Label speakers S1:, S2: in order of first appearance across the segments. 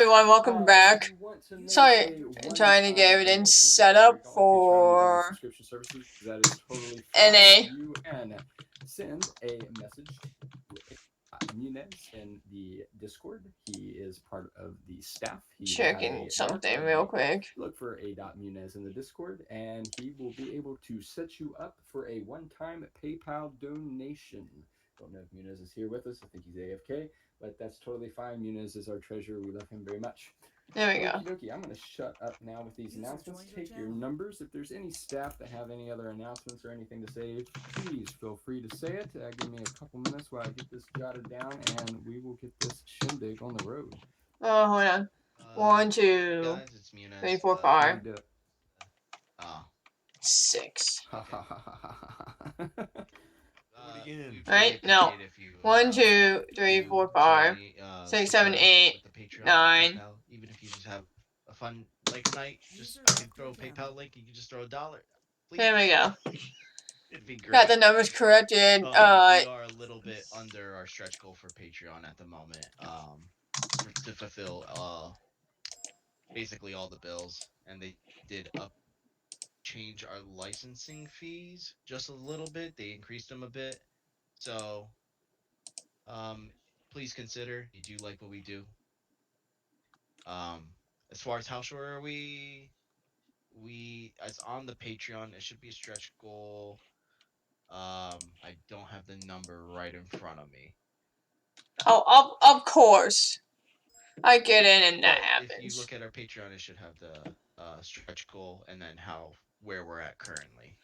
S1: Everyone, welcome back. Sorry, trying to get everything set up for
S2: subscription services. That is totally fine.
S1: NA.
S2: You can send a message to Munez in the Discord. He is part of the staff. He will have
S1: Checking
S2: a dark
S1: something
S2: red
S1: real
S2: name.
S1: quick.
S2: Look for a Munez in the Discord, and he will be able to set you up for a one-time PayPal donation. Don't know if Munez is here with us. I think he's AFK, but that's totally fine. Munez is our treasurer. We love him very much.
S1: There we go.
S2: Okie dokie, I'm going to shut up now with these announcements. Take your numbers. If there's any staff that have any other announcements or anything to say, please feel free to say it. Give me a couple minutes while I get this jotted down, and we will get this shindig on the road.
S1: Oh, hold on. One,
S3: Hey
S1: two,
S3: guys, it's
S1: three,
S3: Munez.
S1: four,
S2: How you
S1: five,
S2: do it?
S3: Uh,
S1: 6.
S2: Ha
S3: okay.
S2: ha ha ha ha ha.
S3: We'd really
S1: Right? No.
S3: appreciate if you
S1: 1, 2, 3,
S3: do
S1: 4,
S3: send
S1: 5,
S3: any
S1: 6, 7,
S3: super
S1: 8,
S3: with the Patreon or
S1: 9.
S3: PayPal, even if you just have a fun like night. Just I can throw a PayPal link. You can just throw $1,
S1: There we
S3: please.
S1: go.
S3: It'd be
S1: Got the
S3: great.
S1: numbers corrected.
S3: We are a little bit under our stretch goal for Patreon at the moment. To fulfill basically all the bills, and they did change our licensing fees just a little bit. They increased them a bit. So, um, please consider you do like what we do. Um, as far as how sure are we it's on the Patreon. It should be a stretch goal. I don't have the number right in front of me.
S1: Oh, of course. I get in and that
S3: But if you
S1: happens.
S3: look at our Patreon, it should have the stretch goal and then how where we're at currently.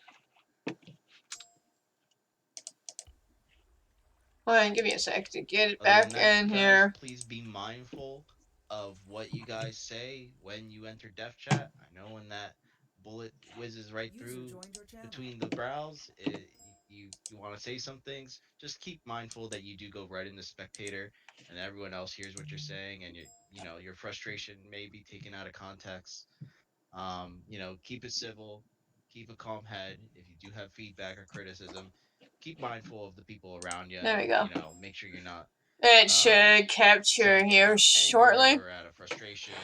S1: Hold on, give me a sec to get it
S3: Other than
S1: back
S3: that,
S1: in
S3: guys,
S1: here.
S3: please be mindful of what you guys say when you enter Def Chat. I know when that bullet whizzes right through between the brows, you want to say some things. Just keep mindful that you do go right into spectator, and everyone else hears what you're saying, and your frustration may be taken out of context. Keep it civil, keep a calm head. If you do have feedback or criticism, keep mindful of the people around you,
S1: There
S3: and
S1: we go.
S3: make sure you're not
S1: It
S3: uh,
S1: should capture
S3: saying it
S1: here
S3: out of anger
S1: shortly.
S3: or out of frustration.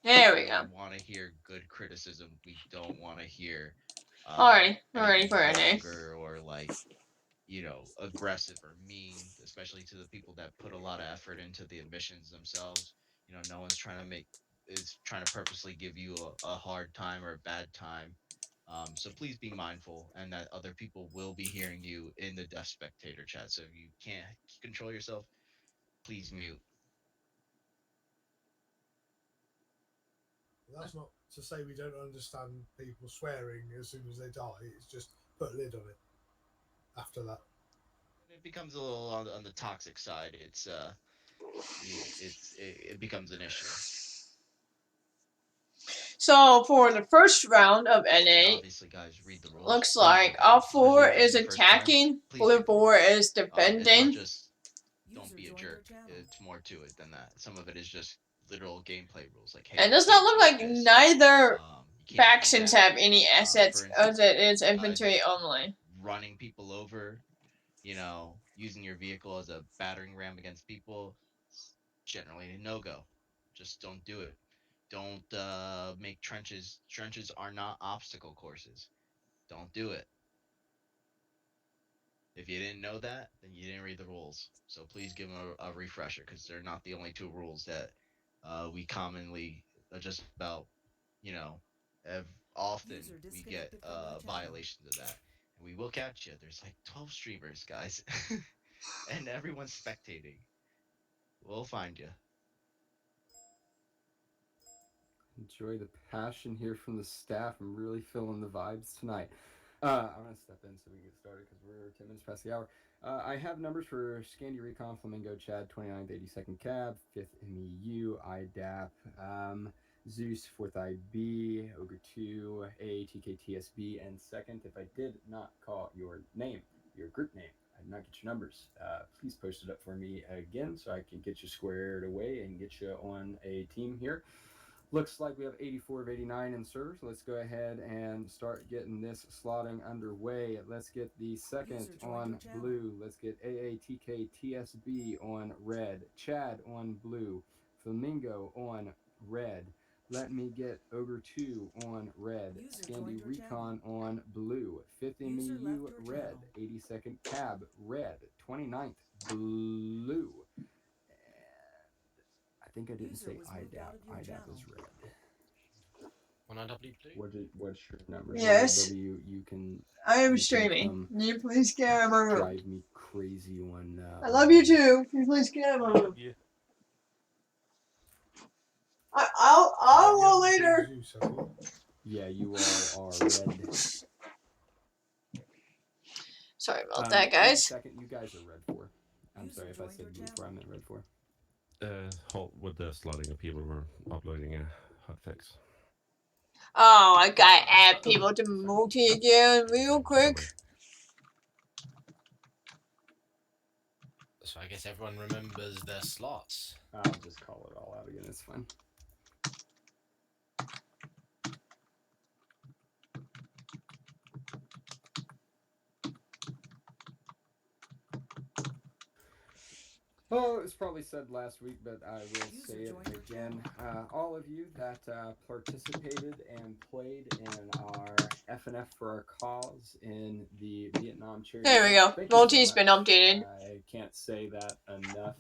S1: There we
S3: We
S1: go.
S3: want to hear good criticism. We don't want to hear
S1: Alrighty, we're ready
S3: anything
S1: for NA.
S3: vulgar or like aggressive or mean, especially to the people that put a lot of effort into the admissions themselves. No one's trying to make is trying to purposely give you a hard time or a bad time. So please be mindful, and that other people will be hearing you in the deaf spectator chat. So if you can't control yourself, please mute.
S4: Well, that's not to say we don't understand people swearing as soon as they die. It's just put a lid on it after that.
S3: When it becomes a little on the toxic side, it becomes an issue.
S1: So for the first round of
S3: And
S1: NA,
S3: obviously, guys, read the rules.
S1: looks
S3: Please read
S1: like
S3: the
S1: all
S3: rules,
S1: 4
S3: especially if this is
S1: is
S3: your first time.
S1: attacking,
S3: Please
S1: blue
S3: read the
S1: 4
S3: rules.
S1: is
S3: It's not
S1: defending.
S3: just don't be a jerk. It's more to it than that. Some of it is just literal gameplay rules, like hey,
S1: And it
S3: you
S1: does not
S3: can't
S1: look
S3: do
S1: like
S3: this.
S1: neither
S3: You can't do
S1: factions
S3: that.
S1: have any
S3: For
S1: assets as
S3: instance,
S1: it is infantry only.
S3: running people over, using your vehicle as a battering ram against people, it's generally a no go. Just don't do it. Don't make trenches. Trenches are not obstacle courses. Don't do it. If you didn't know that, then you didn't read the rules. So please give them a refresher because they're not the only two rules that we commonly just about, you know, often we get violations of that. And we will catch you. There's like 12 streamers, guys, and everyone's spectating. We'll find you.
S2: Enjoy the passion here from the staff. I'm really feeling the vibes tonight. I'm going to step in so we can get started because we're 10 minutes past the hour. I have numbers for Scandy Recon, Flamingo, Chad, 29th, 82nd Cab, 5th MEU, IDAP, Zeus, 4th IB, Ogre 2, AATK TSB, and 2nd. If I did not call your name, your group name, I did not get your numbers, please post it up for me again so I can get you squared away and get you on a team here. Looks like we have 84 of 89 in servers. Let's go ahead and start getting this slotting underway. Let's get the second on blue. Let's get AATK TSB on red. Chad on blue. Flamingo on red. Let me get Ogre 2 on red. Scandy Recon on blue. 5th MEU red. 82nd Cab red. 29th blue. And I think I didn't say IDAP. IDAP is red.
S5: 1RW blue.
S2: What's your number?
S1: Yes.
S2: You can.
S1: I am
S2: you can
S1: streaming.
S2: come
S1: Can you please get out of my room?
S2: drive me crazy on.
S1: I love you too. Can you please get out of my room?
S5: Yeah.
S1: I'll go later.
S2: Yeah, you all are red.
S1: Sorry about that, guys.
S2: Second, you guys are red for. I'm sorry if I said blue for. I meant red for.
S5: With the slotting of people were uploading a hotfix.
S1: Oh, I gotta add people to multi again real quick.
S5: So I guess everyone remembers their slots.
S2: I'll just call it all out again. It's fine. Oh, it was probably said last week, but I will say it again. All of you that participated and played in our Fnf for our cause in the Vietnam charity.
S1: There we go. Multi's been updated.
S2: I can't say that enough.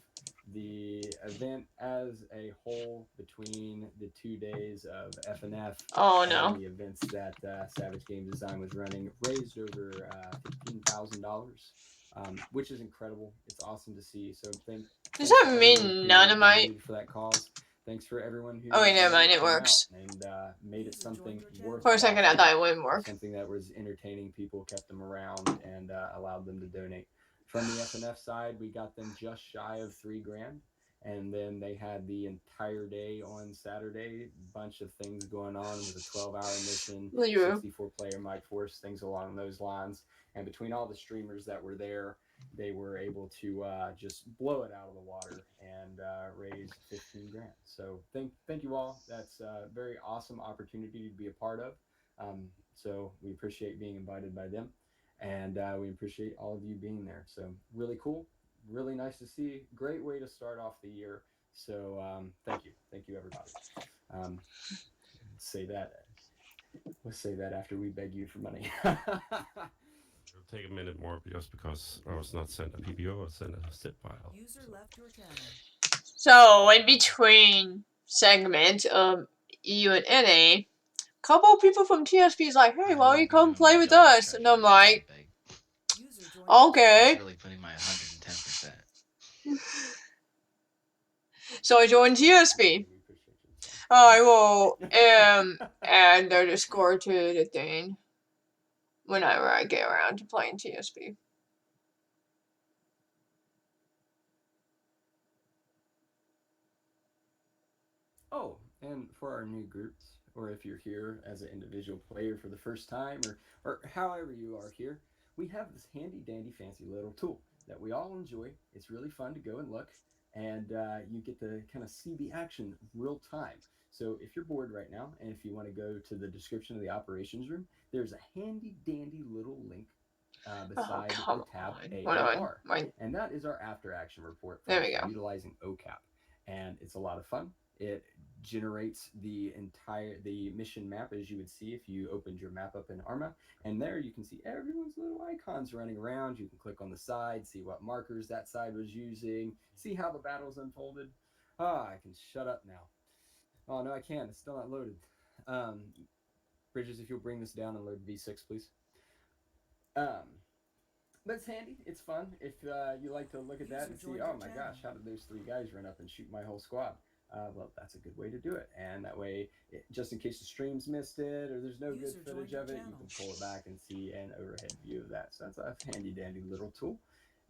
S2: The event as a whole between the 2 days of FNF and the events that Savage Game Design was running raised over $15,000. Which is incredible. It's awesome to see. So
S1: Does that mean Dynamite?
S2: For that cause. Thanks for everyone who.
S1: Oh wait, never mind. It works.
S2: And made it something worth.
S1: For a second, I thought it wouldn't work.
S2: Something that was entertaining people, kept them around, and allowed them to donate. From the FNF side, we got them just shy of $3,000. And then they had the entire day on Saturday, bunch of things going on with a 12-hour mission, 64-player Might Force, things along those lines. And between all the streamers that were there, they were able to just blow it out of the water and raise $15,000. So thank you all. That's a very awesome opportunity to be a part of. So we appreciate being invited by them, and we appreciate all of you being there. So really cool. Really nice to see. Great way to start off the year. So thank you everybody. Say that. Let's say that after we beg you for money.
S5: It'll take a minute more just because I was not sent a PBO, I was sent a zip file. User left your channel.
S1: So in between segments of EU and NA, a couple people from TSP is like, hey, why don't you come play with us? And I'm like, okay.
S3: Really putting my 110%.
S1: So I joined TSP. I will add their Discord to the thing whenever I get around to playing TSP.
S2: Oh, and for our new groups, or if you're here as an individual player for the first time, or however you are here, we have this handy dandy fancy little tool that we all enjoy. It's really fun to go and look, and you get to kind of see the action real time. So if you're bored right now, and if you want to go to the description of the operations room, there's a handy dandy little link beside the tab AAR. And that is our after action report for utilizing OCAP. And it's a lot of fun. It generates the mission map as you would see if you opened your map up in Arma, and there you can see everyone's little icons running around. You can click on the side, see what markers that side was using, see how the battle's unfolded. I can shut up now. Oh no, I can't. It's still not loaded. Bridges, if you'll bring this down and load V6, please. But it's handy. It's fun. If you like to look at that and see, oh my gosh, how did those 3 guys run up and shoot my whole squad? Well, that's a good way to do it. And that way, just in case the streams missed it or there's no good footage of it, you can pull it back and see an overhead view of that. So that's a handy dandy little tool.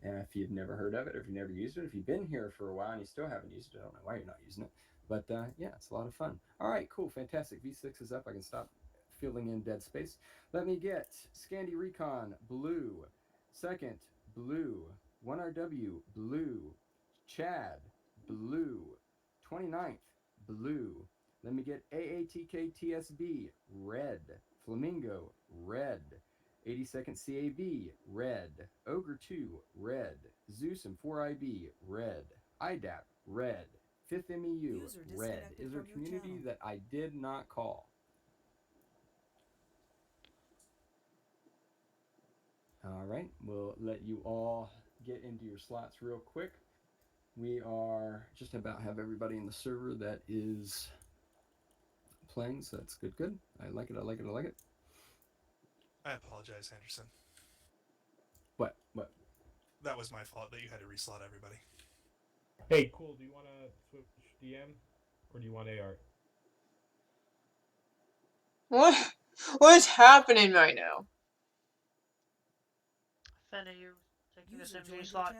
S2: And if you've never heard of it, or if you've never used it, if you've been here for a while and you still haven't used it, I don't know why you're not using it. But yeah, it's a lot of fun. All right, cool, fantastic. V6 is up. I can stop filling in dead space. Let me get Scandy Recon, blue. Second, blue. 1RW, blue. Chad, blue. 29th, blue. Let me get AATK-TSB, red. Flamingo, red. 82nd CAV, red. Ogre 2, red. Zeus and 4IB, red. IDAP, red. Fifth MEU, red. Is there a community that I did not call? All right, we'll let you all get into your slots real quick. We are just about have everybody in the server that is playing, so that's good, good. I like it, I like it, I like it.
S6: I apologize, Anderson.
S2: What? What?
S6: That was my fault that you had to reslot everybody.
S5: Hey, cool. Do you want to switch DM, or do you want AR?
S1: What is happening right now?
S7: Fenna, you're taking this SMG slot.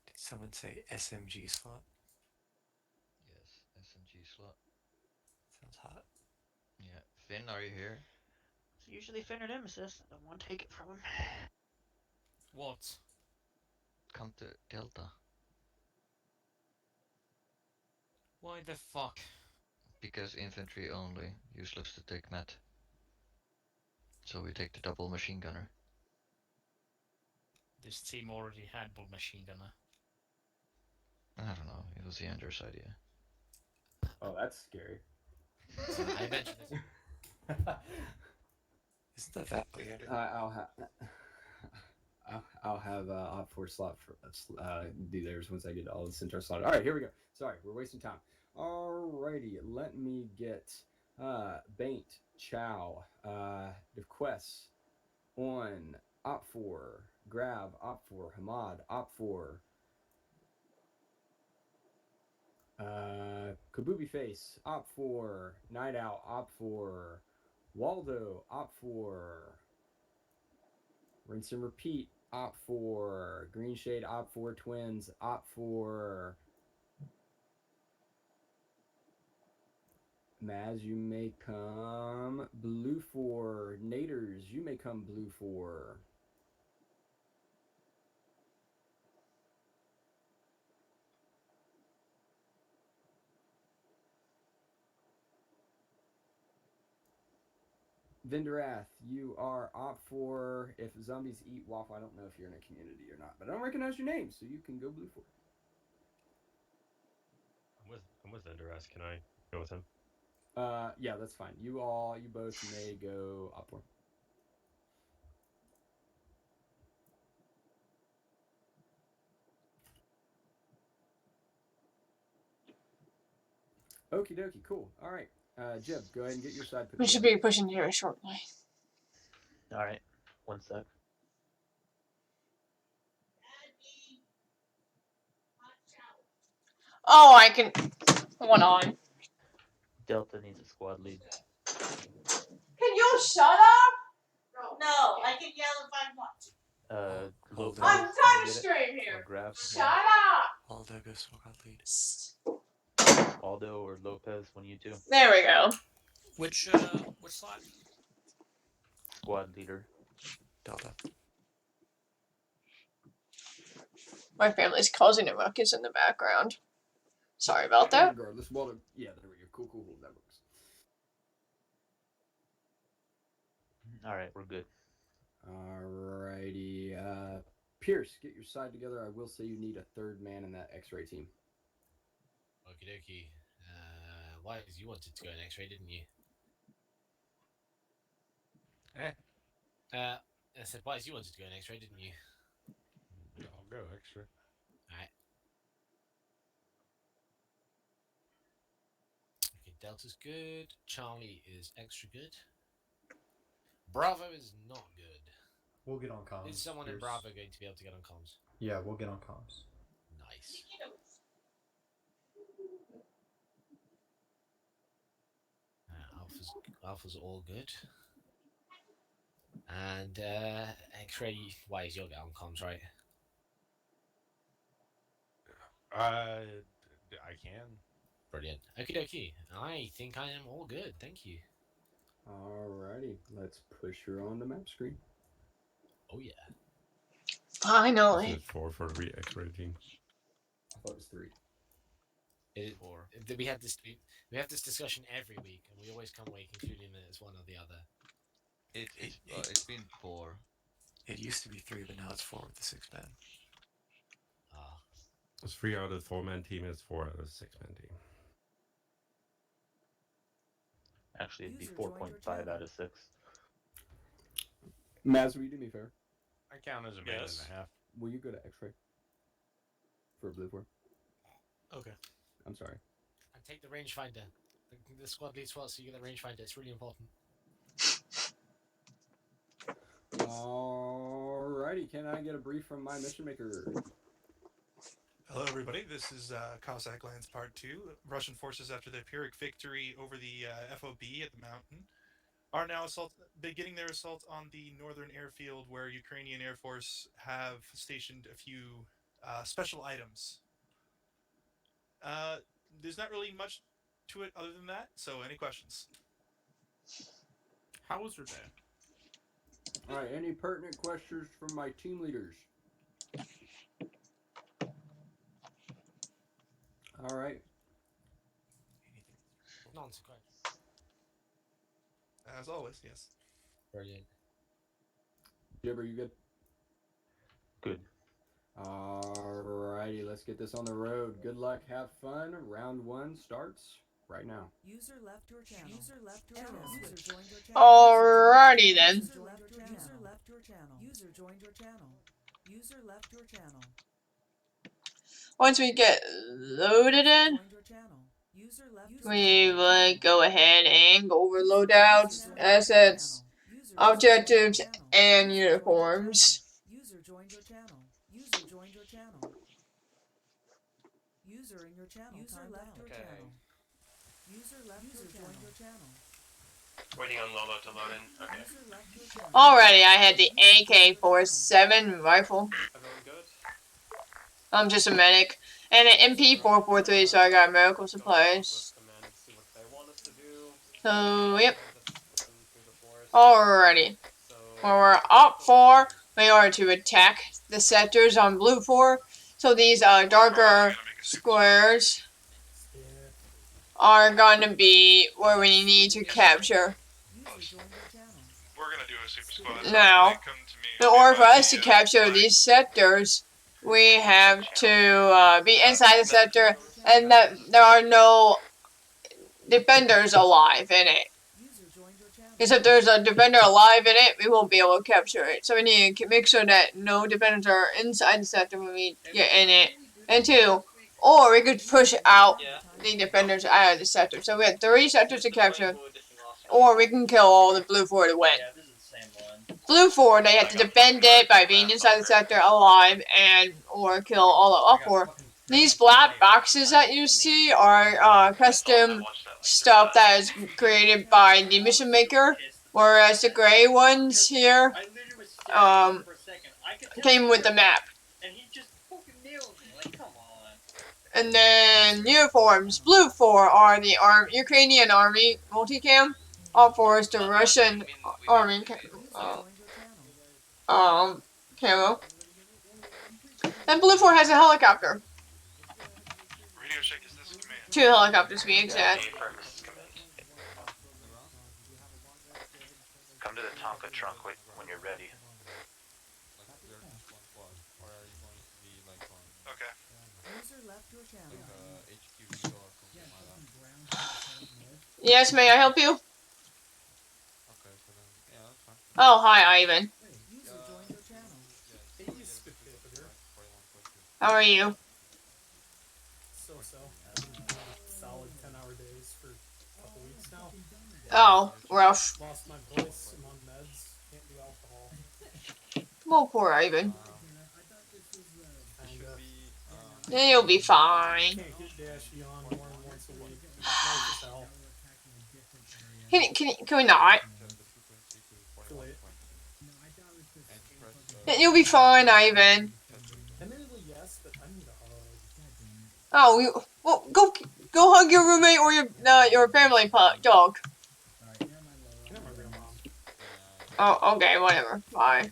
S8: Did someone say SMG slot?
S3: Yes, SMG slot.
S8: Sounds hot.
S3: Yeah, Finn, are you here?
S7: It's usually Finn or Nemesis. I don't want to take it from him.
S8: What?
S3: Come to Delta.
S8: Why the fuck?
S3: Because infantry only. Useless to take Matt. So we take the double machine gunner.
S8: This team already had bull machine gunner.
S3: I don't know, it was the Anders idea.
S2: Oh, that's scary.
S8: I mentioned this.
S2: Isn't that weird? I'll have op 4 slot for do theirs once I get all the centaur slot. All right, here we go. Sorry, we're wasting time. Alrighty, let me get Baint, Chow, Quest on op 4, Grab, op 4, Hamad, op 4, Kabubi Face, op 4, Night Owl, op 4, Waldo, op 4, Rinse and Repeat, op 4, Green Shade, op 4, Twins, op 4, Maz, you may come blue 4, Naders, you may come blue 4. Vinderath, you are op 4. If zombies eat waffle, I don't know if you're in a community or not, but I don't recognize your name, so you can go blue 4.
S5: I'm with Enderask. Can I go with him?
S2: Yeah, that's fine. You both may go op 4. Okie dokie, cool. All right, Jib, go ahead and get your side put
S1: We should
S2: together.
S1: be pushing here shortly.
S7: Alright, one sec.
S1: Oh, I can. Hold on.
S7: Delta needs a squad lead.
S1: Can you shut up? No, I can yell if I want to.
S7: Lopez,
S1: I'm
S7: can
S1: trying
S7: you
S1: to
S7: get it?
S1: stream
S7: Or
S1: here.
S7: grab
S1: Shut
S7: one.
S1: up!
S8: Aldo goes squad lead.
S7: Aldo or Lopez, one of you two.
S1: There we go.
S8: Which slot?
S7: Squad leader.
S8: Delta.
S1: My family's causing a ruckus in the background. Sorry about that.
S2: Regardless, Waldo. Yeah, there we go. Cool, cool, cool. That works.
S7: Alright, we're good.
S2: Alrighty. Pierce, get your side together. I will say you need a third man in that X-ray team.
S9: Okie dokie. Wise, you wanted to go in X-ray, didn't you? I said, Wise, you wanted to go in X-ray, didn't you?
S5: Yeah, I'll go extra.
S9: Alright. Okay, Delta's good. Charlie is extra good. Bravo is not good.
S10: We'll get on comms.
S9: Is someone in Bravo going to be able to get on comms?
S10: Yeah, we'll get on comms.
S9: Nice. Alpha's all good. And X-ray, Wise, you'll get on comms, right?
S5: I can.
S9: Brilliant. Okie dokie. I think I am all good. Thank you.
S2: Alrighty, let's push her on the map screen.
S9: Oh yeah.
S1: Finally.
S5: Is it 4 for the X-ray team?
S2: I thought it was 3.
S9: We have this discussion every week, and we always come away concluding that it's one or the other.
S3: It's been 4.
S8: It used to be 3, but now it's 4 with the 6-man.
S9: Ah.
S5: It's 3 out of 4-man team. It's 4 out of 6-man team.
S7: Actually, it'd be 4.5 out of 6.
S2: Maz, will you do me a favor?
S11: I count as a man
S6: Yes.
S11: and a half.
S2: Will you go to X-ray for blue 4?
S9: Okay.
S2: I'm sorry.
S9: And take the rangefinder. The squad leads well, so you get the rangefinder. It's really important.
S2: Alrighty, can I get a brief from my mission maker?
S6: Hello, everybody. This is Cossack Lands Part 2. Russian forces, after their Pyrrhic victory over the FOB at the mountain, are now beginning their assault on the northern airfield, where Ukrainian Air Force have stationed a few special items. There's not really much to it other than that, so any questions?
S11: How was your day?
S2: Alright, any pertinent questions from my team leaders? Alright.
S9: Non-sequential.
S6: As always, yes.
S9: Brilliant.
S2: Jib, are you good?
S7: Good.
S2: Alrighty, let's get this on the road. Good luck, have fun. Round 1 starts right now.
S12: User left your channel. User left your channel. User joined your channel.
S1: Alrighty then.
S12: User left your channel. User left your channel. User joined your channel. User left your channel.
S1: Once we get loaded in, we would go ahead and go over loadouts, assets, objectives, and uniforms.
S12: User joined your channel. User joined your channel. User in your channel. User left your channel. User left your joined your channel.
S8: Waiting on Lolo to load in. Okay.
S12: User left your channel.
S1: Alrighty, I had the AK-47 rifle.
S8: Everyone good?
S1: I'm just a medic. And an MP-443, so I got medical supplies. So, yep. Alrighty. When we're up 4, we are to attack the sectors on blue 4. So these darker squares are going to be where we need to capture.
S6: We're gonna do a super squad.
S1: Now, in order for us to capture these sectors, we have to be inside the sector, and that there are no defenders alive in it. Because if there's a defender alive in it, we won't be able to capture it. So we need to make sure that no defenders are inside the sector when we get in it. And 2, or we could push out the defenders out of the sector. So we have 3 sectors to capture, or we can kill all the blue 4 to win. Blue 4, they have to defend it by being inside the sector alive and or kill all the up 4. These black boxes that you see are custom stuff that is created by the mission maker, whereas the gray ones here came with the map. And then uniforms. Blue 4 are the Ukrainian army multicam. All 4 is the Russian army camo. And blue 4 has a helicopter.
S6: Radio check, is this command?
S1: 2 helicopters to be exact.
S7: Come to the Tonka trunk when you're ready.
S6: Okay.
S12: User left your channel.
S1: Yes, may I help you? Oh, hi, Ivan.
S12: User joined your channel.
S1: How are you?
S10: So-so. I've been doing solid 10-hour days for a couple weeks now.
S1: Oh, rough.
S10: Lost my voice. I'm on meds. Can't do alcohol.
S1: Well, poor Ivan.
S10: Kinda.
S1: You'll be fine.
S10: Can't get Dashy on more than once a week. Life is hell.
S1: Can we not?
S10: Too late.
S1: You'll be fine, Ivan.
S10: Admittedly, yes, but I need a hug.
S1: Oh, well, go hug your roommate or your family dog.
S10: You're not my real mom.
S1: Oh, okay, whatever. Bye.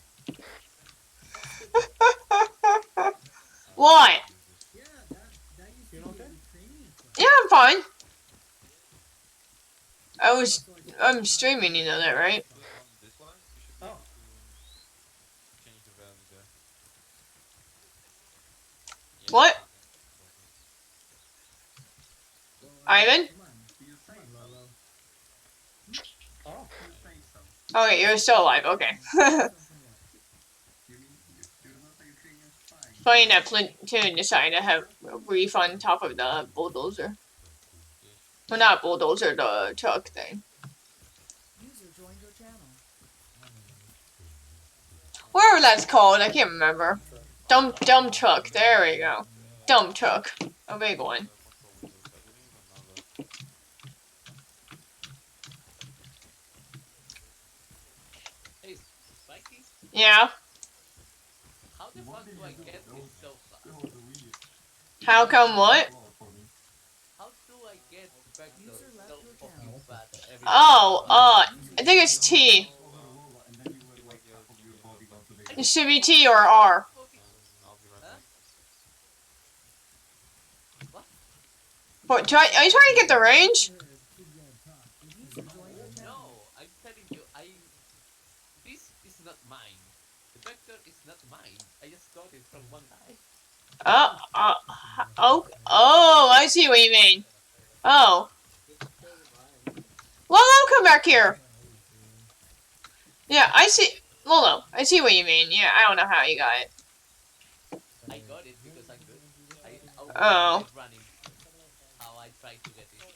S1: What?
S10: You okay?
S1: Yeah, I'm fine. I'm streaming, you know that, right?
S10: Oh.
S1: What? Ivan?
S10: Come on, Lolo.
S2: Oh, you think so?
S1: Okay, you're still alive. Okay.
S2: You mean you're the motherfucker treating us fine?
S1: Funny that Platoon decided to have a brief on top of the bulldozer. Well, not bulldozer, the truck thing.
S12: User joined your channel.
S1: Whatever that's called, I can't remember.
S10: Dump truck.
S1: Dump truck. There we go. Dump truck. A big one.
S9: Hey, Spiky,
S1: Yeah.
S9: how the
S2: What
S9: fuck
S2: did
S9: do
S2: you
S9: I
S2: do?
S9: get this so
S2: That
S9: fast?
S2: was weird.
S1: How come what?
S2: For me.
S9: How do I get Vector
S12: User left
S9: so
S12: your
S9: fucking
S12: channel.
S9: fast every time I
S1: Oh,
S9: run into
S12: User
S1: I
S9: him?
S1: think
S12: joined
S1: it's
S12: your
S1: T.
S12: channel.
S2: Over the wall, and then you would like tackle your bodyguard to
S9: I
S2: make
S1: It
S2: it.
S9: just
S1: should be
S9: want
S1: T or
S9: to
S1: R.
S9: fucking. Huh? What?
S1: But are you trying to get the range?
S12: User joined your channel.
S9: No, I'm telling you, this is not mine. The Vector is not mine. I just got it from one guy.
S1: Uh, uh, oh, I see what you mean. Oh. Lolo, come back here. Yeah, I see. Lolo, I see what you mean. Yeah, I don't know how you got it.
S9: I got it because I'm good. I'll
S1: Oh.
S9: speed running how I try to get it. Oh,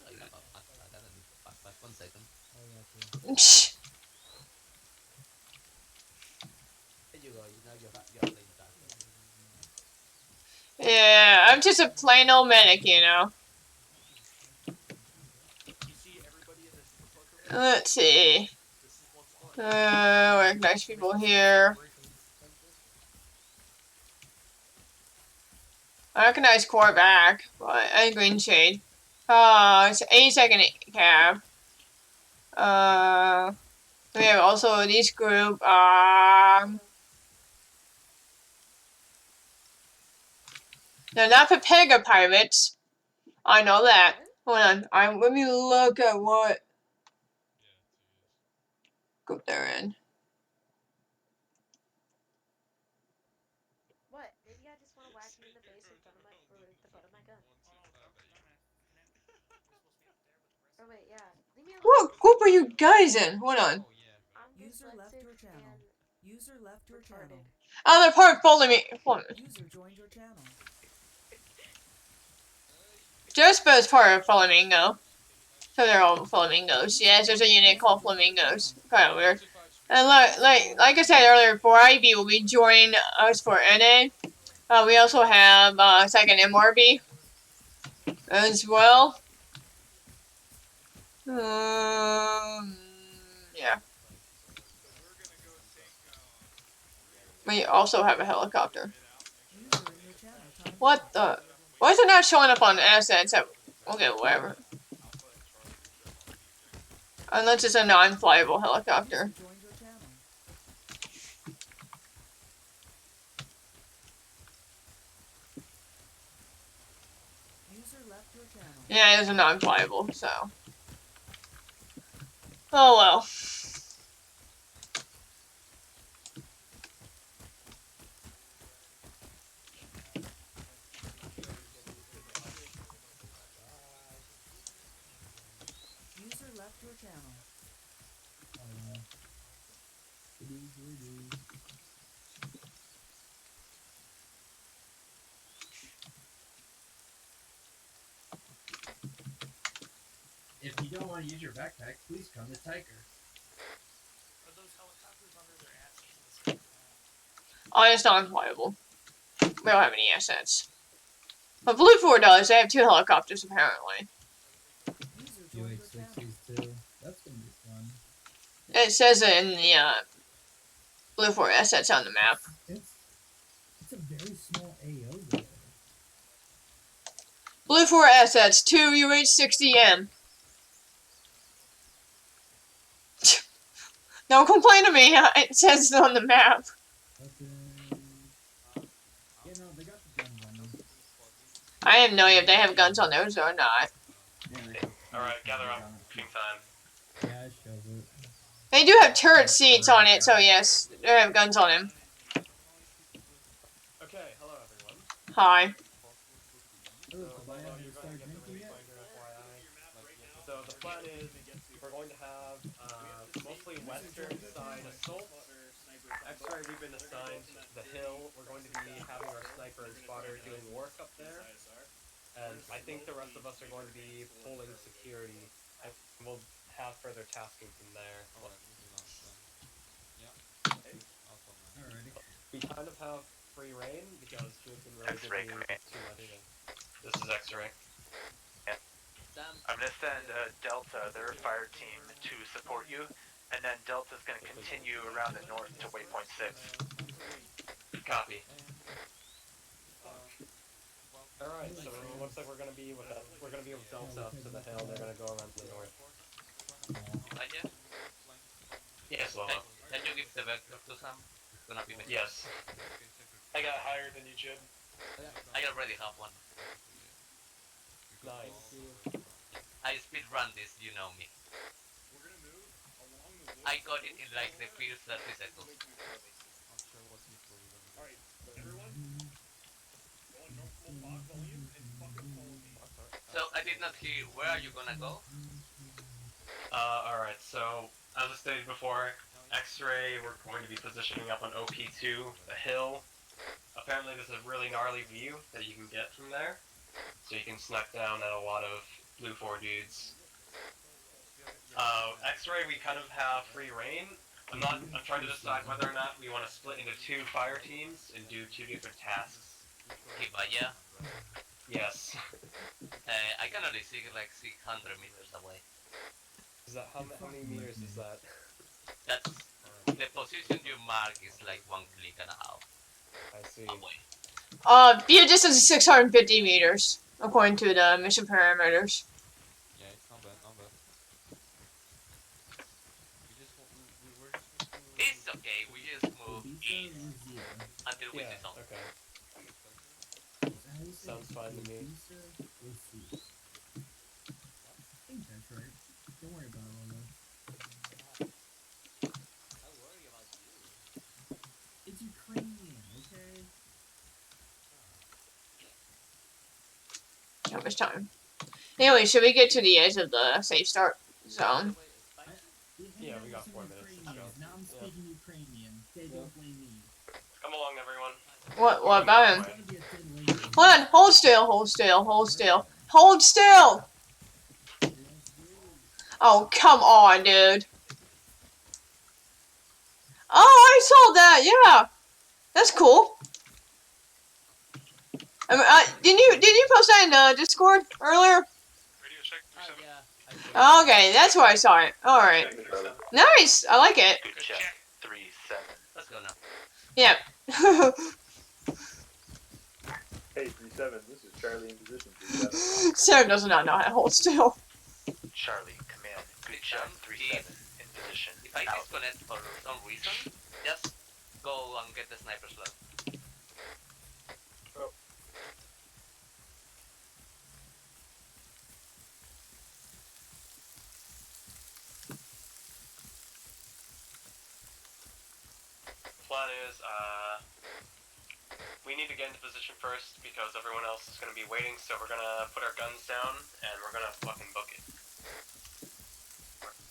S9: I have a backpack. I don't need a backpack. 1 second.
S1: Psh.
S9: There you go. Now you're playing Taco.
S1: Yeah, I'm just a plain old medic, you know.
S8: You see everybody in the super cloaker room?
S1: Let's see.
S8: This is one spot.
S1: Recognize people here. I recognize core back, but and green shade. It's 8-second cab. We have also this group. They're not Pepega pirates. I know that. Hold on. Let me look at what group they're in.
S11: What? Maybe I just want to whack you in the face in front of my, or with the butt of my gun. Oh wait, yeah. Leave me alone.
S1: What group are you guys in? Hold on.
S11: I'm
S12: User left
S11: dyslexic
S12: your channel.
S11: and
S12: User left your channel.
S11: retarded.
S1: Oh, they're part of Follow Me.
S12: User joined your channel.
S1: Jospa is part of Flamingo. So they're all flamingos. Yes, there's a unit called flamingos. Kind of weird. And like I said earlier, before IB will be joining us for NA. We also have second MRB as well. Yeah. We also have a helicopter.
S12: User in your channel timed
S1: What
S12: out.
S1: the? Why is it not showing up on assets? Okay, whatever. Unless it's a non-flyable helicopter.
S12: User joined your channel. User left your channel.
S1: Yeah, it is a non-flyable, so. Oh well.
S12: User left your channel.
S10: If you don't want to use your backpack, please come to Tiger.
S8: Are those helicopters under their assets in the server?
S1: Oh, it's non-flyable. We don't have any assets. But Blue 4 does. They have 2 helicopters, apparently.
S12: User joined your channel.
S10: too. That's gonna be fun.
S1: It says it in the Blue 4 assets on the map.
S10: It's a very small AO though.
S1: Blue 4 assets, 2 UH-60M. Don't complain to me. It says it on the map.
S10: Yeah, no, they got the guns on them.
S1: I have no idea if they have guns on theirs or not.
S8: Alright, gather up. Briefing time.
S10: Yeah, it shows it.
S1: They do have turret seats on it, so yes, they have guns on him.
S8: Okay, hello everyone.
S1: Hi.
S8: So, Lolo,
S13: are you gonna get the rangefinder, FYI? So the plan is we're going to have mostly western side assault. X-ray we've been assigned the hill. We're going to be having our sniper and spotter doing work up there. And I think the rest of us are going to be pulling security, and we'll have further tasking from there.
S14: Alright, moving on then. Yeah. Awesome, man.
S2: Alrighty.
S13: We kind of have free reign because June's been really busy with too much. This is X-ray.
S9: Sam,
S7: I'm gonna send Delta, their fire team, to support you, and then Delta's gonna continue around the north to waypoint 6.
S13: Copy.
S14: Well,
S13: Alright, so it looks like we're gonna be with Delta up to the hill. They're gonna go around the north.
S9: Roger.
S13: Yes, Lolo.
S9: Can you give the vector to Sam? It's gonna be messy.
S13: Yes.
S6: I got higher than you, Jib.
S9: I already have one.
S13: Nice.
S9: I speed run this, you know me. I got it in like the first 30 seconds.
S14: not sure what hit were we gonna do.
S8: Alright, so everyone, go on normal fog volume and fucking follow me.
S9: So I did not hear, where are you gonna go?
S13: Alright, so as I stated before, X-ray, we're going to be positioning up on OP2, the hill. Apparently there's a really gnarly view that you can get from there, so you can snuck down at a lot of Blue 4 dudes. X-ray, we kind of have free reign. I'm trying to decide whether or not we want to split into 2 fire teams and do 2 different tasks.
S9: Kibaya?
S13: Yes.
S9: I can only see like 600 meters away.
S13: Is that how many meters is that?
S9: That's the position you mark is like 1 click and a half.
S13: I see.
S9: Away.
S1: View distance is 650 meters, according to the mission parameters.
S14: Yeah, it's not bad, not bad. We're just going to...
S9: It's okay, we just move east until we see something.
S13: Okay. Sounds fine to me.
S2: I think that's right. Don't worry about it, Lolo.
S9: I worry about you.
S2: It's Ukrainian, okay?
S1: How much time? Anyway, should we get to the edge of the safe start zone?
S13: Yeah, we got 4 minutes. Let's go.
S2: Now I'm speaking Ukrainian. Okay, don't blame me.
S13: Come along, everyone.
S1: What about him? Hold on, hold still, hold still, hold still. Hold still! Oh, come on, dude. Oh, I saw that, yeah. That's cool. Did you post that in Discord earlier?
S6: Radio check 37.
S9: Yeah.
S1: Okay, that's where I saw it. Alright. Nice, I like it.
S7: Good check. 3-7.
S9: Let's go now.
S1: Yep.
S15: Hey, 3-7, this is Charlie in position. 3-7.
S1: Sarah does not know how to hold still.
S7: Charlie, command. Good check. 3-7. In position.
S9: If I disconnect for some reason, just go and get the sniper slot.
S13: Plan is, we need to get into position first because everyone else is going to be waiting, so we're going to put our guns down and we're going to fucking book it.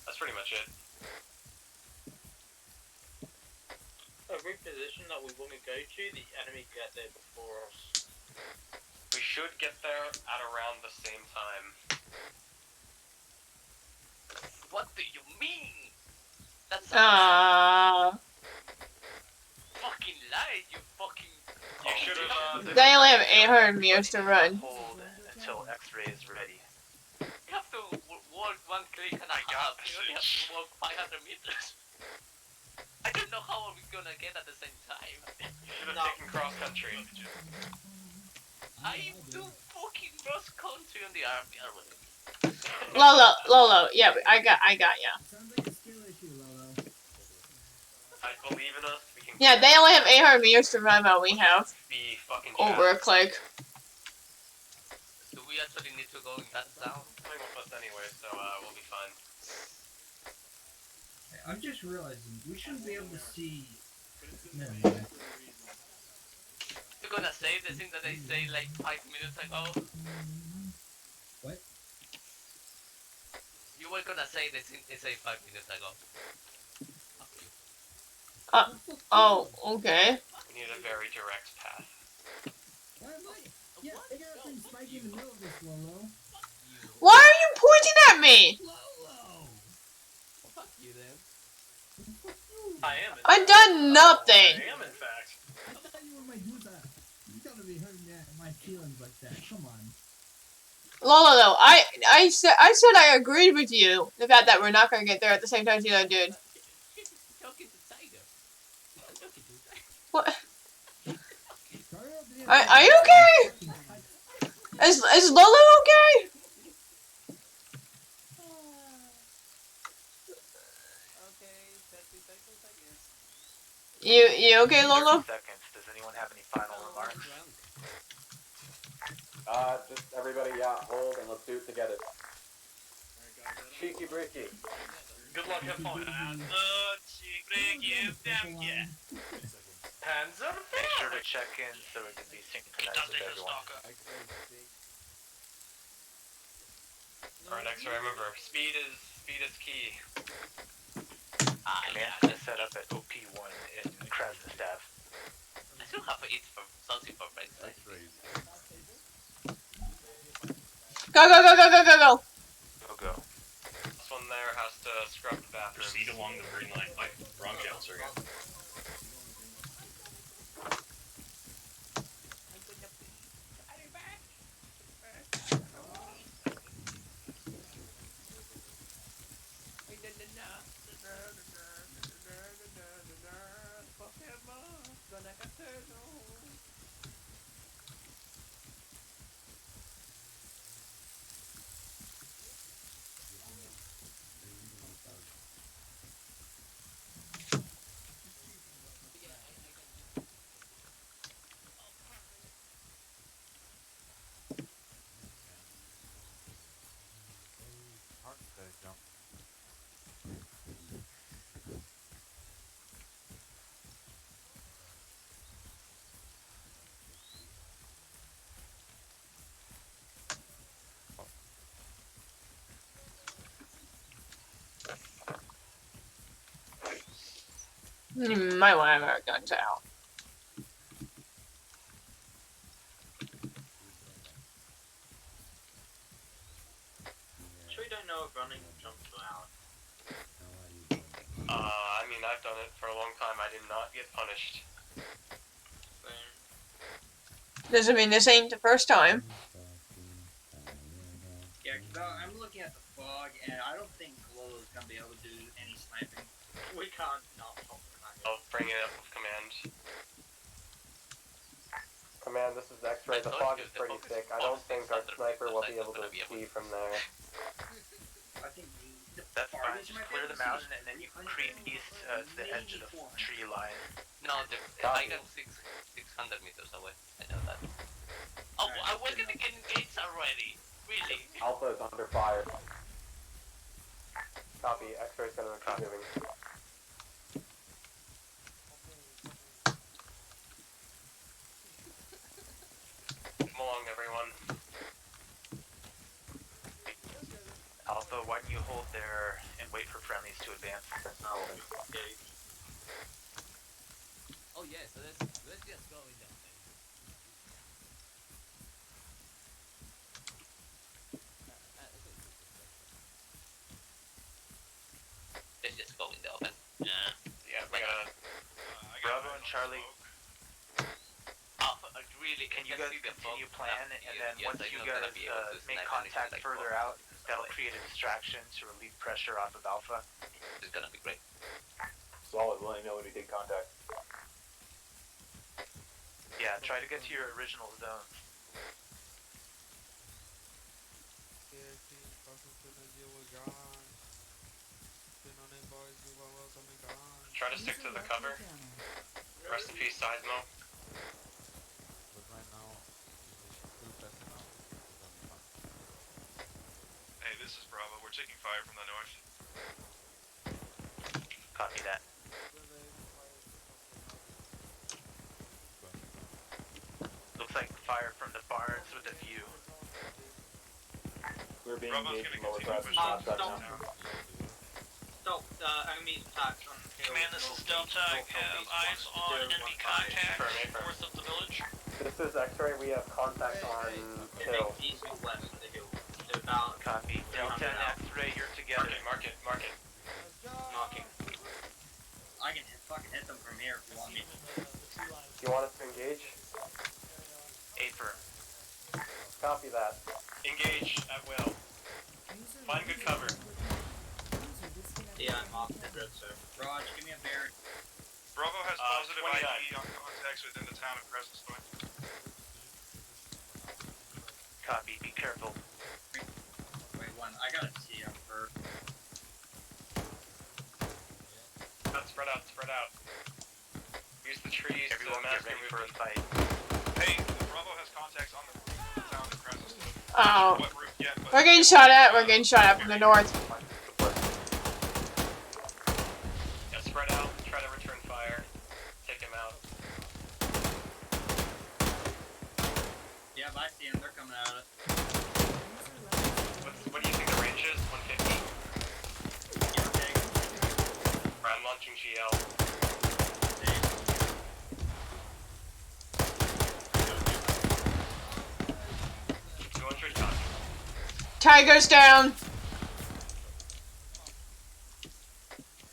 S13: That's pretty much it.
S8: Every position that we want to go to, the enemy get there before us.
S13: We should get there at around the same time.
S9: What do you mean? That's fucking lie, you fucking...
S13: You should have,
S1: They only have 800 meters to run.
S7: Hold until X-ray is ready.
S9: You have to walk 1 click and a half. You only have to walk 500 meters. I don't know how are we gonna get at the same time.
S13: You should have taken cross country.
S9: I do fucking cross country on the army already.
S1: Lolo, yeah, I got ya.
S2: Sounds like a skill issue, Lolo.
S13: I believe in us. We can.
S1: Yeah, they only have 800 meters to run, but we have
S13: Be fucking
S1: over a click.
S9: Do we actually need to go in that zone?
S13: Coming with us anyway, so we'll be fine.
S2: I'm just realizing we shouldn't be able to see. Never mind.
S9: You're gonna say the thing that I say like 5 minutes ago? were gonna say this in, say 5 minutes ago. Fuck you.
S1: Oh, okay.
S13: We need a very direct path.
S16: Why am I? Yeah, I got a thing spiking in the middle of this, Lolo.
S9: Fuck you.
S1: Why are you pointing at me?
S16: Lolo!
S9: Well, fuck you then.
S16: Fuck you!
S8: I am.
S1: I done nothing.
S8: I am, in fact.
S16: I thought you were my Medusa. You gotta be hurting my feelings like that. Come on.
S1: Lolo, I said I agreed with you. The fact that we're not gonna get there at the same time as you, dude.
S9: She's talking to Tiger. I'm talking to Tiger.
S1: What? Are you okay? Is Lolo okay?
S9: Okay, 30 seconds, I guess.
S1: You okay, Lolo?
S7: 30 seconds. Does anyone have any final remarks?
S13: Just everybody, hold and let's do it together. Cheeky breaky.
S8: Good luck, have fun. Hands up.
S7: Make sure to check in so it can be synchronized with everyone.
S13: Alright, X-ray, remember, speed is key.
S7: Command's gonna set up at OP1 in Krasnostav.
S9: I still have to eat for something for breakfast.
S1: Go go go go go go go.
S7: Go.
S13: This one there has to scrub the bathroom.
S17: Proceed along the green line. Like, wrong channel, sir.
S1: You might want to have our guns out.
S8: Sure you don't know if running jumps allowed.
S13: I mean, I've done it for a long time. I did not get punished.
S1: Doesn't mean this ain't the first time.
S18: Yeah, because I'm looking at the fog, and I don't think Lolo's gonna be able to do any sniping.
S8: We can't not talk about it.
S13: I'll bring it up with command. Command, this is X-ray. The
S9: told
S13: fog
S9: you,
S13: is
S9: the
S13: pretty
S9: fog is
S13: thick. I don't think our
S9: 600
S13: sniper will
S9: meters.
S13: be able to see from there.
S18: I think the
S7: That's fine.
S18: farthest
S7: Just
S18: you might
S7: clear
S18: be
S7: the
S18: able to
S7: mountain
S18: see
S7: and then you
S18: is
S7: creep east to the edge of the
S18: 400.
S7: tree line.
S9: No, I got 600 meters away. I know that. Oh, I was gonna get engaged already. Really?
S13: Alpha is under fire. Copy. X-ray's gonna keep moving. Come along, everyone.
S7: Alpha, why don't you hold there and wait for friendlies to advance?
S9: Oh yeah, so let's just go in there. Let's just go in the open.
S13: Yeah, we gotta.
S7: Bravo and Charlie,
S9: Alpha, really,
S7: can you guys
S9: see the
S7: continue
S9: fog
S7: plan?
S9: now?
S7: And then
S9: Yes,
S7: once
S9: I
S7: you
S9: know that
S7: guys
S9: I'll be able to
S7: make
S9: snipe
S7: contact
S9: anything like
S7: further
S9: fog.
S7: out, that'll create a distraction to relieve pressure off of Alpha.
S9: It's gonna be great.
S15: Solid, let me know when you take contact.
S7: Yeah, try to get to your original zones.
S13: Try to stick to the cover. Rest in peace, Seismo.
S17: Hey, this is Bravo. We're taking fire from the north.
S7: Copy that. Looks like fire from the barns with a view.
S15: We're being
S17: Bravo's
S15: engaged
S17: gonna
S15: in lower
S17: continue
S15: Krasnostav
S17: pushing
S15: right
S17: south
S15: now.
S17: now.
S18: Stop enemies attacks on hill.
S9: Command, this is Delta. I have eyes on enemy contact north of the village.
S13: This is X-ray. We have contact on hill.
S18: East or west of the hill. They're about
S7: Copy. Delta and X-ray, you're together.
S17: Mark it.
S18: marking. I can fucking hit them from here if you want me.
S13: Do you want us to engage?
S7: Affirm.
S13: Copy that.
S3: Engage at will. Find good cover.
S18: Yeah, I'm off the red, sir. Raj, give me a bear.
S17: Bravo has positive
S3: 29.
S17: ID on contacts within the town of Crescent.
S7: Copy. Be careful.
S18: Wait, one. I gotta see him first.
S3: Spread out. Use the trees
S7: Everyone
S3: to
S7: get
S3: mask
S7: ready
S3: your
S7: for a
S3: movement.
S7: fight.
S17: Hey, Bravo has contacts on the roof of the town of Crescent.
S1: Oh.
S17: What roof yet? But
S1: We're getting shot at. We're getting shot at from the north.
S3: Yeah, spread out. Try to return fire. Take him out.
S18: Yeah, I see them. They're coming at us.
S3: What do you think the range is? 150? I'm launching GL.
S1: Tiger's down.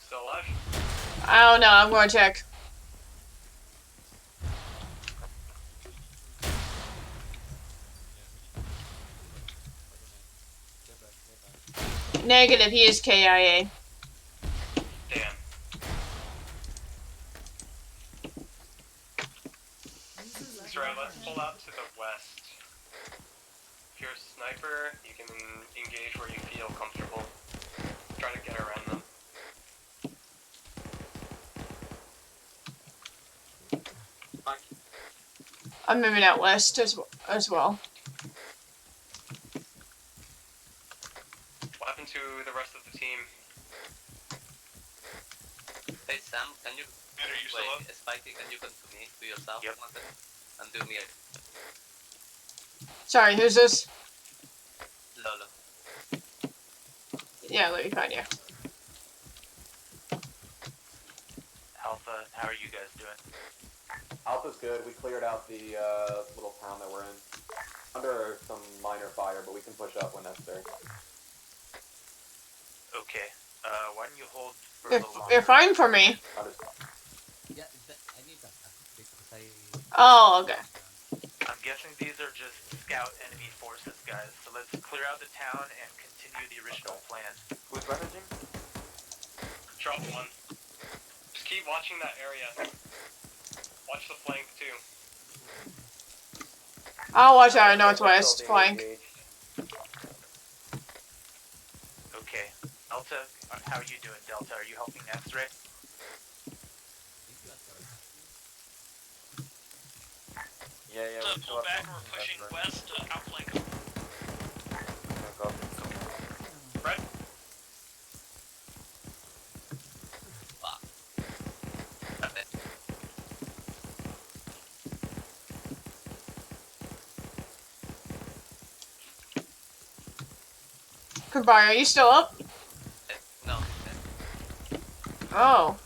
S3: Still alive?
S1: I don't know. I'm going to check. Negative. He is KIA.
S3: Damn. Sorry, let's pull out to the west. If you're a sniper, you can engage where you feel comfortable. Try to get around them.
S1: I'm moving out west as well.
S3: What happened to the rest of the team?
S9: Hey Sam, can you
S17: wait,
S9: Spikey, can you come to me, to yourself,
S3: Yep.
S9: and do me a
S1: Sorry, who's this?
S9: Lolo?
S1: Yeah, let me find you.
S7: Alpha, how are you guys doing?
S19: Alpha's good. We cleared out the little town that we're in. Under some minor fire, but we can push up when necessary.
S7: Okay. Why don't you hold for a
S1: They're,
S7: little longer?
S1: they're fine for me.
S14: Yeah, I need that because I.
S1: Oh, okay.
S7: I'm guessing these are just scout enemy forces, guys. So let's clear out the town and continue the original plan.
S13: Who's managing?
S3: Drop one. Just keep watching that area. Watch the flank too.
S1: I'll watch our northwest flank.
S7: Okay. Delta, how are you doing, Delta? Are you helping X-Ray?
S13: Yeah,
S9: To pull back, we're pushing west to outflank them.
S3: Red?
S1: Goodbye, are you still up?
S9: No.
S1: Oh.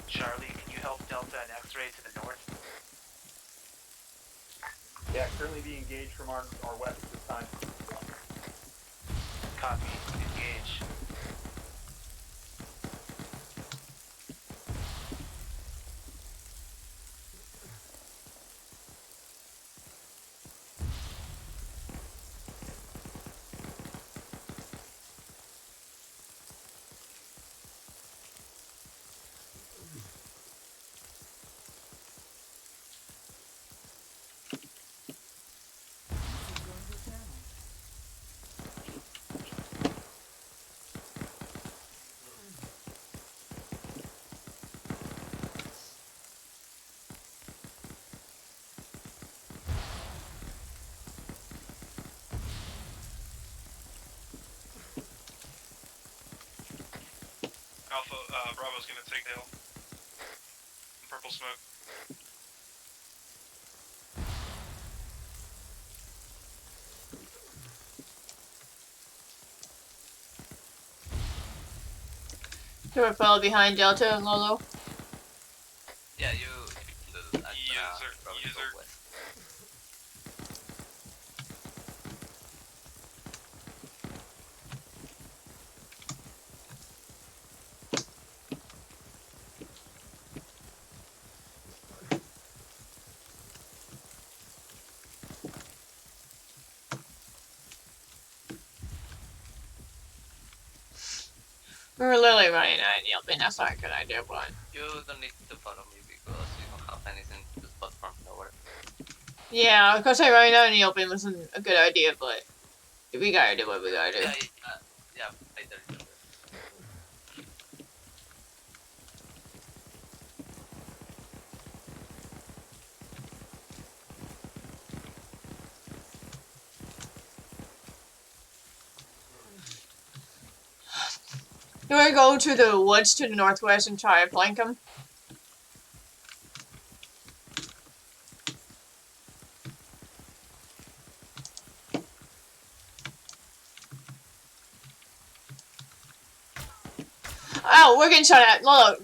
S7: Charlie, can you help Delta and X-Ray to the north?
S15: Yeah, currently being engaged from our west this time.
S7: Copy. Engage.
S17: Alpha, Bravo's gonna take the hill. Purple smoke.
S1: Do we follow behind Delta and Lolo?
S9: Yeah, you can do that. I'm gonna probably go west.
S1: We're literally running out of Yelping. That's not a good idea, but
S9: You don't need to follow me because you don't have anything to spot from nowhere.
S1: yeah, of course, running out of Yelping wasn't a good idea, but we gotta do what we gotta do.
S9: Yeah, later.
S1: Do I go to the woods to the northwest and try to flank them? Oh, we're getting shot at. Lolo,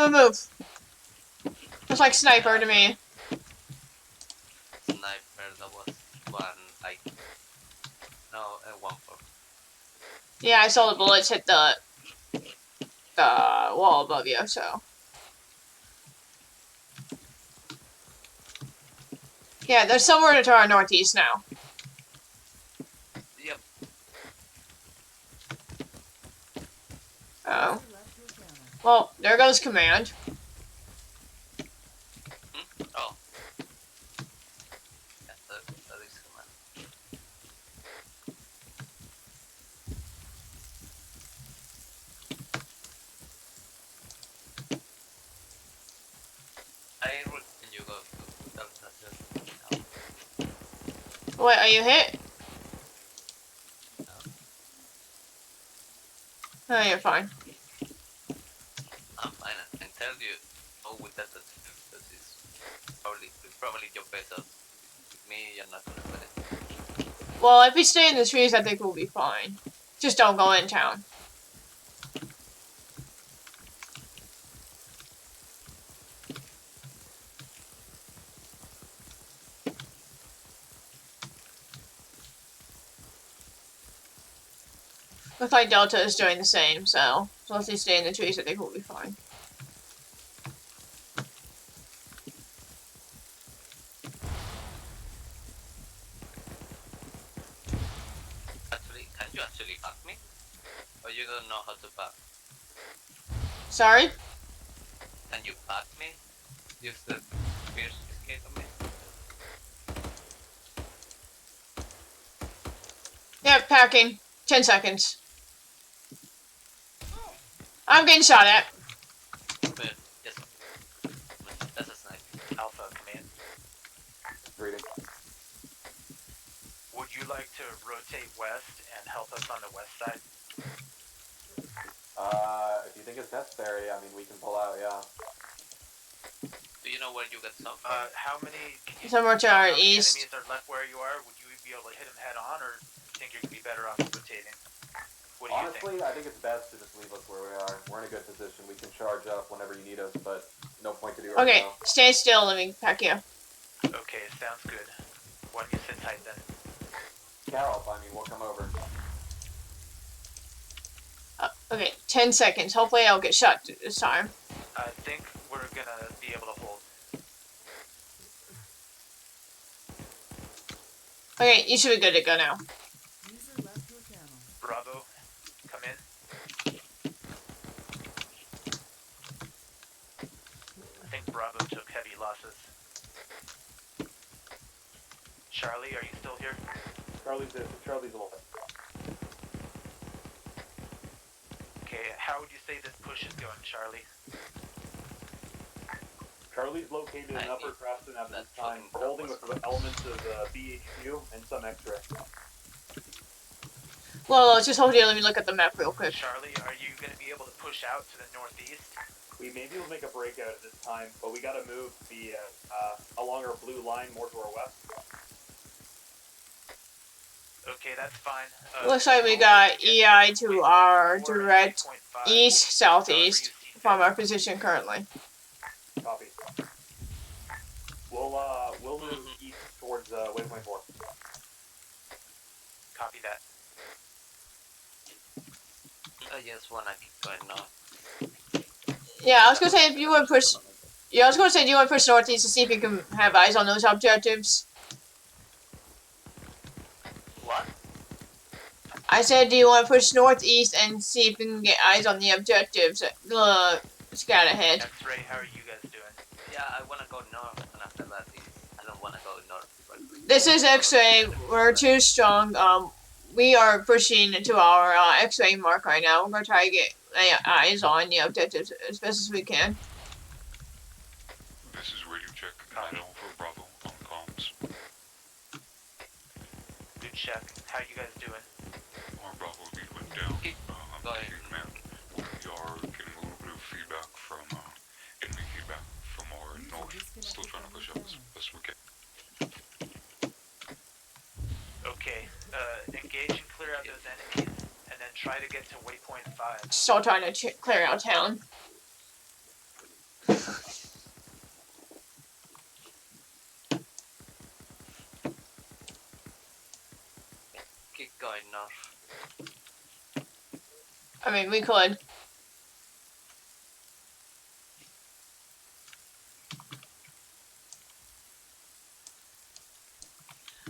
S1: move. It's like sniper to me.
S9: Sniper, that was one, like, no, 1-4.
S1: Yeah, I saw the bullets hit the wall above you, so. Yeah, there's somewhere to our northeast now.
S9: Yep.
S1: Oh. Well, there goes command.
S9: Oh. Yeah, that is command. Can you go to Delta?
S1: Wait, are you hit?
S9: No.
S1: Oh, you're fine.
S9: I'm fine. I can tell you, go with Delta because it's probably your best odds. With me, you're not gonna win it.
S1: Well, if we stay in the trees, I think we'll be fine. Just don't go in town. Looks like Delta is doing the same, so once they stay in the trees, I think we'll be fine.
S9: Actually, can you actually back me? Or you don't know how to back?
S1: Sorry?
S9: Can you back me? Use the fierce escape on me?
S1: Yep, packing. 10 seconds. I'm getting shot at.
S9: Yes. That's a snipe.
S7: Alpha command.
S19: Reading.
S7: Would you like to rotate west and help us on the west side?
S19: If you think it's necessary, I mean, we can pull out, yeah.
S9: Do you know where you get some?
S7: How many? Can you
S1: Somewhere to our east.
S7: enemies are left where you are? Would you be able to hit them head on, or think you're gonna be better off rotating? What do you think?
S19: Honestly, I think it's best to just leave us where we are. We're in a good position. We can charge up whenever you need us, but no point to do right
S1: Okay,
S19: now.
S1: stay still. Let me pack you.
S7: Okay, sounds good. Why don't you sit tight then?
S19: Carol, I mean, we'll come over.
S1: Okay, 10 seconds. Hopefully I'll get shot this time.
S7: I think we're gonna be able to hold.
S1: Okay, you should be good to go now.
S7: Bravo, come in. I think Bravo took heavy losses. Charlie, are you still here?
S15: Charlie's alive.
S7: Okay, how would you say this push is going, Charlie?
S15: Charlie's located in Upper Crafton at this time. We're holding with elements of BHQ and some X-ray.
S1: Well, just hold here. Let me look at the map real quick.
S7: Charlie, are you going to be able to push out to the northeast?
S15: We may be able to make a breakout at this time, but we got to move the along our blue line more to our west.
S7: Okay, that's fine.
S1: Looks like we got EI to our direct east, southeast from our position currently.
S15: Copy. We'll move east towards waypoint 4.
S7: Copy that.
S9: I just wanna keep going north.
S1: Yeah, I was gonna say if you would push. Yeah, I was gonna say, do you want to push northeast to see if you can have eyes on those objectives?
S7: What?
S1: I said, do you want to push northeast and see if you can get eyes on the objectives? Scout ahead.
S7: X-ray, how are you guys doing?
S9: Yeah, I wanna go north, and after that is I don't wanna go north.
S1: This is X-ray. We're too strong. We are pushing to our X-ray mark right now. We're gonna try to get eyes on the objectives as best as we can.
S20: This is radio check. Night Alpha Bravo on comms.
S7: Good check. How you guys doing?
S20: Our Bravo lead went down. I'm taking command. We are getting a little bit of feedback from enemy feedback from our north. Still trying to push up as best we can.
S7: Okay. Engage and clear out those enemies, and then try to get to waypoint 5.
S1: Still trying to clear out town.
S9: Keep going north.
S1: I mean, we could.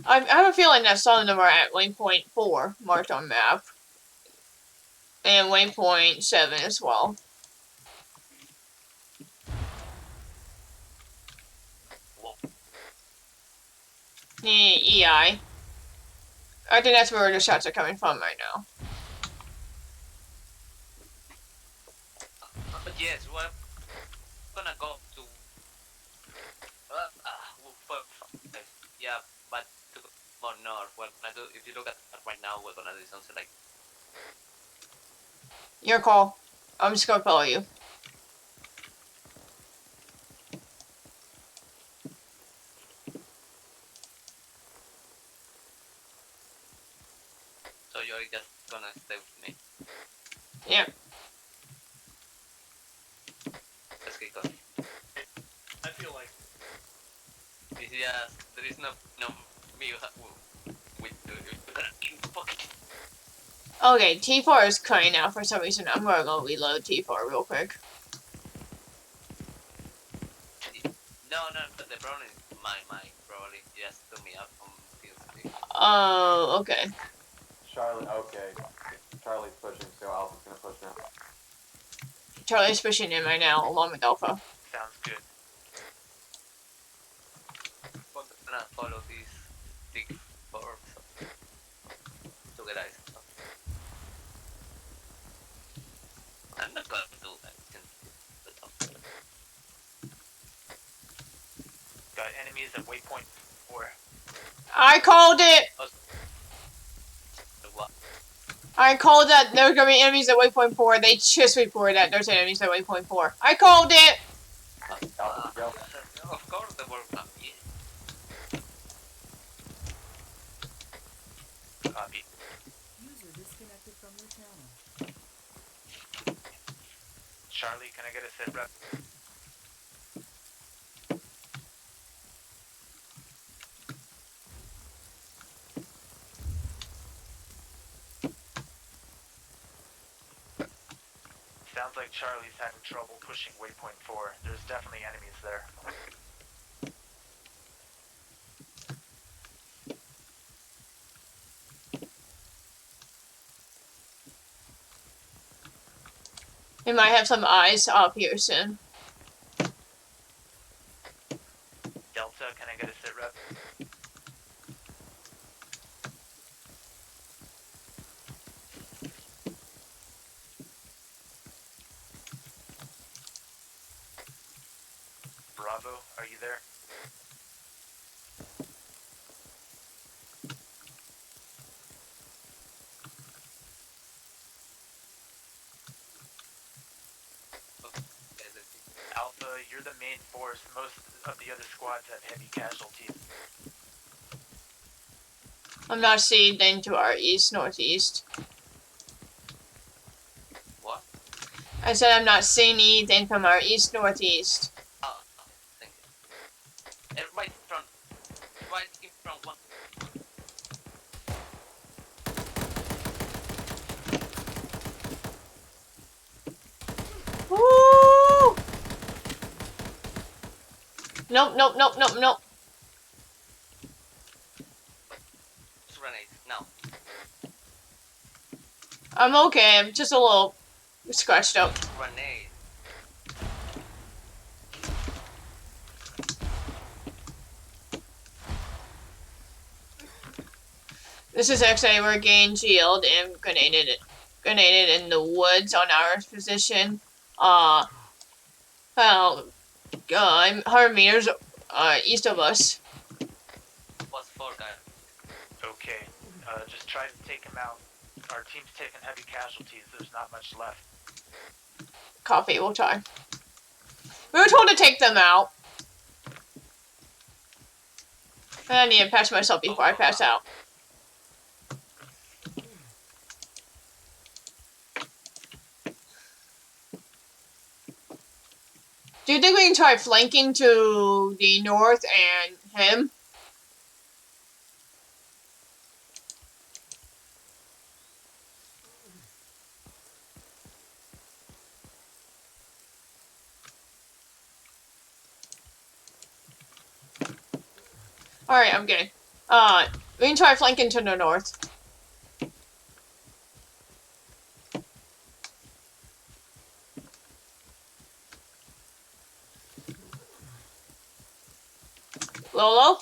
S1: I have a feeling that some of them are at waypoint 4 marked on map. And waypoint 7 as well. EI. I think that's where the shots are coming from right now.
S9: Yes, we're gonna go to. Yeah, but to go more north, we're gonna do. If you look at that right now, we're gonna do something like.
S1: Your call. I'm just gonna follow you.
S9: So you're just gonna stay with me.
S1: Yeah.
S9: Let's get going.
S13: I feel like
S9: It's just there is no me with fucking.
S1: Okay, T4 is cutting out for some reason. I'm gonna go reload T4 real quick.
S9: No, but the problem is my mic probably just threw me up from TeamSpeak.
S1: Oh, okay.
S19: Charlie, okay. Charlie's pushing, so Alpha's gonna push now.
S1: Charlie's pushing in right now, along with Alpha.
S7: Sounds good.
S9: I'm gonna follow these big forbs to get eyes. I'm not gonna do that.
S7: Got enemies at waypoint 4.
S1: I called it!
S9: What?
S1: I called that there's gonna be enemies at waypoint 4. They just reported that there's enemies at waypoint 4. I called it!
S9: Of course the world map, yeah.
S7: Copy.
S12: User disconnected from your channel.
S7: Charlie, can I get a sit rep? Sounds like Charlie's having trouble pushing waypoint 4. There's definitely enemies there.
S1: We might have some eyes up here soon.
S7: Delta, can I get a sit rep? Bravo, are you there? Alpha, you're the main force. Most of the other squads have heavy casualties.
S1: I'm not seeing into our east, northeast.
S9: What?
S1: I said I'm not seeing anything from our east-northeast.
S9: Oh, okay, thank you. Right in front one.
S1: Woo! Nope, nope, nope, nope, nope.
S9: Grenade, now.
S1: I'm okay, I'm just a little scratched up.
S9: Grenade.
S1: This is actually we're getting shield and grenaded in the woods on our position. Well, 100 meters east of us.
S9: What's 4 guys?
S7: Okay, just try to take him out. Our team's taking heavy casualties. There's not much left.
S1: Copy, we'll try. We were told to take them out. I need to patch myself before I pass out. Do you think we can try flanking to the north and him? Alright, I'm good. We can try flanking to the north. Lolo?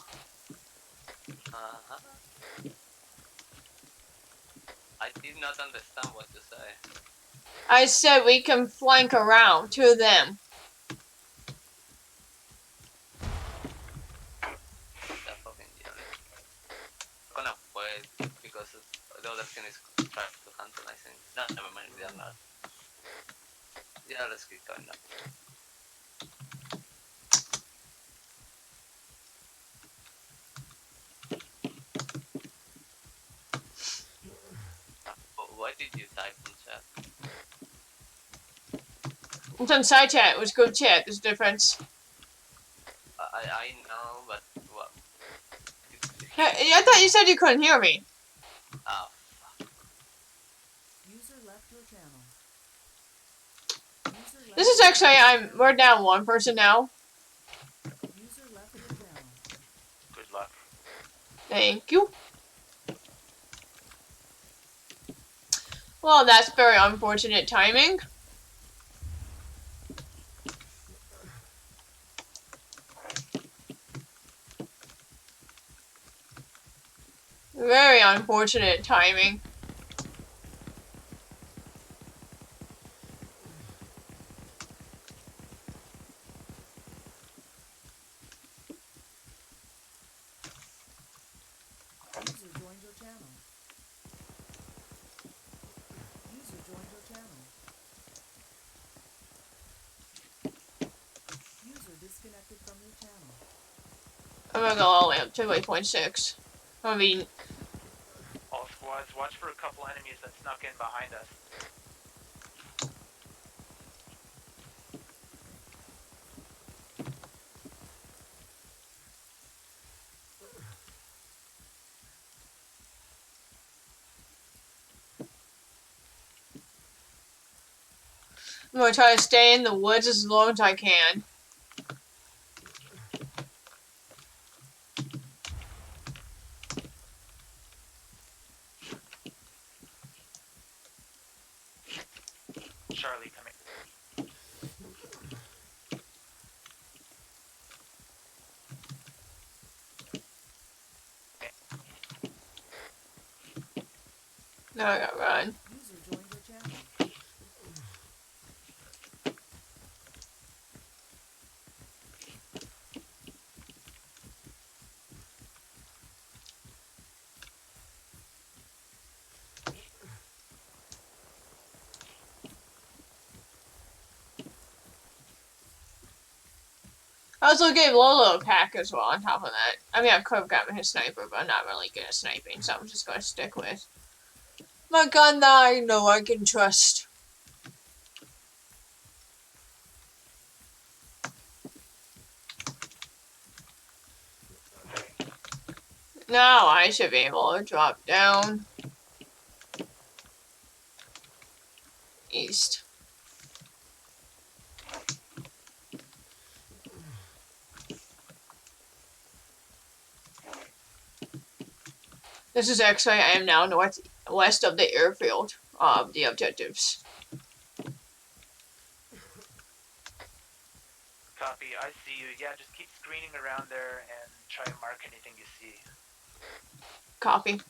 S9: Uh-huh. I did not understand what you say.
S1: I said we can flank around to them.
S9: That fucking yelling. I'm gonna wait because the other team is trying to handle, I think. No, never mind, they are not. Yeah, let's keep going now. Why did you type in chat?
S1: It's on side chat, it was group chat, there's a difference.
S9: I know, but what?
S1: I thought you said you couldn't hear me.
S9: Oh, fuck.
S12: User left your channel.
S1: This is actually, we're down one person now.
S12: User left your channel.
S7: Good luck.
S1: Thank you. Well, that's very unfortunate timing. Very unfortunate timing.
S12: User joined your channel. User joined your channel. User disconnected from your channel.
S1: I'm gonna go all the way up to waypoint 6. I mean,
S7: All squads, watch for a couple enemies that snuck in behind us.
S1: I'm gonna try to stay in the woods as long as I can.
S7: Charlie, come in.
S1: Now I gotta run.
S12: User joined your channel.
S1: I also gave Lolo a pack as well on top of that. I mean, I could have gotten his sniper, but I'm not really good at sniping, so I'm just gonna stick with my gun that I know I can trust. Now I should be able to drop down east. This is X-ray. I am now northwest of the airfield of the objectives.
S7: Copy, I see you. Yeah, just keep screening around there and try and mark anything you see.
S1: Copy.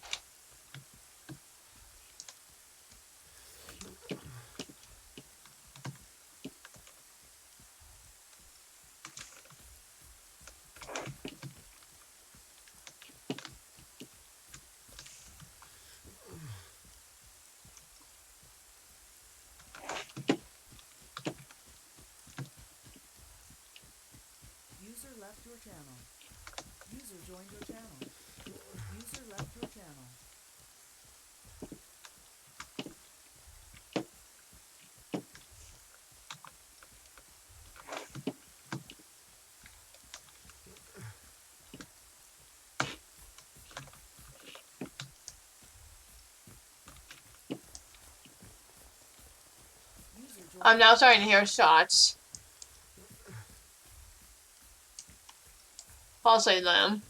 S12: User left your channel. User joined your channel. User left your channel.
S1: I'm now starting to hear shots. Possibly them.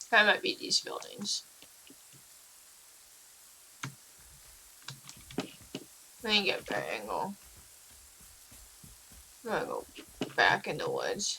S1: That might be these buildings. Let me get a better angle. I'm gonna go back in the woods.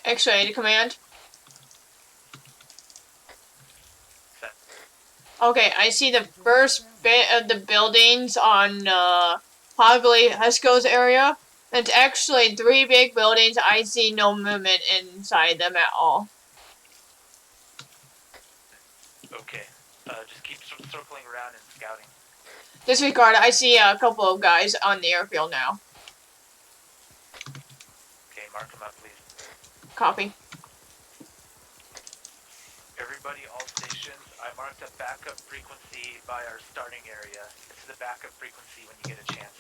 S1: X-ray to command. Okay, I see the first bit of the buildings on probably Husco's area. It's actually 3 big buildings. I see no movement inside them at all.
S7: Okay, just keep circling around and scouting.
S1: Disregard, I see a couple of guys on the airfield now.
S7: Okay, mark them up, please.
S1: Copy.
S7: Everybody, all stations, I marked a backup frequency by our starting area. Get to the backup frequency when you get a chance.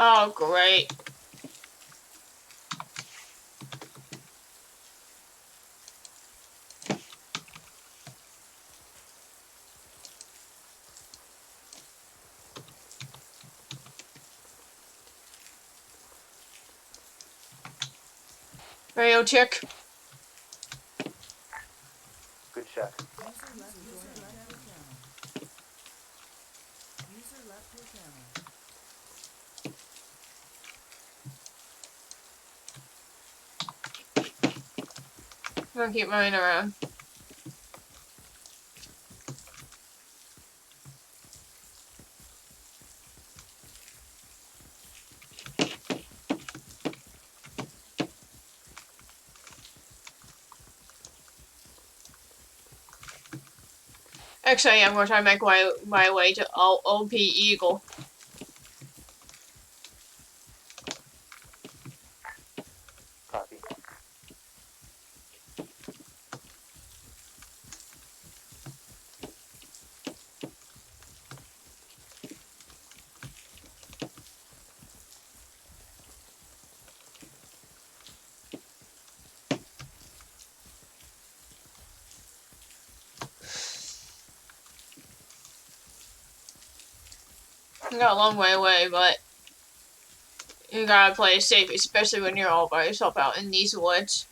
S1: Oh, great. Radio check.
S15: Good check.
S12: User left your channel. User left your channel.
S1: I'm gonna keep running around. Actually, I'm gonna try to make my way to OP Eagle.
S15: Copy.
S1: You got a long way away, but you gotta play it safe, especially when you're all by yourself out in these woods.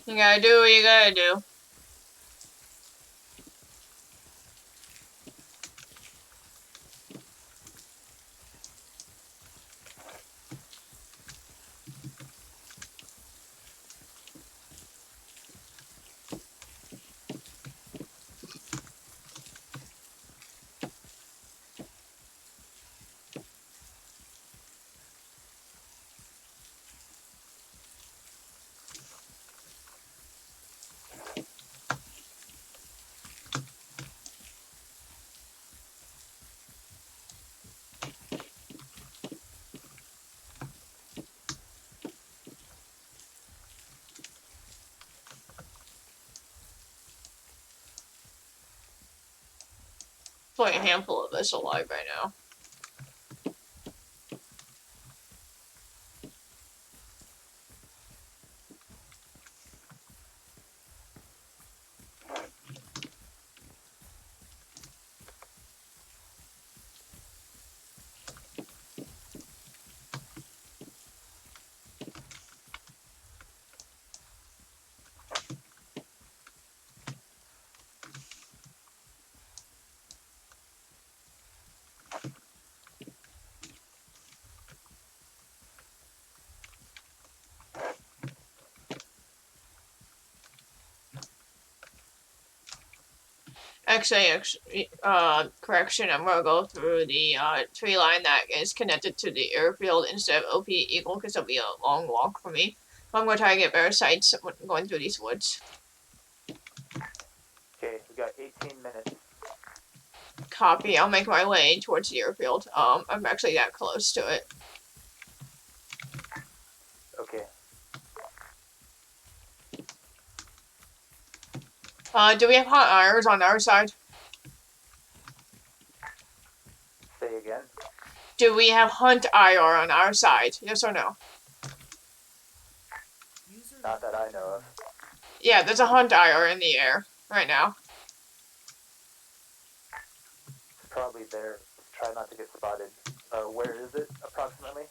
S1: You gotta do what you gotta do. There's only a handful of us alive right now. Actually, correction, I'm gonna go through the tree line that is connected to the airfield instead of OP Eagle because it'll be a long walk for me. But I'm gonna try to get better sights when going through these woods.
S15: Okay, we got 18 minutes.
S1: Copy. I'll make my way towards the airfield. I'm actually that close to it.
S15: Okay.
S1: Do we have hot irons on our side?
S15: Say again.
S1: Do we have hunt IR on our side? Yes or no?
S15: Not that I know of.
S1: Yeah, there's a hunt IR in the air right now.
S15: It's probably there. Let's try not to get spotted. Where is it, approximately?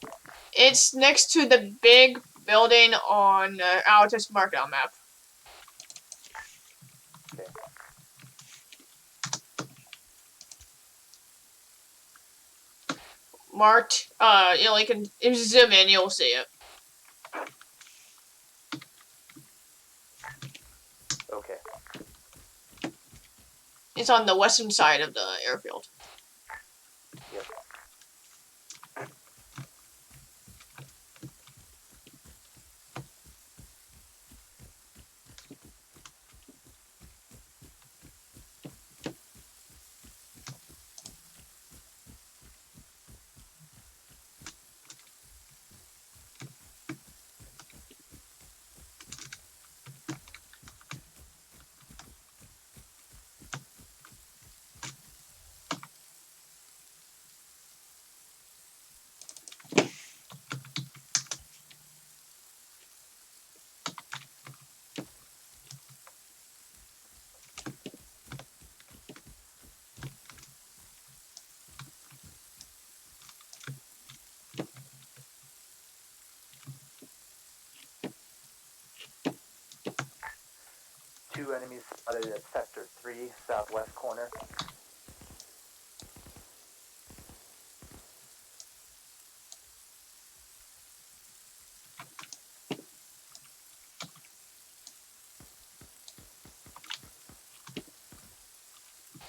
S1: It's next to the big building on Altus Market on map.
S15: Okay.
S1: Marked. You can if you zoom in, you'll see it.
S15: Okay.
S1: It's on the western side of the airfield.
S15: Yep.
S7: 2 enemies spotted at sector 3, southwest corner.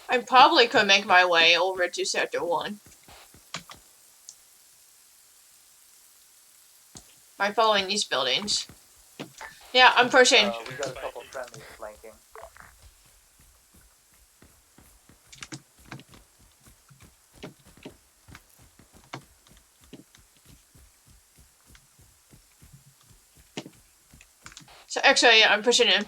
S1: I probably could make my way over to Sector 1 by following these buildings. Yeah, I'm pushing.
S7: We got a couple friendlies flanking.
S1: So actually, I'm pushing in.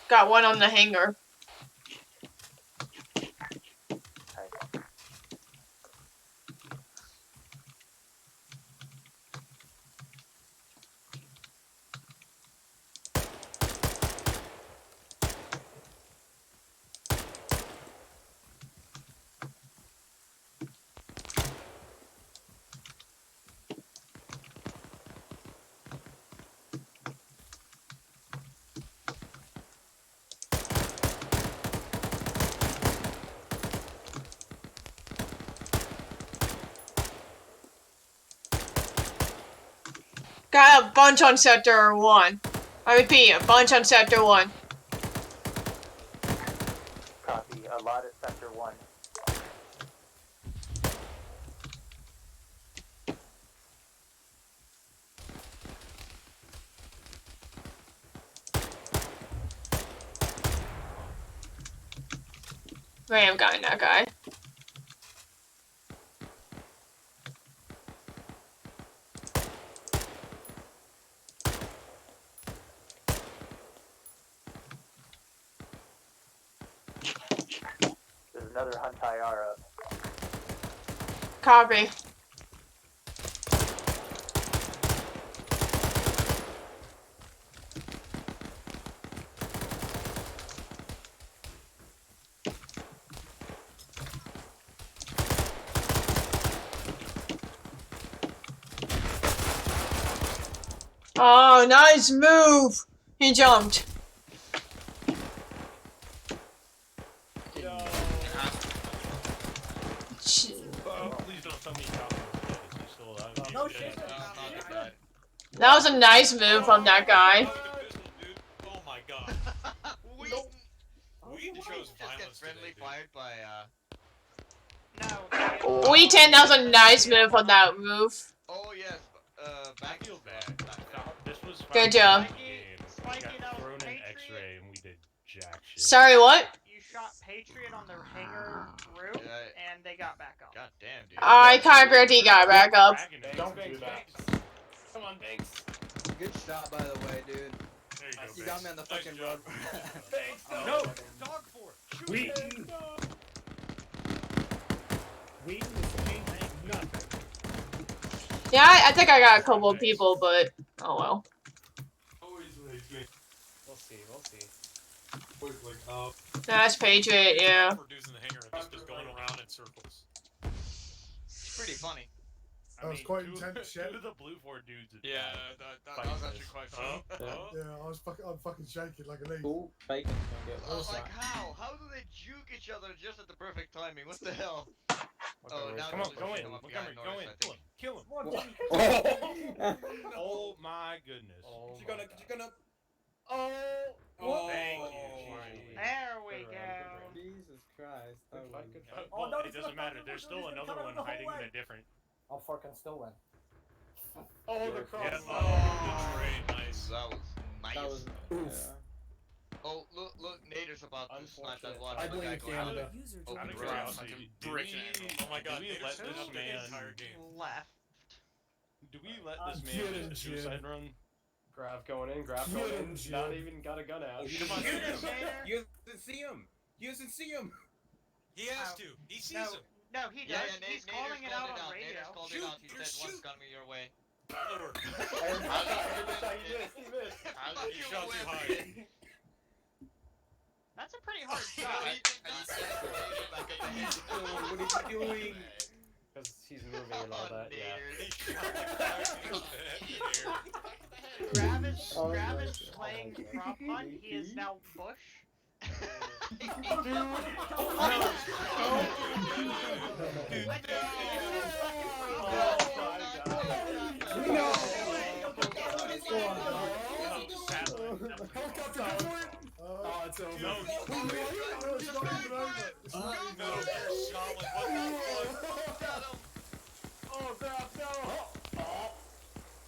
S1: Got one on the hangar. Got a bunch on Sector 1. I repeat, a bunch on Sector 1.
S7: Copy. A lot at sector 1.
S1: Ram guy, that guy.
S7: There's another Huntayar up.
S1: Copy. Oh, nice move! He jumped.
S17: Please don't tell me you got him. Is he still alive?
S10: No shit.
S1: That was a nice move from that guy.
S17: Oh my god. We chose violence
S3: friendly
S17: today,
S3: fired by
S1: We 10, that was a nice move on that move.
S3: Oh yes,
S17: I feel bad. This was
S1: Good job.
S17: game. We got thrown an X-ray and we did jack shit.
S1: Sorry, what?
S21: You shot Patriot on their hangar roof, and they got back up.
S3: God damn, dude.
S1: I conquered, he got back up.
S13: Don't do that. Come on, Banks.
S14: Good shot, by the way, dude.
S17: There you go,
S14: You got me on the fucking road.
S13: Banks,
S17: No! Dog for it!
S10: Wheaton! Wheaton is changing nothing.
S1: Yeah, I think I got a couple of people, but oh well.
S13: We'll see, we'll see.
S1: That's Patriot, yeah.
S17: For dudes in the hangar and just going around in circles.
S3: It's pretty funny.
S4: That was quite intense, yeah.
S17: Two of the blue four dudes.
S3: Yeah, that was actually quite funny.
S4: Yeah, I'm fucking shaking like a leaf.
S14: Ooh, bacon's gonna get
S3: I was like, how? How do they juke each other just at the perfect timing? What the hell? Oh, now
S17: Come on,
S3: they're
S17: go in.
S3: pushing them up
S17: Montgomery,
S3: behind
S17: go
S3: Norris,
S17: in.
S3: I think.
S17: Kill him. Oh my goodness.
S13: Oh, could you gonna?
S21: Oh!
S17: Thank you.
S21: There we go.
S14: Jesus Christ.
S13: Good fight, good fight.
S17: Well, it doesn't matter. There's still another one hiding in a different.
S13: I'll fucking still win. Oh, the cross.
S17: Yeah, oh, the trade, nice.
S3: That was nice.
S14: That was, yeah.
S3: Oh, look, Nader's about to snipe that one.
S10: I blame Canada.
S17: Out of
S3: ground.
S17: curiosity, oh my god, we let this man
S21: Left.
S14: Do we let this man
S10: Get
S14: do
S10: him,
S14: a suicide
S10: Jim.
S14: run?
S13: Grav going in, Grav
S10: Get
S13: going
S10: him,
S13: in.
S10: Jim.
S13: Not even got a gun out.
S14: Come on,
S21: Shoot him,
S14: shoot him.
S21: Gator.
S5: You doesn't see him. He doesn't see him.
S17: He has
S21: Oh.
S17: to. He sees
S21: No,
S17: him.
S21: no, he
S3: Yeah,
S21: does.
S3: yeah,
S21: He's
S3: Nader's
S21: calling it
S3: called
S21: out on
S3: Nader's
S21: radio.
S3: called
S17: Shoot,
S3: it out. He
S17: Peter,
S3: said one's
S17: shoot.
S3: coming your way.
S17: Lord.
S13: I heard the shot. He missed. He missed.
S17: How did you shot too high?
S21: That's a pretty hard
S3: No,
S21: shot.
S3: he did not say Nader back at the head.
S5: What are you doing?
S13: Because he's moving and all that. Yeah.
S17: He shot the guy in the head.
S21: Gravis playing prop hunt. He is now Bush.
S10: Oh, it's over.
S17: No,
S4: No, it's not even over. It's not even
S17: Metal
S4: over.
S17: Gear Solid. What the fuck?
S13: Oh, Grav, no! Oh,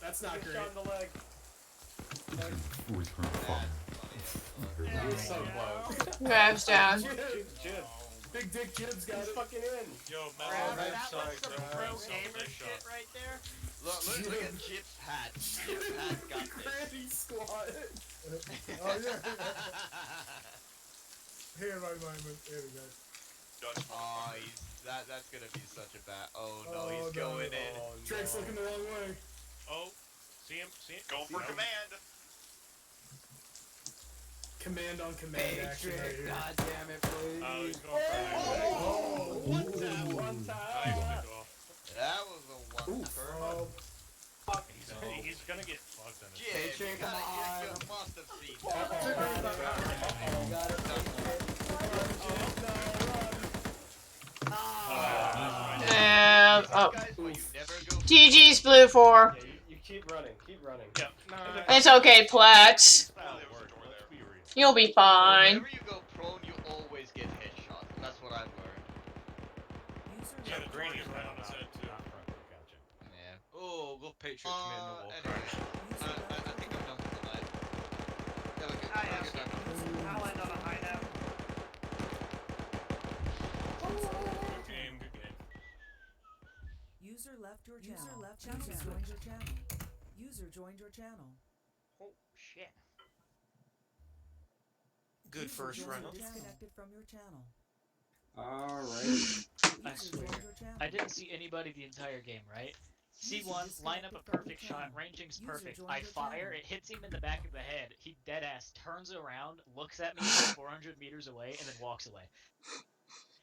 S10: That's not
S13: just
S10: great.
S13: shot in the leg.
S20: Return fire.
S13: He was so close.
S1: Grabs down.
S13: Jib.
S10: Big Dick Jib's got
S13: He's
S10: it.
S13: fucking in.
S17: Yo,
S21: Grav,
S17: Metal Gear
S21: that
S17: Solid.
S21: was some pro gamer shit right there.
S3: Look at Chip's hat. Chip's hat got this.
S10: Granny squat.
S4: Oh, yeah. Hero moment. Here we go.
S3: Oh, that's gonna be such a bad. Oh no,
S4: Oh,
S3: he's
S4: no.
S3: going in.
S10: Drake's looking the wrong way.
S14: Oh, see him?
S17: Going for command.
S10: Command on command action right here.
S19: God damn it, please.
S14: Oh, he's going for
S4: Oh,
S13: One tap, one tap.
S14: Nice.
S3: That was a one per.
S4: oh,
S14: He's gonna get fucked on this.
S3: Jim, you must have seen
S1: Oh. GG's Blue 4.
S13: Yeah, you keep running, keep running.
S14: Yeah.
S1: It's okay, Platts. You'll be fine.
S3: Whenever you go prone, you always get headshot. That's what I've learned.
S14: Yeah, the granny is right on his head too.
S13: Gotcha.
S3: Yeah.
S17: Oh, go Patriot Command no more.
S3: Anyway, I think I'm done for the night. Yeah, we
S21: I am.
S3: get done.
S21: I'll end on a high note.
S14: Good game, good game.
S12: User left your channel. User joined your channel. User joined your channel.
S21: Oh shit.
S17: Good first
S12: User
S17: round.
S12: disconnected from your channel.
S2: Alright.
S22: I
S12: User
S22: swear.
S12: joined your channel.
S22: I didn't see anybody the entire game, right?
S12: User
S22: C1, line up a
S12: disconnected from
S22: perfect
S12: your
S22: shot,
S12: channel.
S22: ranging's
S12: User
S22: perfect.
S12: joined
S22: I
S12: your
S22: fire,
S12: channel.
S22: it hits him in the back of the head. He deadass turns around, looks at me from 400 meters away, and then walks away.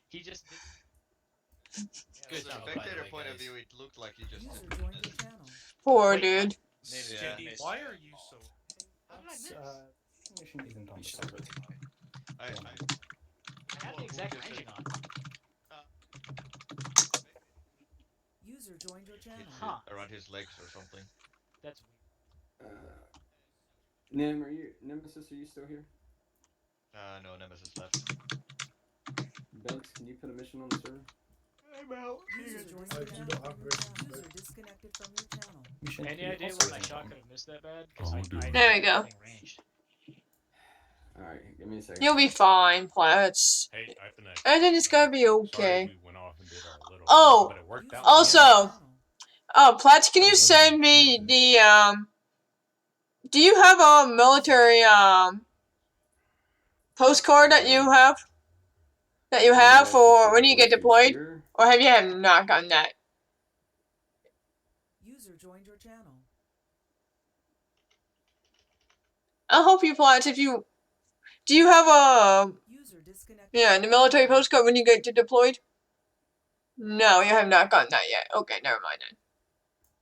S22: He just did.
S3: Good.
S22: Yeah,
S3: From a spectator point of view, it looked like he just.
S12: User joined your channel.
S1: Poor dude.
S14: JD, why are you so?
S21: How did I miss?
S5: Mission isn't on the
S17: He's
S5: server.
S3: I
S22: I had the exact ranging on.
S12: User joined your channel.
S22: Huh.
S3: around his legs or something.
S22: That's
S2: Nim, Nemesis, are you still here?
S3: No, Nemesis left.
S2: Banks, can you put a mission on the server?
S21: I'm out.
S12: User joined
S4: I
S12: your
S4: do
S12: channel.
S4: not have permission.
S12: User disconnected from your channel.
S5: Mission
S22: Any
S5: three
S22: idea
S5: also
S22: where my
S5: isn't
S22: shot
S5: on.
S22: could have missed that bad? Because
S20: Oh,
S22: I
S20: dude.
S1: There we
S22: didn't
S1: go.
S22: have anything ranged.
S2: Alright, give me a second.
S1: You'll be fine, Platts.
S14: Hey, Fnf.
S1: And then it's gonna be
S14: Sorry
S1: okay.
S14: we went off and did our little.
S1: Oh,
S14: but it worked out.
S1: also, Platts, can you send me the, do you have a military, postcard that you have? That you have for when you get deployed? Or have you not gotten that?
S12: User joined your channel.
S1: I'll help you, Platts, if you... Do you have a...
S12: User disconnected.
S1: Yeah, the military postcard when you get deployed? No, you have not gotten that yet. Okay, never mind then.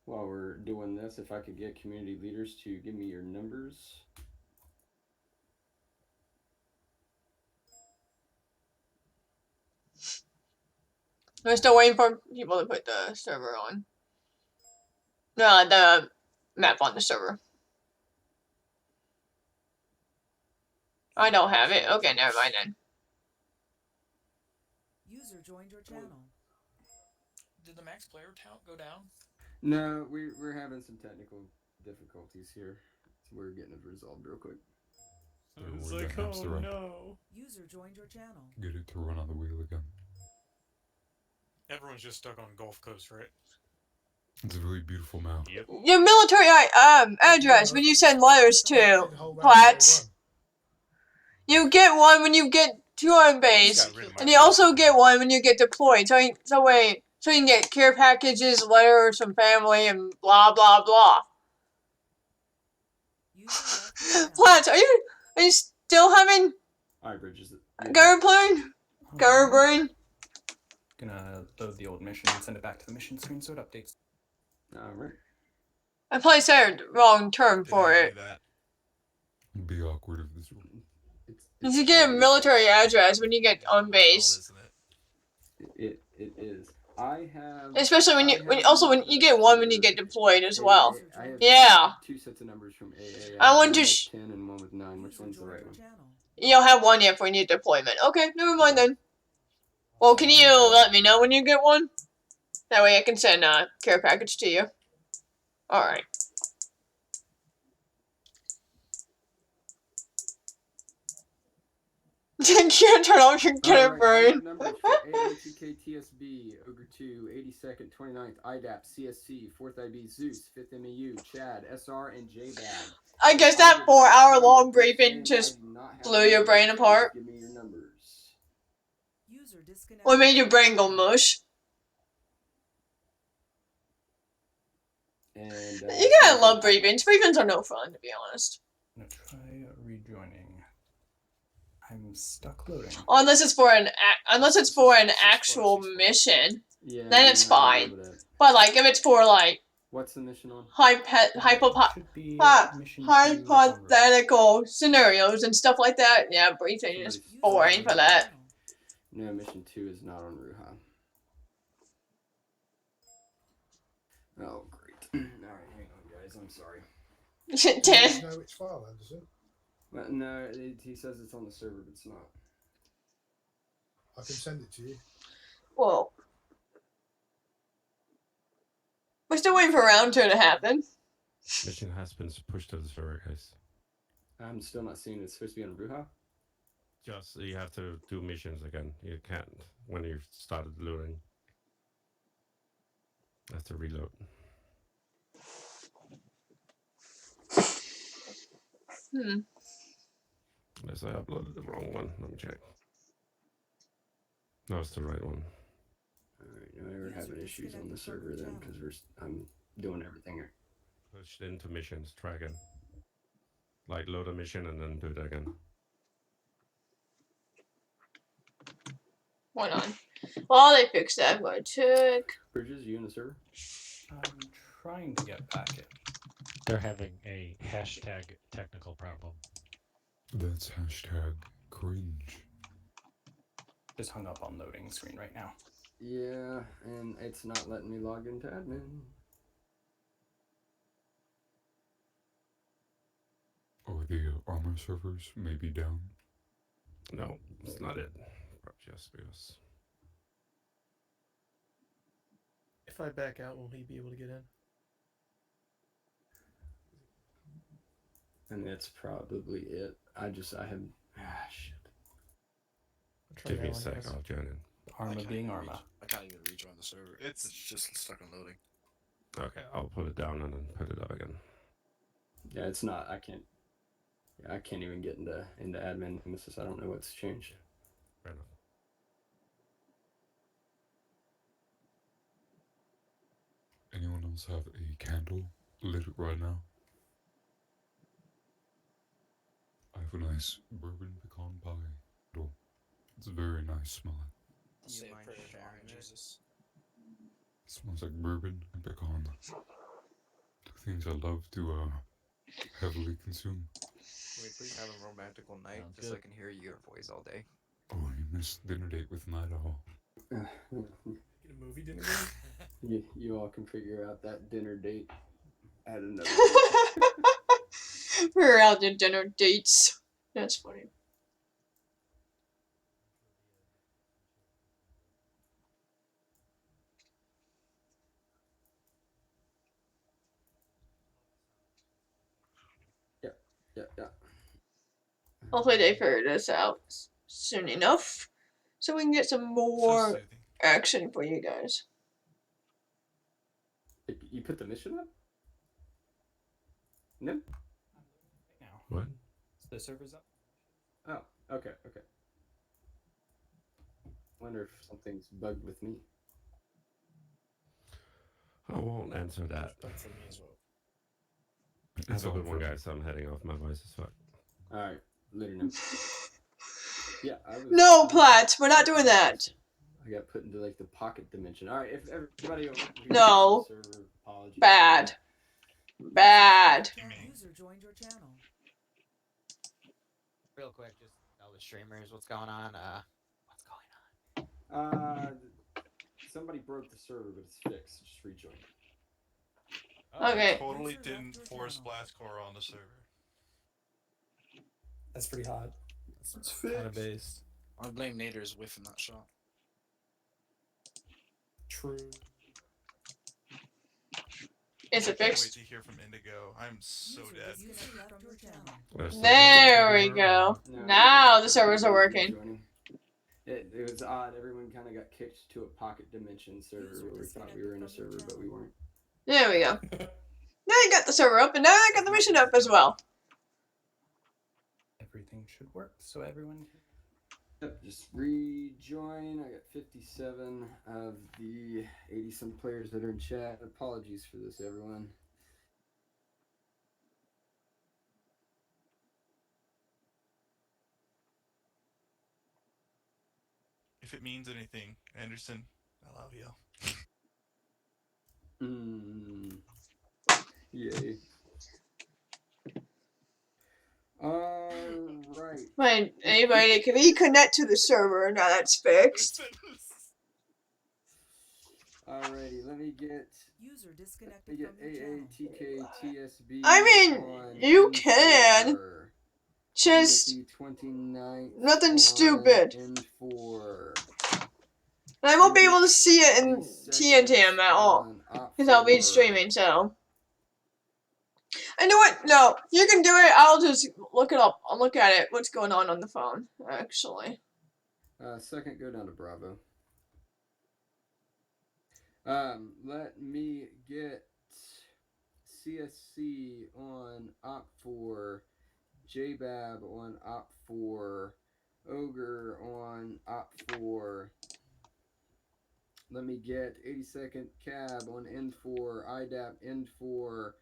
S2: While we're doing this, if I could get community leaders to give me your numbers.
S1: We're still waiting for people to put the server on. No, the map on the server. I don't have it. Okay, never mind then.
S12: User joined your channel.
S23: Did the max player count go down?
S2: No, we're having some technical difficulties here. So we're getting it resolved real quick.
S10: It's like, oh no.
S12: User joined your channel.
S20: Get it to run on the wheel again.
S6: Everyone's just stuck on Gulf Coast, right?
S20: It's a very beautiful map.
S5: Yep.
S1: Your military address when you send letters to Platts. You get one when you get to your base, and you also get one when you get deployed. So you can get care packages, letters from family, and blah blah blah. Platts, are you still having
S2: Alright, Bridges.
S1: Gutter brain?
S5: Gonna load the old mission and send it back to the mission screen so it updates.
S2: Alright.
S1: I probably said the wrong term for it.
S20: It'd be awkward if this were.
S1: You get a military address when you get on base.
S2: It is. I have.
S1: Especially when you get one when you get deployed as well.
S2: I have
S1: Yeah.
S2: 2 sets of numbers from AA.
S1: I want
S2: one
S1: to.
S2: with 10 and one with 9. Which one's the right one?
S1: You'll have one yet for your deployment. Okay, never mind then. Well, can you let me know when you get one? That way I can send a care package to you. Alright. You can't turn off your gutter brain.
S2: Numbers for AOTK TSB, Ogre 2, 82nd, 29th, IDAP, CSC, 4th IB, Zeus, 5th MEU, Chad, SR, and JBAG.
S1: I guess that 4-hour-long briefing just blew your brain apart.
S2: Give me your numbers.
S1: What made your brain go mush?
S2: And,
S1: you gotta love briefings. Briefings are no fun, to be honest.
S5: I'm gonna try rejoining. I'm stuck loading.
S1: Unless it's for an actual mission, then it's fine. But like if it's for like
S2: what's the mission on?
S1: Hypothetical scenarios and stuff like that, yeah, briefing is boring for that.
S2: No, mission 2 is not on Ruha. Oh, great. Alright, hang on, guys. I'm sorry.
S4: No, it's file then, does it?
S2: Well, no, he says it's on the server, but it's not.
S4: I can send it to you.
S1: Well, we're still waiting for round 2 to happen.
S8: Mission has been pushed to the server, guys.
S2: I'm still not seeing it. It's supposed to be on Ruha?
S8: Just, you have to do missions again. You can't when you've started loading. You have to reload. Unless I uploaded the wrong one. Let me check. No, it's the right one.
S2: Alright, no, we're having issues on the server then, because I'm doing everything here.
S8: Pushed into missions. Try again. Like, load a mission and then do it again.
S1: Hold on. While they fix that, I'm going to check.
S2: Bridges, you in the server?
S5: I'm trying to get back in.
S22: They're having a hashtag technical problem.
S20: That's hashtag cringe.
S5: Just hung up on loading screen right now.
S2: Yeah, and it's not letting me log into admin.
S20: Or the armor servers may be down.
S8: No, it's not it. Just because.
S10: If I back out, will he be able to get in?
S2: And that's probably it. I have... shit.
S8: Give me a sec, I'll join in.
S5: Arma being Arma.
S11: I can't even rejoin the server. It's just stuck on loading.
S8: Okay, I'll put it down and then put it up again.
S2: Yeah, it's not. I can't even get into admin. I don't know what's changed.
S8: Fair enough.
S20: Anyone else have a candle lit right now? I have a nice bourbon pecan pie. It's very nice smelling.
S11: Say a prayer to honor Jesus.
S20: It smells like bourbon and pecan. Two things I love to heavily consume.
S16: Can we please have a romantical night just so I can hear your voice all day?
S20: Oh, you missed dinner date with Night Owl.
S10: Get a movie dinner date?
S2: You all can figure out that dinner date at another
S1: We're out to dinner dates. That's funny.
S2: Yeah.
S1: Hopefully they figure this out soon enough, so we can get some more action for you guys.
S2: You put the mission up? No.
S5: Now.
S8: What?
S5: The server's up.
S2: Oh, okay. Wonder if something's bugged with me.
S8: I won't answer that.
S11: Bug for me as well.
S8: Have a good one, guys. I'm heading off. My voice is fucked.
S2: All right, later now. Yeah, I was.
S1: No, Platt, we're not doing that.
S2: I got put into like the pocket dimension. All right, if everybody.
S1: No.
S2: Server, apologies.
S1: Bad.
S12: User joined your channel.
S9: Real quick, just tell the streamers what's going on. What's going
S2: on? Somebody broke the server, but it's fixed. Just rejoin.
S1: Okay.
S6: I totally didn't force Blastcore on the server.
S10: That's pretty hot.
S11: It's kind of based. I blame Nader's whiffing that shot.
S10: True.
S1: Is it
S6: I can't
S1: fixed?
S6: wait to hear from Indigo. I'm so dead.
S1: There we go. Now the servers are working.
S2: It was odd. Everyone kind of got kicked to a pocket dimension server where we thought we were in a server, but we weren't.
S1: There we go. Now you got the server up, and now I got the mission up as well.
S5: Everything should work, so everyone can.
S2: Yep, just rejoin. I got 57 of the 80-some players that are in chat. Apologies for this, everyone.
S6: If it means anything, Anderson, I love you.
S2: Yay. Alright.
S1: Wait, anybody can reconnect to the server now that's fixed.
S2: Alrighty, let me get
S12: User disconnected from your channel.
S2: AATKTSB.
S1: I mean, you can. Just nothing stupid. And I won't be able to see it in TNTM at all. Because I'll be streaming, so. I know what? No, you can do it. I'll just look it up. I'll look at it. What's going on the phone, actually.
S2: Second, go down to Bravo. Let me get CSC on Op4, JBab on Op4, Ogre on Op4. Let me get 82nd Cab on N4, IDAP N4.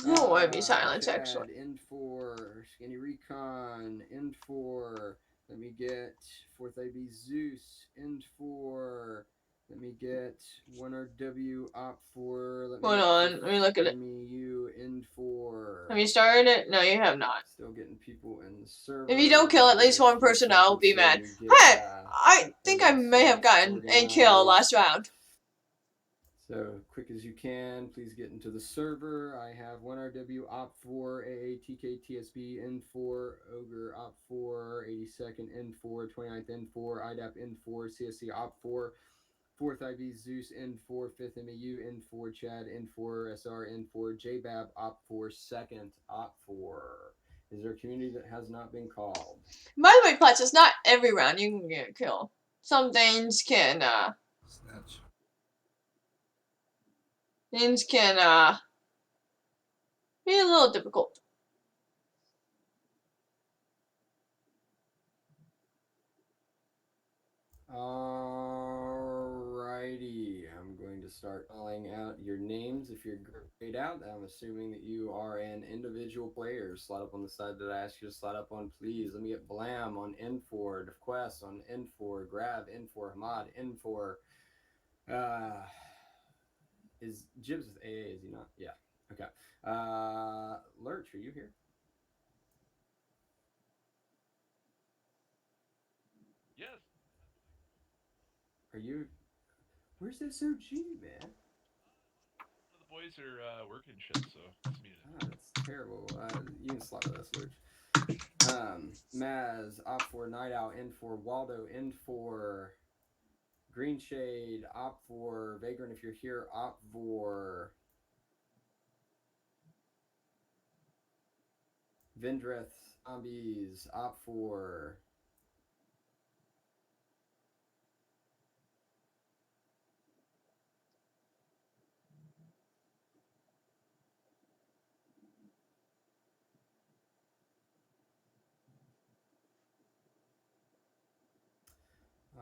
S1: No, I'd be silent,
S2: Chad,
S1: actually.
S2: N4, Skinny Recon, N4. Let me get 4th IB Zeus, N4. Let me get 1RW Op4.
S1: Hold on, let me look at it.
S2: MEU N4.
S1: Have you started it? No, you have not.
S2: Still getting people in the server.
S1: If you don't kill at least one person, I'll be mad. Hey, I think I may have gotten a kill last round.
S2: So quick as you can, please get into the server. I have 1RW Op4, AATK TSB N4, Ogre Op4, 82nd N4, 29th N4, IDAP N4, CSC Op4, 4th IV Zeus N4, 5th MEU N4, Chad N4, SR N4, JBab Op4, 2nd Op4. Is there a community that has not been called?
S1: By the way, Platts, it's not every round you can get a kill. Some things can,
S11: Snatch.
S1: Things can, be a little difficult.
S2: Alrighty, I'm going to start calling out your names. If you're grayed out, I'm assuming that you are an individual player. Slide up on the side that I asked you to slide up on, please. Let me get Blam on N4, DefQuest on N4, Grab N4, Hamad N4. Is Jibs with AA, is he not? Yeah. Okay. Lurch, are you here?
S15: Yes.
S2: Are you? Where's this OG, man?
S15: The boys are working shit, so it's muted.
S2: That's terrible. You can slide with us, Lurch. Maz, Op4, Night Owl, N4, Waldo, N4, Green Shade, Op4, Vagrant, if you're here, Opvor, Vendreth, Zombies, Op4.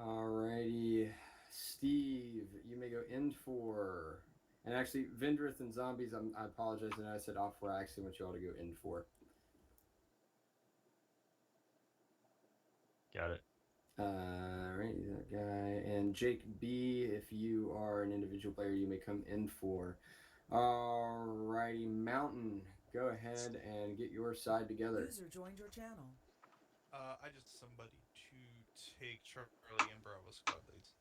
S2: Alrighty. Steve, you may go end 4. And actually, Vendrith and Zombies, I apologize. I know I said off 4. I actually want you all to go end 4.
S8: Got it.
S2: Alright, that guy. And Jake B, if you are an individual player, you may come in 4. Alrighty, Mountain, go ahead and get your side together.
S12: User joined your channel.
S6: I just somebody to take Charlie and Bravo squad leads.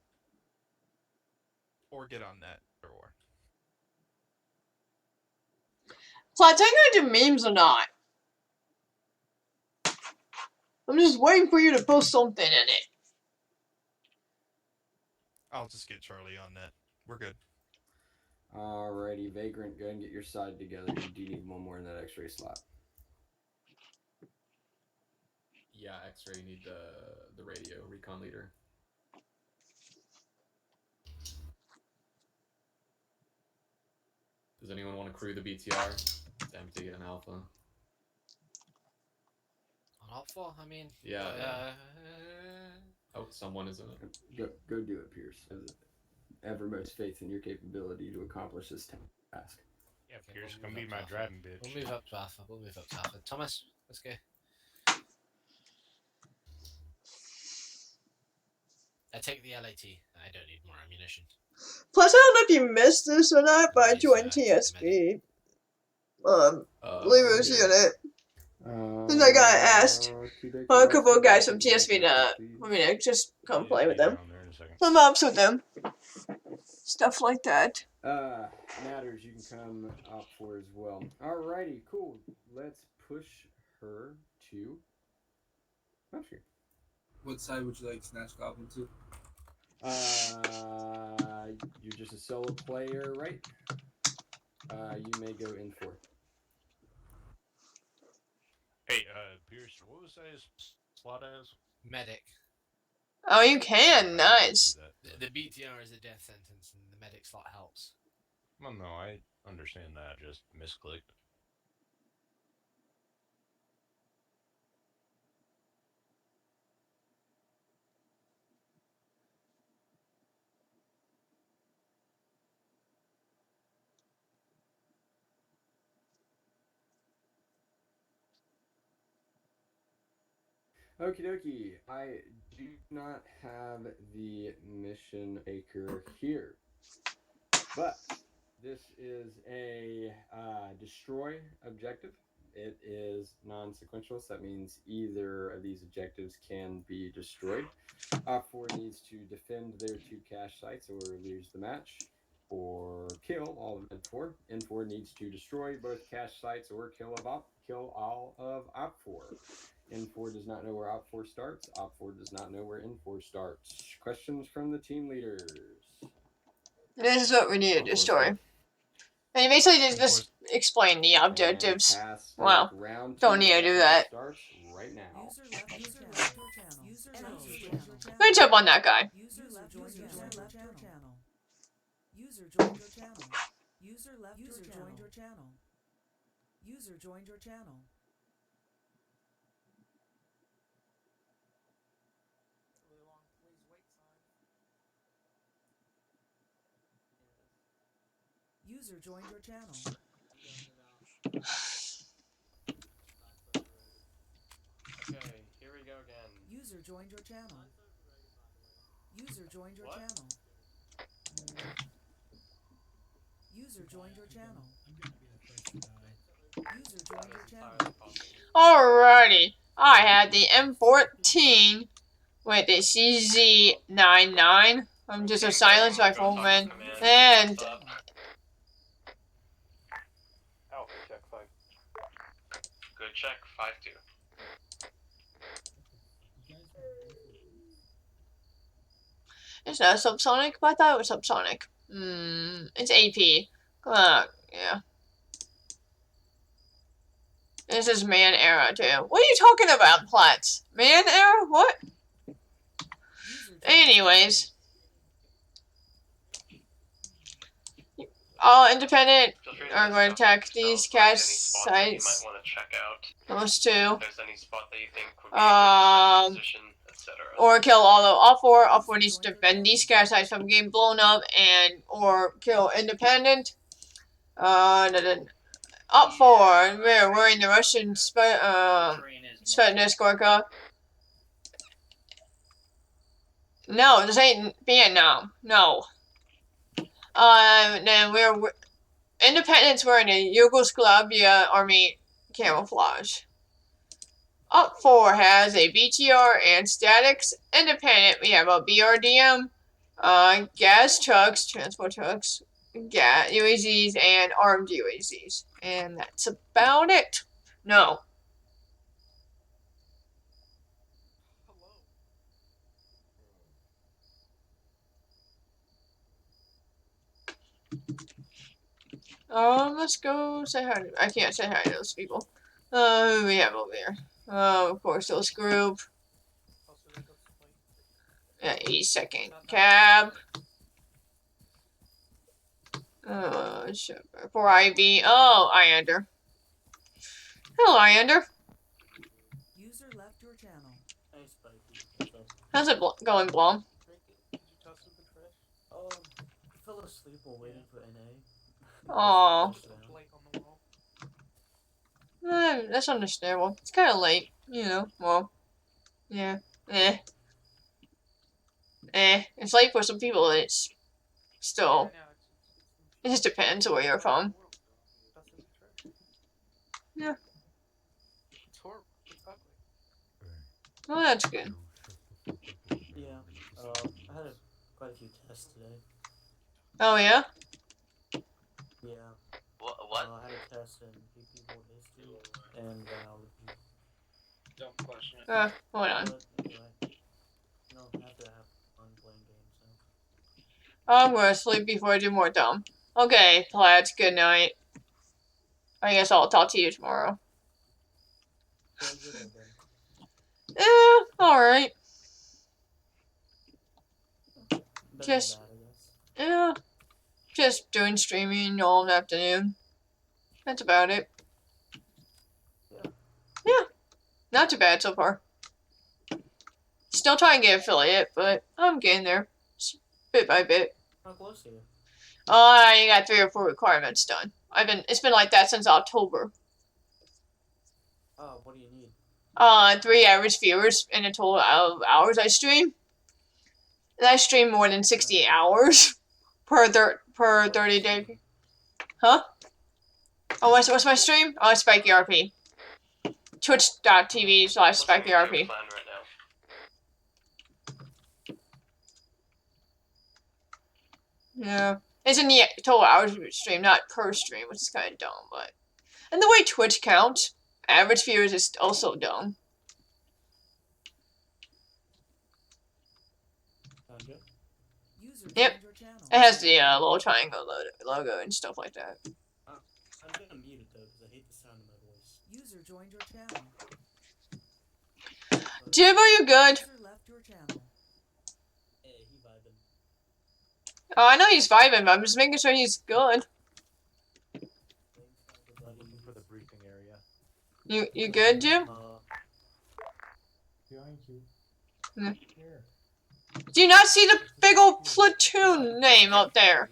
S6: Or get on that or.
S1: Flats, are you gonna do memes or not? I'm just waiting for you to post something in it.
S6: I'll just get Charlie on net. We're good.
S2: Alrighty, Vagrant, go ahead and get your side together. You do need one more in that X-ray slot.
S7: Yeah, X-ray, you need the radio recon leader. Does anyone want to crew the BTR? It's empty and alpha.
S9: On alpha? I mean,
S7: yeah. Oh, someone is in it.
S2: Go do it, Pierce. I have evermost faith in your capability to accomplish this task.
S18: Yeah, Pierce, come be my driving bitch.
S9: We'll move up to alpha. Thomas, let's go. I take the LAT. I don't need more ammunition.
S1: Plus, I don't know if you missed this or not, but I joined TSB. Lero's unit. And I got asked by a couple of guys from TSB to, just come play with them. I'm ups with them. Stuff like that.
S2: Matters, you can come up for as well. Alrighty, cool. Let's push her to Upstream.
S19: What side would you like Snatch Goblin to?
S2: You're just a solo player, right? You may go in 4.
S18: Hey, Pierce, what was that slot as?
S9: Medic.
S1: Oh, you can. Nice.
S9: The BTR is a death sentence, and the medic slot helps.
S18: Well, no, I understand that. Just misclicked.
S2: Okie dokie. I do not have the mission maker here, but this is a destroy objective. It is non-sequential, so that means either of these objectives can be destroyed. Op4 needs to defend their 2 cache sites or lose the match, or kill all of N4. N4 needs to destroy both cache sites or kill all of Op4. N4 does not know where Op4 starts. Op4 does not know where N4 starts. Questions from the team leaders?
S1: This is what we need to destroy. And you basically just explain the objectives. Well, don't need to do that.
S2: Starts right now.
S1: Good job on that guy.
S12: User left your channel. User joined your channel. User left your joined your channel. User joined your channel. User joined your channel.
S13: Okay, here we go again.
S12: User joined your channel. User joined your channel. User joined your channel. User joined your channel.
S1: Alrighty. I had the M14 with the CZ99. I'm just a silence rifleman. And
S13: Alpha check 5.
S17: Good check, 5-2.
S1: it's not subsonic, but I thought it was subsonic. It's AP. Yeah. This is man era too. What are you talking about, Platts? Man era? What? Anyways. All independent are going to attack these cache sites. Those two. or kill all four. All four needs to defend these scatter sites from getting blown up, and or kill independent. Up four. We're in the Russian Spetsnaz Gorka. No, this ain't Vietnam. No. Then we're independents. We're in the Yugoslavia Army camouflage. Up four has a BTR and statics. Independent, we have a BRDM, gas trucks, transport trucks, gas UAZs, and armed UAZs. And that's about it. No. Let's go say hi. I can't say hi to those people. Who we have over here? Of course, those group. Yeah, 82nd cab. For IV. Oh, Iander. Hello, Iander.
S12: User left your channel.
S3: Hey, Spiky. What's up?
S1: How's it going, Blom?
S13: Did you toss in the trash?
S3: I fell asleep while waiting for NA.
S1: Aww.
S13: Light on the wall.
S1: That's understandable. It's kind of late, you know. Well, yeah. It's late for some people, and it's still. It just depends where you're from. Yeah.
S13: It's horrible. It's ugly.
S1: Well, that's good.
S3: Yeah. I had quite a few tests today.
S1: Oh, yeah?
S3: Yeah.
S9: What?
S3: I had a test in PP board history and biology.
S9: Don't question it.
S1: Hold on.
S3: But anyway, I have to have fun playing games now.
S1: I'm gonna sleep before I do more dumb. Okay, Plaids, good night. I guess I'll talk to you tomorrow.
S3: How's your day been?
S1: Alright.
S3: Just, bad, I guess.
S1: Yeah. Just doing streaming all afternoon. That's about it. Yeah. Not too bad so far. Still trying to get affiliate, but I'm getting there. Bit by bit.
S3: How close are you?
S1: I got 3 or 4 requirements done. It's been like that since October.
S3: Oh, what do you need?
S1: 3 average viewers in a total of hours I stream. And I stream more than 60 hours per 30 day. Huh? Oh, what's my stream? Oh, Spiky RP. Twitch.tv/Spiky RP. Yeah. It's in the total hours stream, not per stream, which is kind of dumb, but. And the way Twitch counts, average viewers is also dumb. Yep. It has the little triangle logo and stuff like that.
S3: I'm gonna mute it though, because I hate the sound of my voice.
S12: User joined your channel.
S1: Jib, are you good?
S12: User left your channel.
S3: Hey, he vibing.
S1: Oh, I know he's vibing, but I'm just making sure he's good.
S13: I'm looking for the briefing area.
S1: You good, Jim?
S10: Behind you.
S1: Yeah.
S10: Here.
S1: Do you not see the big old platoon name up there?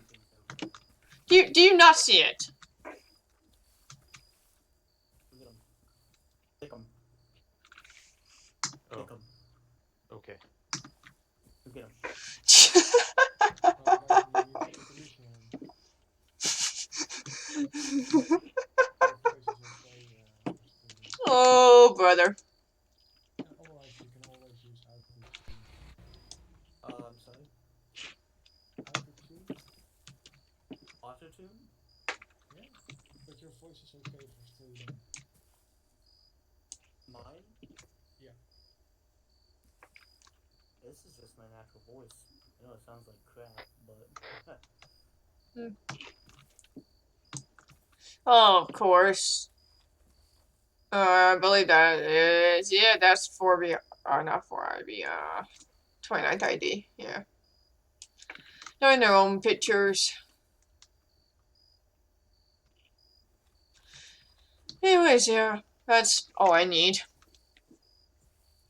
S1: Do you not see it?
S3: Pick him.
S13: Oh.
S3: Pick him.
S13: Okay.
S3: Get him.
S1: Oh, brother.
S10: Otherwise, you can always use output.
S3: I'm sorry? Auto-tune?
S10: Yeah, but your voice is okay for streaming.
S3: Mine?
S10: Yeah.
S3: This is just my natural voice. I know it sounds like crap, but...
S1: Oh, of course. I believe that is, yeah, that's 4B, not 4IB, 29th ID, yeah. Doing their own pictures. Anyways, yeah, that's all I need.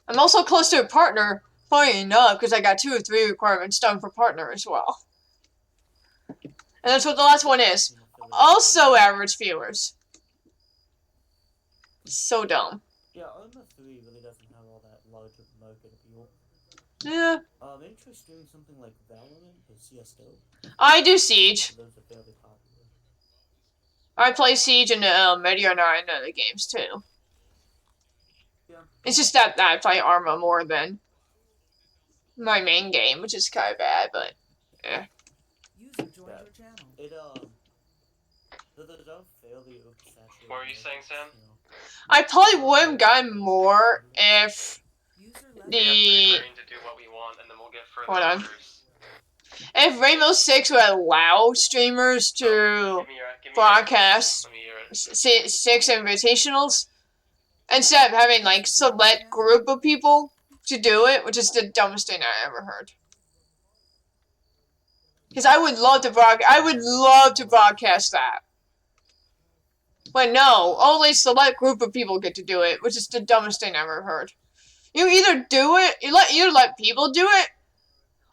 S1: I'm also close to a partner Funny enough, because I got 2 or 3 requirements done for partner as well. And that's what the last one is. Also average viewers. So dumb.
S3: Yeah, Arma 3 really doesn't have all that large market appeal.
S1: Yeah.
S3: Interest doing something like Valorant or CS:GO?
S1: I do Siege.
S3: Those are fairly popular.
S1: I play Siege and Meteor 9 other games too.
S3: Yeah.
S1: It's just that I play Arma more than my main game, which is kind of bad, but yeah.
S12: User joined your channel.
S3: There's a fairly oversaturated.
S13: What were you saying, Sam?
S3: You know,
S1: I probably would have gotten more if the
S13: to do what we want, and then we'll get further
S1: hold on.
S13: orders.
S1: If Rainbow Six would allow streamers to broadcast 6 invitationals instead of having like select group of people to do it, which is the dumbest thing I ever heard. Because I would love to broadcast that. But no, only select group of people get to do it, which is the dumbest thing I ever heard. You either do it, you let people do it,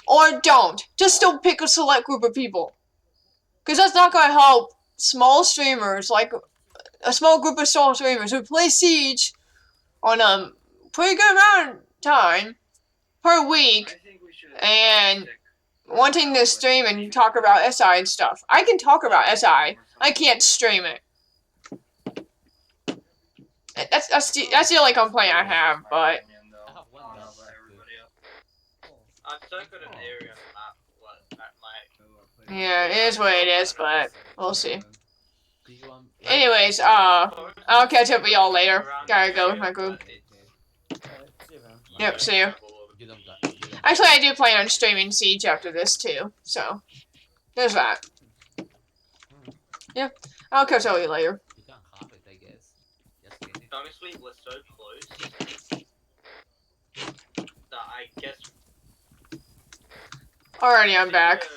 S1: or don't. Just don't pick a select group of people. Because that's not going to help small streamers, like a small group of small streamers who play Siege on a pretty good amount of time per week, and wanting to stream and talk about SI and stuff. I can talk about SI. I can't stream it. That's the only complaint I have, but
S13: I'm so good at area map.
S1: yeah, it is what it is, but we'll see. Anyways, I'll catch up with y'all later. Gotta go with my group. Yep, see you. Actually, I do plan on streaming Siege after this too, so there's that. Yeah, I'll catch up with you later.
S13: Honestly, we're so close that I guess.
S1: Alrighty, I'm back.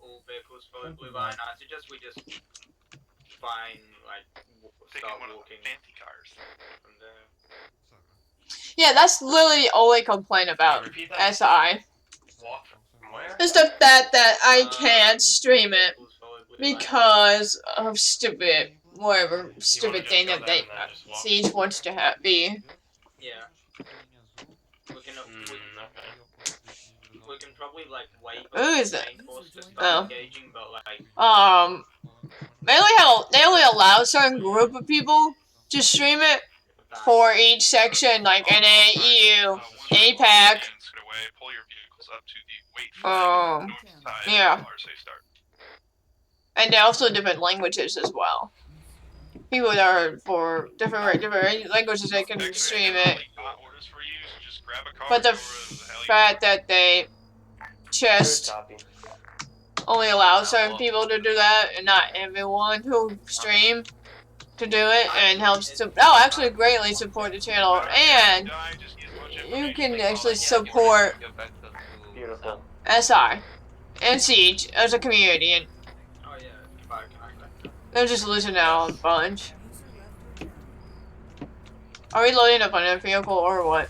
S13: All vehicles for blue line. I suggest we just find start walking fancy cars from there.
S1: Yeah, that's literally the only complaint about SI.
S13: Walk from where?
S1: It's the fact that I can't stream it because of stupid thing that they Siege wants to be.
S13: Yeah. We can probably wait.
S1: Who is it?
S13: Oh.
S1: They only allow a certain group of people to stream it for each section, like NA, EU, APAC. Yeah. And also different languages as well. People that are for different languages, they can stream it. But the fact that they just only allow certain people to do that, and not everyone who stream to do it, and helps to actually greatly support the channel, and you can actually support SI and Siege as a community, and they're just losing out a bunch. Are we loading up on a vehicle or what?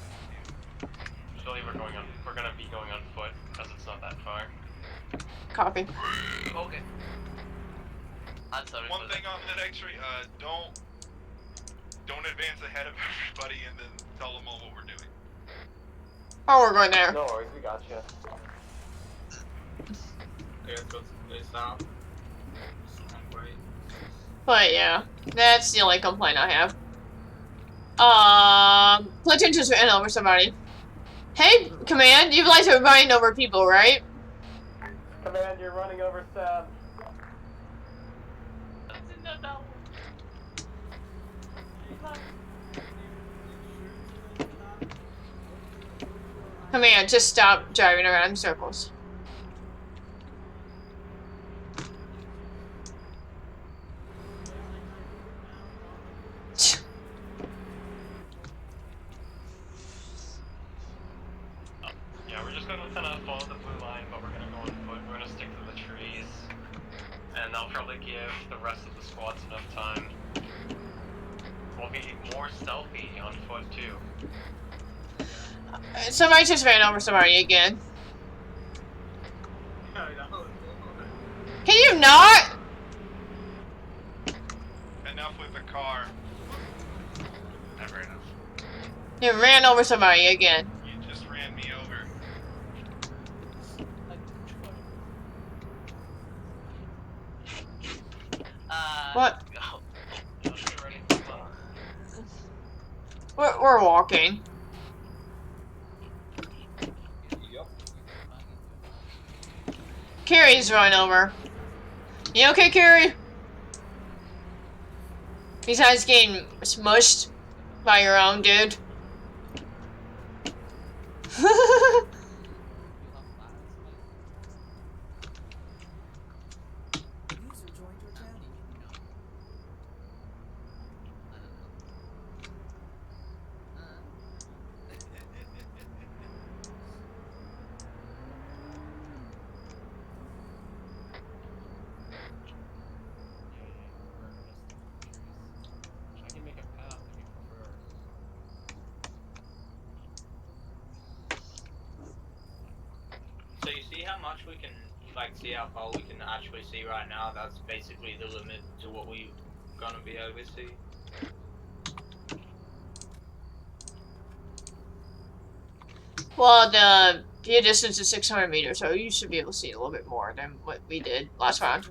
S13: Surely we're gonna be going on foot, because it's not that far.
S1: Copy.
S13: Okay.
S17: One thing on that X-ray, don't advance ahead of everybody and then tell them all what we're doing.
S1: Oh, we're going there.
S13: No worries, we got you. Okay, let's stop.
S1: But yeah, that's the only complaint I have. Platoon just ran over somebody. Hey, Command, you like to run over people, right?
S13: Command, you're running over Sam.
S1: Command, just stop driving around in circles.
S13: Yeah, we're just gonna kind of follow the blue line, but we're gonna go on foot. We're gonna stick to the trees, and I'll probably give the rest of the squads enough time. We'll be more stealthy on foot too.
S1: Somebody just ran over somebody again. Can you not?
S17: Enough with the car.
S14: Never enough.
S1: You ran over somebody again.
S17: You just ran me over.
S1: What?
S14: Let's get ready for fun.
S1: We're walking.
S14: Yup.
S1: Carrie's run over. You okay, Carrie? Besides getting smushed by your own dude.
S12: User joined your channel.
S13: I can make a path if you prefer.
S21: So you see how much we can, like, see how far we can actually see right now? That's basically the limit to what we're gonna be able to see.
S1: Well, the view distance is 600 meters, so you should be able to see a little bit more than what we did last round.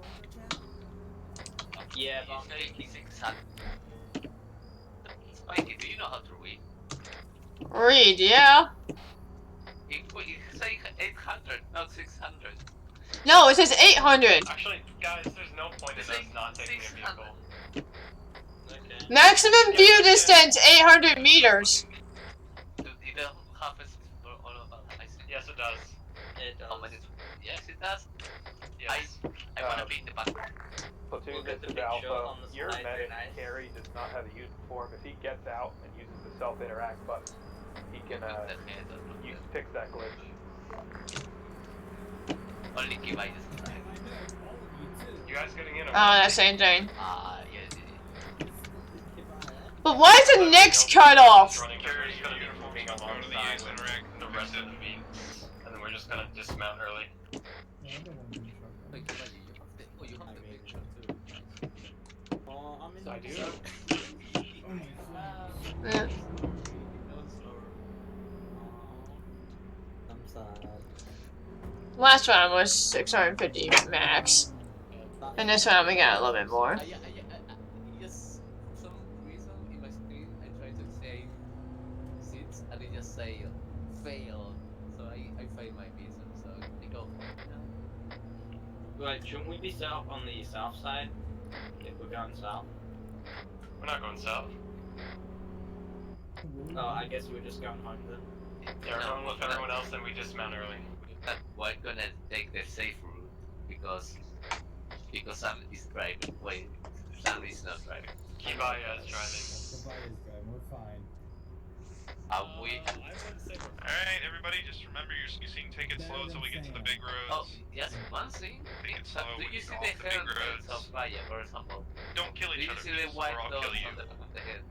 S21: Yeah, but
S14: I'm saying 600. Spikey, do you know how to read?
S1: Read, yeah.
S14: It says 800, not 600.
S1: No, it says 800.
S13: Actually, guys, there's no point in us not taking a vehicle.
S21: Okay.
S1: Maximum view distance 800 meters.
S14: It doesn't have a for all of us.
S13: Yes, it does.
S21: It does.
S14: Yes, it does.
S13: Yes.
S14: I want to be in the back.
S13: Platoon,
S21: We'll get
S13: this
S21: the
S13: is
S21: picture
S13: Alpha.
S21: on the
S13: Your
S21: slide, very
S13: medic,
S21: nice.
S13: Carrie, does not have a uniform. If he gets out and uses the self-interact button, he can fix that glitch.
S14: Only Kiba is alive.
S10: I know, all of you too.
S13: You guys getting in?
S1: Oh, that same thing.
S14: Yeah.
S1: But why is the next cut off?
S13: Carrie's gonna be moving alongside with the rest of the beats, and then we're just gonna dismount early.
S14: Wait, Kiba, you have the picture too. Nice.
S3: I'm in.
S13: So I do.
S1: Yeah.
S3: I'm sad.
S1: Last round was 650 max. And this round we got a little bit more.
S14: Yes, for some reason in my screen I try to save seats and it just say failed. So I failed my mission, so I go home now.
S21: Right, shouldn't we be set up on the south side? If we're going south?
S13: We're not going south.
S21: Oh, I guess we're just going home then.
S13: Yeah, we're going with everyone else, and we dismount early.
S14: We're gonna take the safe route because Sam is driving. Wait, Sam is not driving.
S13: Kibaya is driving.
S10: Kabaya's driving, we're fine.
S14: We.
S10: I wouldn't say we're fine.
S17: Alright, everybody, just remember you're squeezing. Take it slow until we get to the big roads.
S14: Oh, yes, one thing.
S17: Take it slow
S14: Do
S17: when
S14: you
S17: you
S14: see
S17: go
S14: the
S17: off the big
S14: helmets
S17: roads.
S14: of Fire, for example?
S17: Don't kill
S14: Do
S17: each
S14: you
S17: other,
S14: see the
S17: please,
S14: white
S17: or I'll
S14: dots
S17: kill you.
S14: on the back of the head?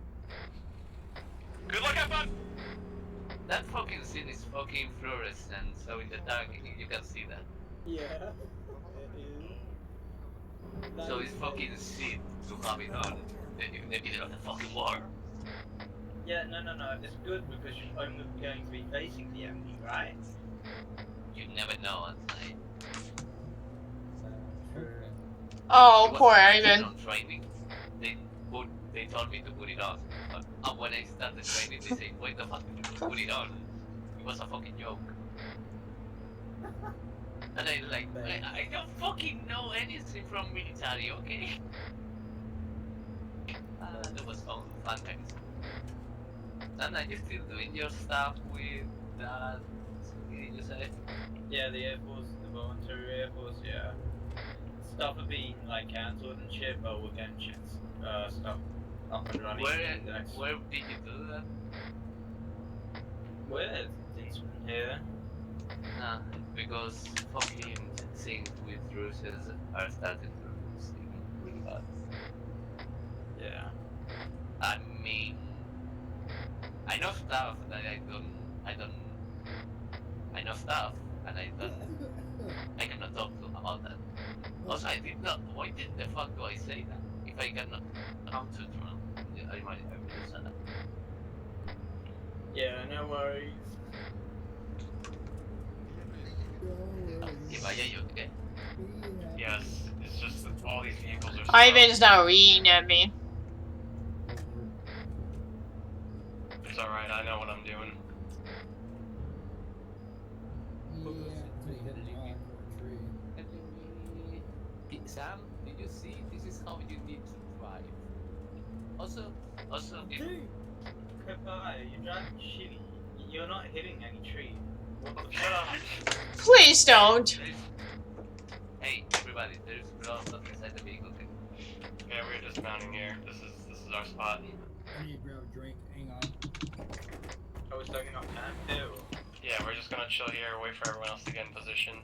S17: Good luck, have fun!
S14: That fucking scene is fucking fluorescent, so in the dark you can see that.
S3: Yeah, it is.
S14: So it's fucking shit to have it on in the middle of the fucking war.
S21: Yeah, no. It's good because you're only going to be facing the enemy, right?
S14: You never know outside.
S1: Oh, poor Ivan.
S14: On training. They told me to put it on. And when I started training, they said, "Why the fuck did you put it on? It was a fucking joke." And I like, I don't fucking know anything from military, okay? That was fun times. And are you still doing your stuff with that? Did you say?
S21: Yeah, the Air Force, the voluntary Air Force, yeah. Stuff are being like cancelled and shit, but we're getting stuff up and running.
S14: Where did you do that?
S21: Where? It's here.
S14: Nah, because fucking things with Russians are starting to seem really bad.
S21: Yeah.
S14: I mean, I know stuff that I know stuff, and I cannot talk about that. Also, I did not. Why did the fuck do I say that? If I cannot come to Trump, I would have said that.
S21: Yeah, no worries.
S14: Okay, Vaya, you okay?
S6: Yes, it's just that all these vehicles are
S1: Ivan's not reading at me.
S6: It's alright, I know what I'm doing.
S14: Enemy. Sam, did you see? This is how you need to drive. Also,
S21: Goodbye, you're driving shitty. You're not hitting any trees. What the
S6: Shut up!
S1: Please don't.
S14: Hey, everybody, there's blood inside the vehicle. Okay?
S6: Yeah, we're dismounting here. This is our spot.
S10: I need to grab a drink. Hang on.
S21: Are we taking up camp here? Or?
S6: Yeah, we're just gonna chill here, wait for everyone else to get in position.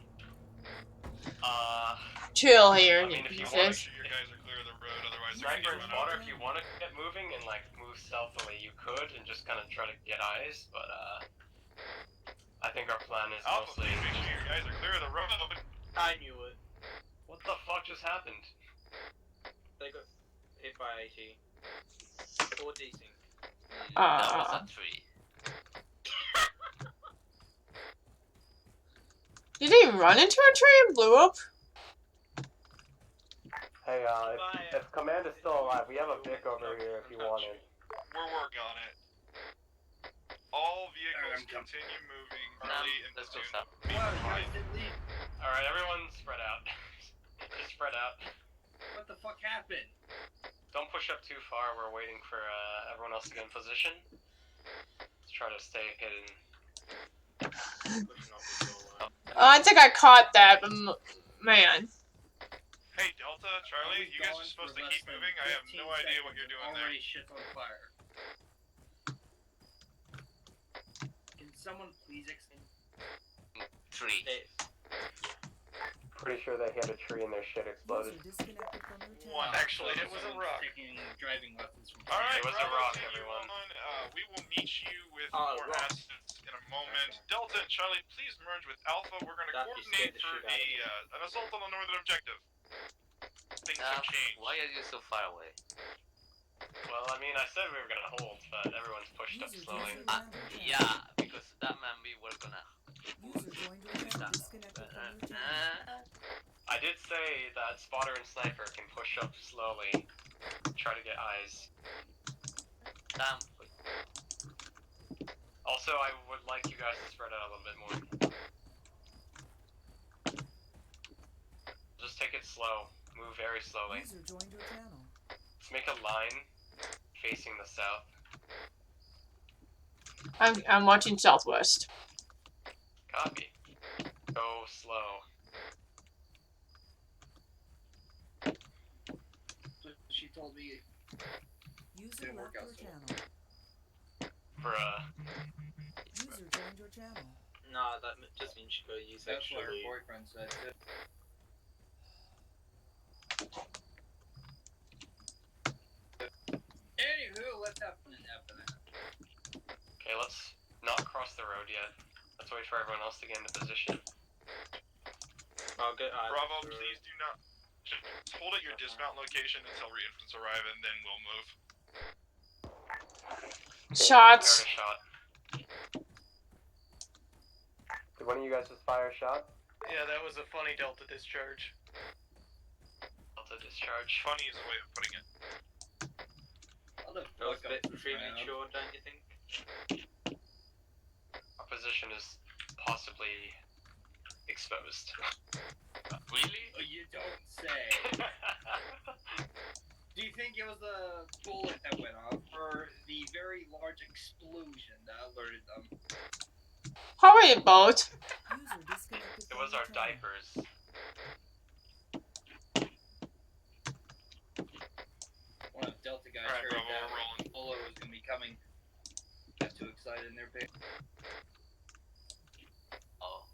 S1: Chill here.
S6: I mean, if you want to, sure your guys are clear of the road, otherwise Sniper and spotter, if you want to get moving and like move stealthily, you could and just kind of try to get eyes, but I think our plan is mostly make sure your guys are clear of the road.
S21: I knew it.
S6: What the fuck just happened?
S21: They got hit by AT. Or desync.
S14: That was a tree.
S1: Did he run into a tree and blew up?
S13: Hey, if Command is still alive, we have a Vic over here if you want it.
S17: We're working on it. All vehicles continue moving early and soon.
S6: Alright, everyone spread out. Just spread out.
S4: What the fuck happened?
S6: Don't push up too far, we're waiting for everyone else to get in position. Let's try to stay hidden.
S1: I think I caught that, but man.
S17: Hey, Delta, Charlie, you guys are supposed to keep moving. I have no idea what you're doing there.
S4: Already shit's on fire. Can someone please explain?
S14: Tree.
S13: Pretty sure they hit a tree and their shit exploded.
S17: One. Actually, it was a rock.
S4: Taking driving lessons from
S17: Alright,
S6: it was a rock, everyone.
S17: We will meet you with more assets in a moment. Okay. Delta and Charlie, please merge with Alpha. We're going to coordinate for an assault on the northern objective. Things have changed.
S14: Why are you so far away?
S6: Well, I mean, I said we were gonna hold, but everyone's pushed up slowly.
S14: Yeah, because that man we were gonna.
S6: I did say that spotter and sniper can push up slowly, try to get eyes.
S14: Damn.
S6: Also, I would like you guys to spread out a little bit more. Just take it slow. Move very slowly. Let's make a line facing the south.
S1: I'm watching southwest.
S6: Copy. Go slow.
S4: She told me it didn't work out so well.
S6: Bruh.
S12: User joined your channel.
S21: Nah, that just means she got used
S4: That's what her
S21: actually.
S4: boyfriend said too. Anywho, let's have fun in Fnf Na.
S6: Okay, let's not cross the road yet. Let's wait for everyone else to get into position.
S21: I'll get eyes.
S17: Bravo, please do not. Just hold at your dismount location until reinforcements arrive, and then we'll move.
S1: Shots.
S6: Fired a shot.
S13: Did one of you guys just fire a shot?
S6: Yeah, that was a funny Delta discharge. Delta discharge.
S17: Funny is a way of putting it.
S21: That was a bit premature, don't you think?
S6: Our position is possibly exposed.
S14: Really?
S4: You don't say. Do you think it was the bullet that went off, or the very large explosion that alerted them?
S1: Probably both.
S6: It was our diapers.
S4: One of the Delta guys heard that Polo was going to be coming. Got too excited in their pick.
S14: Oh.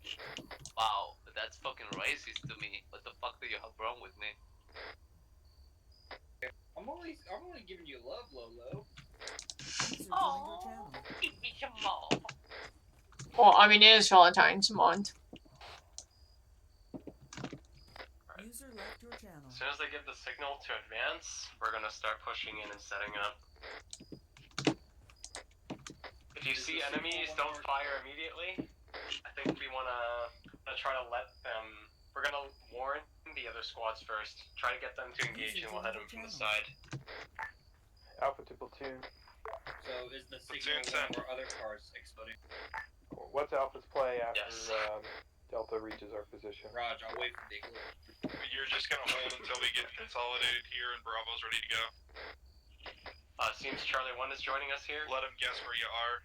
S14: Wow, that's fucking racist to me. What the fuck do you have wrong with me?
S4: I'm only giving you love, Lolo.
S14: Oh, give me some more.
S1: Well, I mean, it is Valentine's month.
S12: User left your channel.
S13: As soon as they give the signal to advance, we're gonna start pushing in and setting up. If you see enemies, don't fire immediately. I think we wanna try to let them. We're gonna warn the other squads first. Try to get them to engage, and we'll head them from the side.
S16: Alpha to platoon.
S4: So is the signal one of our other cars exploding?
S16: What's Alpha's play after
S13: Yes.
S16: Delta reaches our position?
S4: Raj, I'll wait for the igloo.
S17: You're just gonna hold until we get consolidated here and Bravo's ready to go.
S13: Seems Charlie 1 is joining us here.
S17: Let them guess where you are.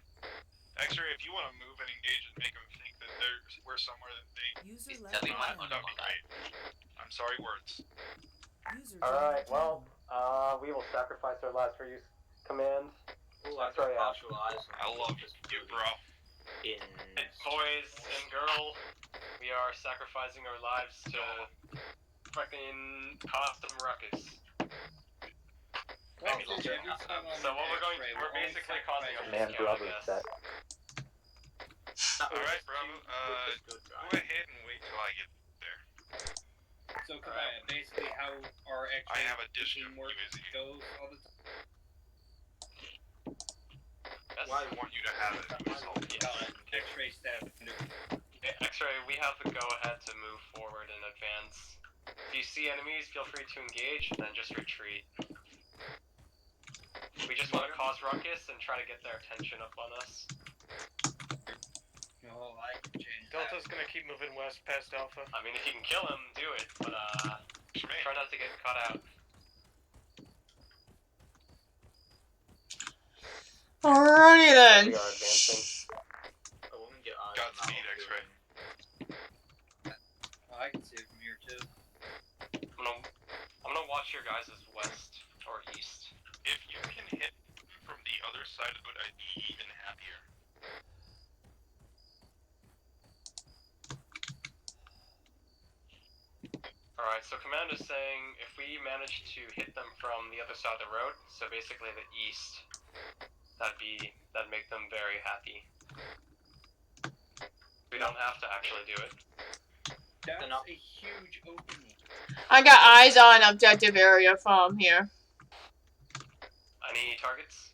S17: X-Ray, if you want to move and engage and make them think that we're somewhere that they...
S12: User
S17: that would be great. I'm sorry, words.
S13: Alright, well, we will sacrifice our lives for you, Command.
S21: Ooh, I got partial eyes on
S17: I love you, bro.
S13: Boys and girl, we are sacrificing our lives to fucking cause some ruckus. So what we're basically causing a
S16: Man,
S13: miscount, I
S16: Bravo
S13: guess.
S16: set.
S17: Alright, Bravo, go ahead and wait till I get there.
S4: So, Kabaya, basically how our X-ray
S17: I have a dish of
S4: teamwork goes all the time.
S17: Why I want you to have it myself.
S4: X-ray staff.
S13: X-ray, we have the go-ahead to move forward and advance. If you see enemies, feel free to engage, then just retreat. We just want to cause ruckus and try to get their attention up on us.
S4: Oh, I can change
S16: Delta's gonna keep moving west past Alpha.
S13: I mean, if you can kill him, do it, but try not to get caught out.
S1: Alrighty then.
S13: We are advancing.
S17: Godspeed, X-Ray.
S4: Oh, I can see it from here too.
S13: I'm gonna watch your guys' west or east.
S17: If you can hit from the other side of it, I'd be even happier.
S13: Alright, so Command is saying if we manage to hit them from the other side of the road, so basically the east, that'd make them very happy. We don't have to actually do it.
S4: That's a huge opening.
S1: I got eyes on objective area from here.
S13: Any targets?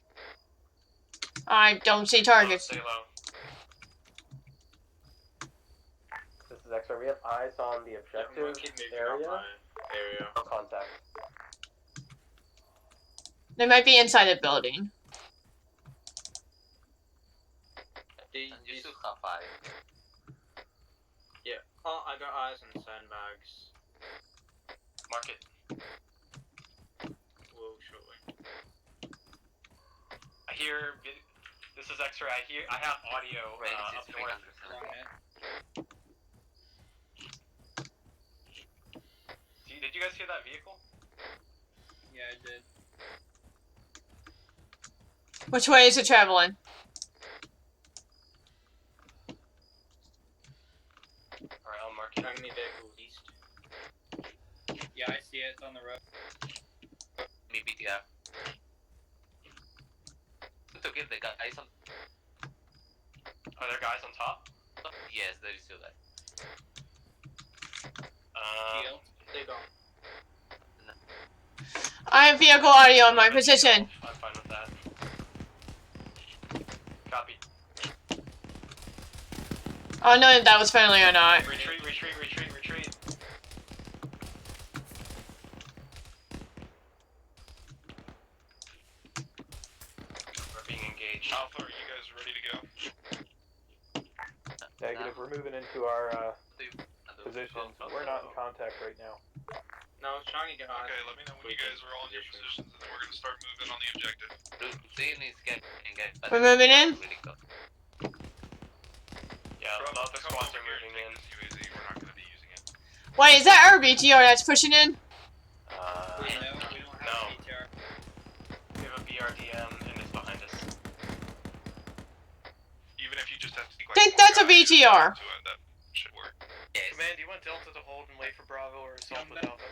S1: I don't see targets.
S13: Stay low. This is X-ray. We have eyes on the objective area. No contact.
S1: They might be inside the building.
S21: You still have five. Yeah. Oh, I got eyes on the sandbags.
S13: Mark it.
S21: Whoa, shortly.
S13: I hear. This is X-ray. I have audio up north. Did you guys hear that vehicle?
S4: Yeah, I did.
S1: Which way is it traveling?
S13: Alright, I'll mark it.
S21: Enemy vehicle east.
S4: Yeah, I see it. It's on the road.
S21: Maybe BTR. To get the guys on.
S13: Are there guys on top?
S21: Yes, there is still that. They don't.
S1: I have vehicle audio on my position.
S13: I'm fine with that. Copy.
S1: I don't know if that was friendly or not.
S13: Retreat. We're being engaged.
S17: Alpha, are you guys ready to go?
S16: Negative, we're moving into our positions. We're not in contact right now.
S21: No, I was trying to get on.
S17: Okay, let me know when you guys are all in your positions, and then we're gonna start moving on the objective.
S1: We're moving in?
S13: Yeah, a lot of the squads are moving in.
S17: We're not gonna be using it.
S1: Wait, is that our BTR that's pushing in?
S13: No, we don't have a BTR. We have a BRDM and it's behind us.
S17: Even if you just have to
S1: I think that's a BTR.
S17: that should work.
S16: Command, do you want Delta to hold and wait for Bravo or assault with Alpha?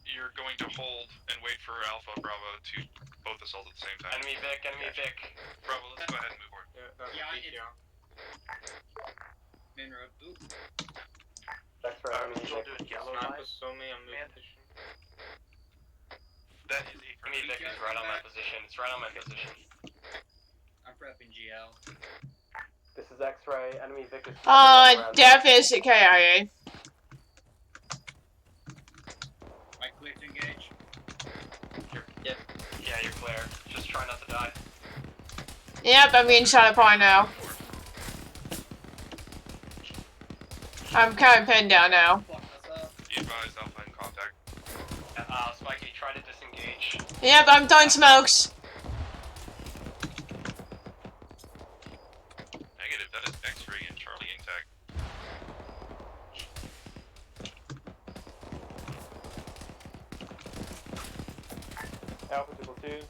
S17: You're going to hold and wait for Alpha Bravo to both assault at the same time.
S13: Enemy Vic.
S17: Bravo, let's go ahead and move forward.
S4: Yeah,
S21: Main road. Oop.
S16: X-ray, enemy
S21: Still
S16: Vic.
S21: doing yellow line. Still me, I'm moving position.
S17: That is a
S21: Enemy Vic is right on my position. It's right on my position. I'm prepping GL.
S16: This is X-ray, enemy Vic is
S1: Def is KIA.
S21: Am I clear to engage? Yep. Yeah, you're clear. Just try not to die.
S1: Yep, I'm being shot upon now. I'm kind of pinned down now.
S17: Be advised, Alpha in contact.
S21: Spiky, try to disengage.
S1: Yep, I'm throwing smokes.
S17: Negative, that is X-ray and Charlie intact.
S16: Alpha to platoon.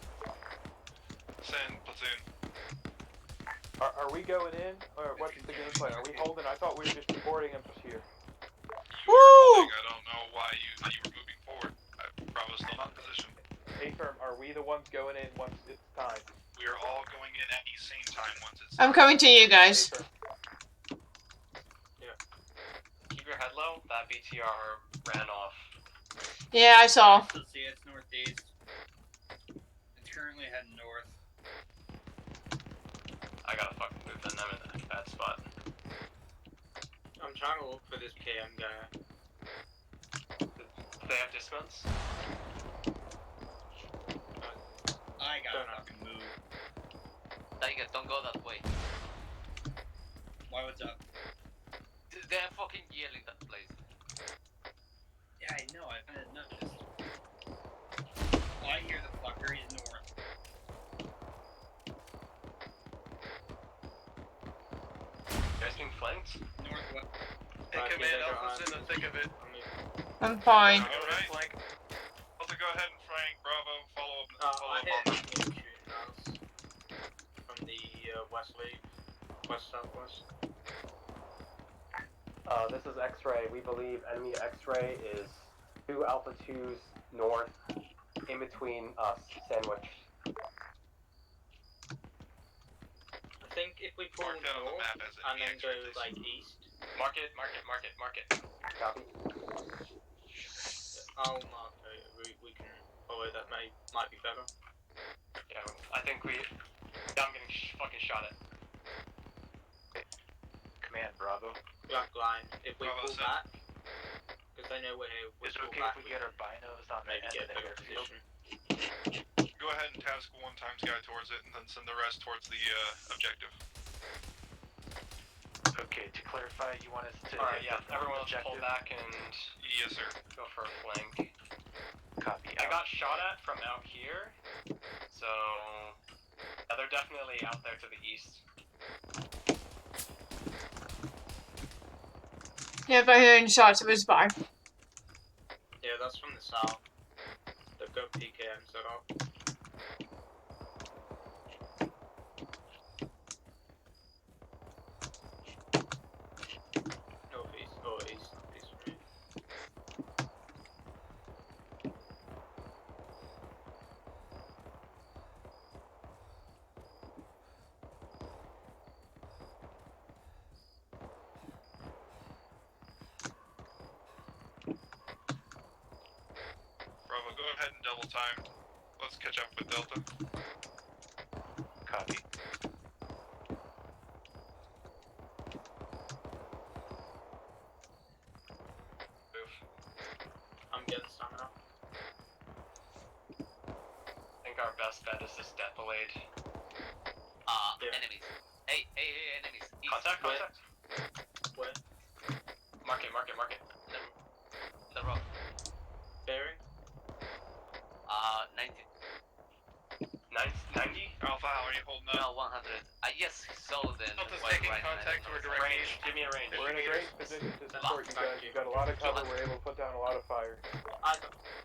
S17: Send platoon.
S16: Are we going in, or what's the game plan? Are we holding? I thought we were just reporting him here.
S17: You are holding, I don't know why you were moving forward. I promise still not in position.
S16: A-firm, are we the ones going in once it's time?
S17: We are all going in at the same time once it's
S1: I'm coming to you guys.
S21: Yeah. Keep your head low. That BTR ran off.
S1: Yeah, I saw.
S21: Let's see, it's northeast. It's currently heading north. I gotta fucking move in. I'm in a bad spot. I'm trying to look for this KM guy. Do they have dismounts? I gotta fucking move.
S14: Tiger, don't go that way.
S21: Why, what's up?
S14: They're fucking yelling that place.
S21: Yeah, I know, I've noticed. I hear the fucker, he's north. You guys being flanked? Northwest.
S17: Hey, Command, Alpha's in the thick of it.
S1: I'm fine.
S17: Alright. Also, go ahead and flank Bravo, follow up.
S21: I hit shooting miles from the west-southwest.
S16: This is X-ray. We believe enemy X-ray is 2 Alpha 2s north, in between us, sandwich.
S21: I think if we pull north and then go like east. Mark it.
S16: Copy.
S21: I'll mark a we can follow that might be better. Yeah, I think I'm getting fucking shot at. Command Bravo. Black line. If we pull back, because they know we're here. Is it okay if we get our binos on the end of their position?
S17: Go ahead and task one times guy towards it, and then send the rest towards the objective.
S21: Okay, to clarify, you want us to... Alright, yeah, everyone else pull back and...
S17: Yes, sir.
S21: Go for a flank. Copy. I got shot at from out here, so... Yeah, they're definitely out there to the east.
S1: Yep, I'm hearing shots of his bar.
S21: Yeah, that's from the south. They've got PKM set up. Northeast, or east from me.
S17: Bravo, go ahead and double time. Let's catch up with Delta.
S21: Copy. Move. I'm getting stamina. I think our best bet is this death blade.
S14: Enemies. Hey, enemies. East.
S21: Contact. Where? Mark it.
S14: The road.
S21: Bearing?
S14: 90.
S21: 90?
S17: Alpha, how are you holding up?
S14: No, 100. I just saw them.
S17: Delta's taking contact toward direct
S21: range.
S17: east.
S21: Give me a range.
S16: We're in a great position to support you guys. You've got a lot of cover. We're able to put down a lot of fire.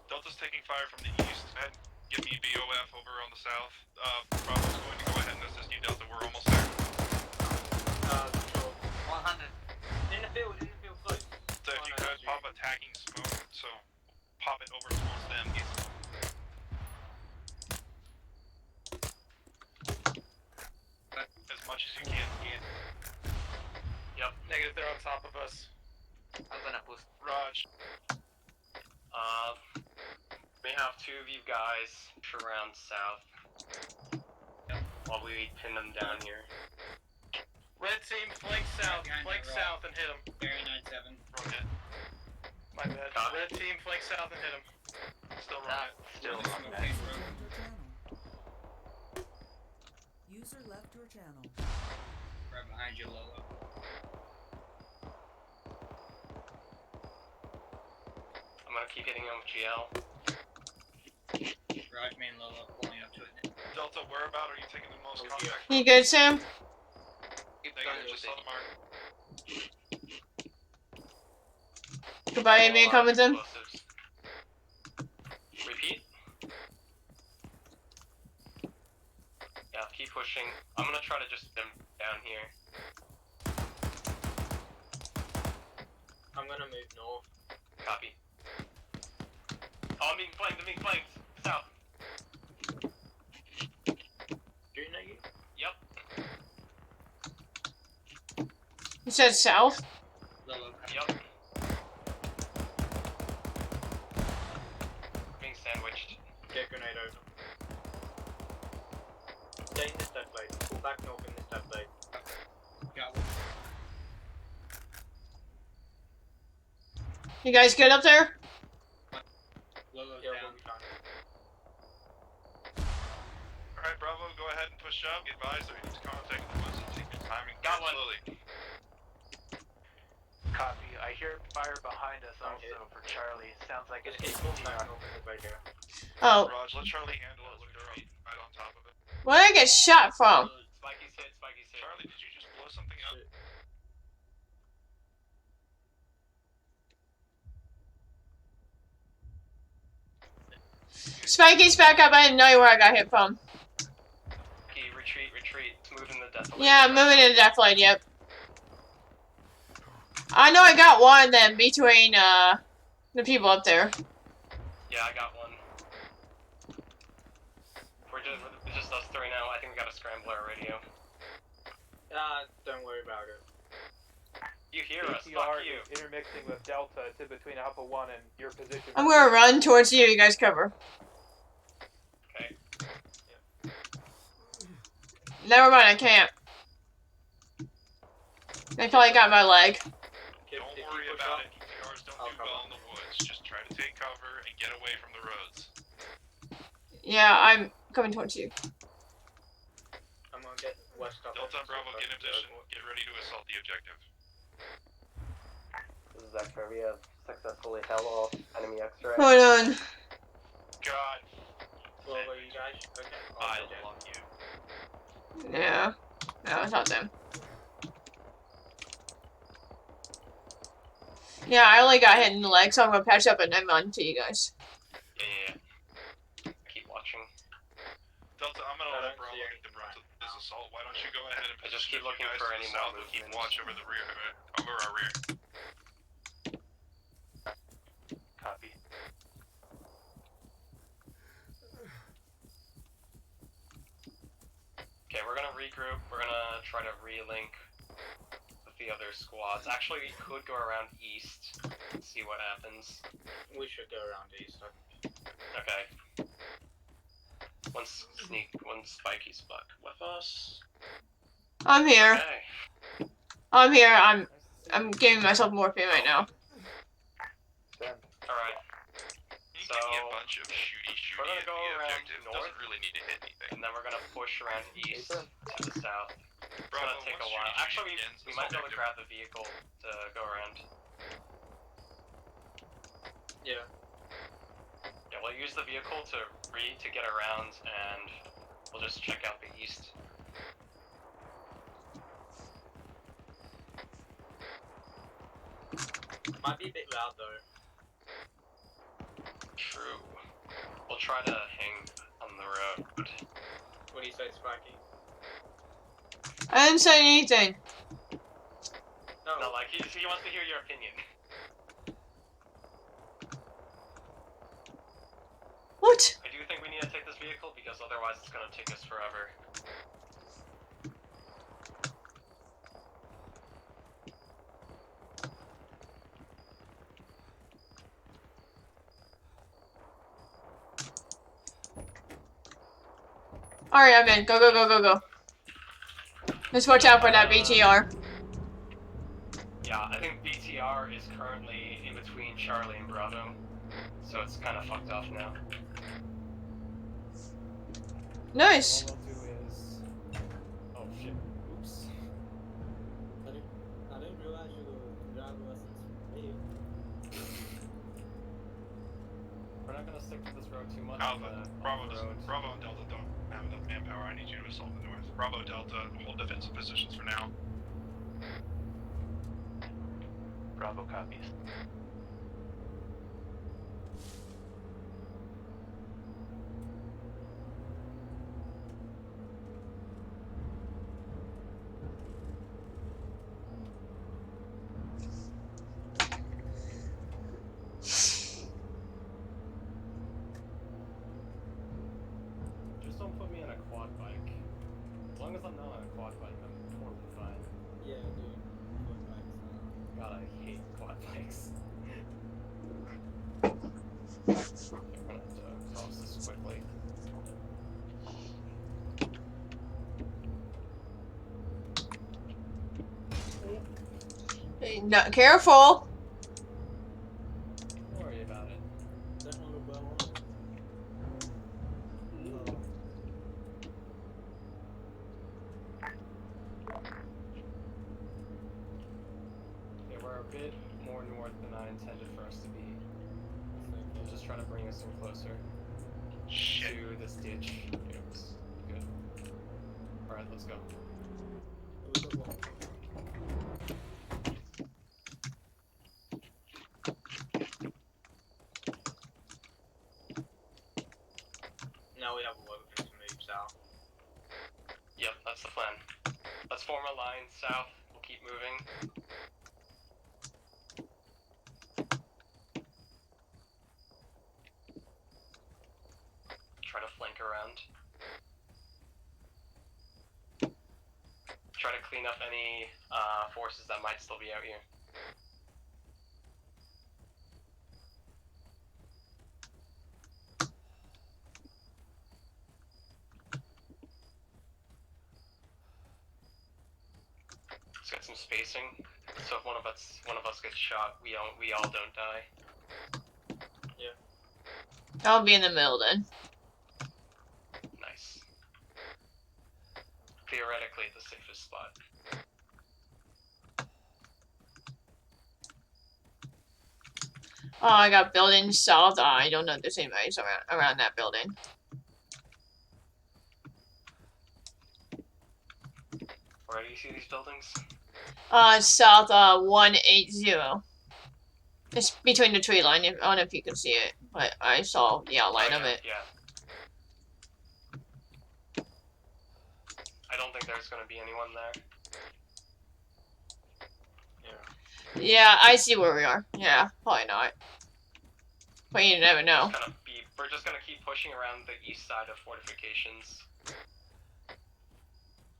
S17: Delta's taking fire from the east. Go ahead and give me BOF over on the south. Bravo's going to go ahead and assist you, Delta. We're almost there.
S14: 100.
S21: In the field, close.
S17: So if you could pop attacking smoke, so pop it over towards them. As much as you can.
S6: top of us.
S14: I'm gonna push.
S6: Raj.
S16: We have two of you guys around south. While we pin them down here.
S6: Red team, flank south and hit him.
S21: Barry 9-7.
S6: Wrong hit. My bad. Red team, flank south and hit him. Still wrong hit.
S16: Still wrong
S21: Okay,
S16: hit.
S21: bro.
S12: User left your channel.
S21: Right behind you, Lolo.
S16: I'm gonna keep hitting him with GL.
S21: Raj, me and Lolo pulling up to it.
S6: Delta, whereabout are you taking the most contact?
S1: You good, Sam?
S16: Negative,
S6: just saw the mark.
S1: Goodbye, Amy and Cummington.
S16: Explosives. Repeat. Yeah, keep pushing. I'm gonna try to just them down here.
S21: I'm gonna move north.
S16: Copy. Oh, I'm being flanked. South.
S21: Shooting at you?
S16: Yep.
S1: You said south?
S21: Lolo.
S16: Yep. Being sandwiched.
S21: Get grenade over. Stay in this dead blade. Pull back north in this dead blade. Got one.
S1: You guys good up there?
S21: Lolo's down. We'll be fine.
S6: Alright, Bravo, go ahead and push up. Get advised that we need to contact the ones that take your timing.
S16: Got one.
S6: Slowly.
S20: Copy. I hear fire behind us also for Charlie. Sounds like it's
S21: Just keep pulling back north in this blade here.
S1: Oh.
S6: Raj, let Charlie handle it. Look right on top of it.
S1: Where did I get shot from?
S16: Spikey's hit.
S6: Charlie, did you just blow something up?
S1: Spikey's back up. I didn't know where I got hit from.
S16: Okay, retreat. It's moving the death.
S1: Yeah, I'm moving into Death Lane, yep. I know I got one of them between, the people up there.
S16: Yeah, I got one. It's just us three now. I think we got a scrambler radio.
S21: Don't worry about it.
S16: You hear us,
S22: ATR
S16: fuck you.
S22: is intermixing with Delta to between Alpha 1 and your position.
S1: I'm gonna run towards you. You guys cover.
S16: Okay.
S1: Never mind, I can't. They probably got my leg.
S6: Don't worry about it. ETRs don't do well in the woods. Just try to take cover and get away from the roads.
S1: Yeah, I'm coming towards you.
S21: I'm gonna get west up.
S6: Delta and Bravo, get in position. Get ready to assault the objective.
S16: This is X-ray. We have successfully held off enemy X-ray.
S1: Hold on.
S6: God.
S21: Well, are you guys? Okay.
S6: I love you.
S1: Yeah. No, it's not them. Yeah, I only got hit in the leg, so I'm gonna patch up and I'm on to you guys.
S16: Yeah. Keep watching.
S6: Delta, I'm gonna let Bravo get the brunt of this assault. Why don't you go ahead and
S16: I just
S6: position
S16: keep looking
S6: you guys
S16: for
S6: to
S16: any
S6: the
S16: more
S6: south and keep
S16: movement.
S6: watch over the rear, over our rear.
S16: Copy. Okay, we're gonna regroup. We're gonna try to relink with the other squads. Actually, we could go around east and see what happens.
S21: We should go around east.
S16: Okay. Once Spikey's back with us.
S1: I'm here.
S16: Okay.
S1: I'm here. I'm giving myself morphine right now.
S16: Alright.
S6: So, a bunch of shooty
S16: we're gonna
S6: at
S16: go
S6: the
S16: around
S6: objective.
S16: north,
S6: Doesn't really need to hit anything.
S16: and then we're gonna push around east to the south. It's
S6: Bravo,
S16: gonna take a
S6: once
S16: while.
S6: shooty
S16: Actually,
S6: begins,
S16: we might be able to
S6: assault
S16: grab the vehicle to go around.
S21: Yeah.
S16: Yeah, we'll use the vehicle to get around, and we'll just check out the east.
S21: Might be a bit loud though.
S16: True. We'll try to hang on the road.
S21: What do you say, Sparky?
S1: I didn't say anything.
S16: No, like, he wants to hear your opinion.
S1: What?
S16: I do think we need to take this vehicle, because otherwise it's gonna take us forever.
S1: Alright, I'm in. Go, go, go, go, go. Just watch out for that BTR.
S16: Yeah, I think BTR is currently in between Charlie and Bravo, so it's kind of fucked off now.
S1: Nice.
S13: So what we'll do is, oh shit, oops.
S3: I didn't realize your driver license right here.
S13: We're not gonna stick to this road too much.
S17: Alpha, Bravo,
S13: road.
S17: Bravo and Delta don't have enough manpower. I need you to assault the north. Bravo, Delta, hold defensive positions for now.
S20: Bravo copies.
S13: Just don't put me on a quad bike. As long as I'm not on a quad bike, I'm totally fine.
S3: Yeah, dude. Quad bikes.
S13: God, I hate quad bikes. Okay, we're gonna have to cross this quickly.
S1: No, careful.
S13: Don't worry about it.
S3: That one look well on there?
S13: Yeah, we're a bit more north than I intended for us to be. I'm just trying to bring us in closer to this ditch. Oops. Good. Alright, let's go.
S3: We got one.
S21: Now we have a weapon to move south.
S16: Yep, that's the plan. Let's form a line south. We'll keep moving. Try to flank around. Try to clean up any forces that might still be out here. Let's get some spacing, so if one of us gets shot, we all don't die.
S21: Yeah.
S1: I'll be in the middle then.
S16: Nice. Theoretically, the safest spot.
S1: Oh, I got buildings south. I don't know if there's anybody around that building.
S16: Where do you see these buildings?
S1: South 180. It's between the tree line. I don't know if you can see it, but I saw the outline of it.
S16: Yeah. I don't think there's gonna be anyone there.
S1: Yeah, I see where we are. Yeah, probably not. But you never know.
S16: We're just gonna keep pushing around the east side of fortifications.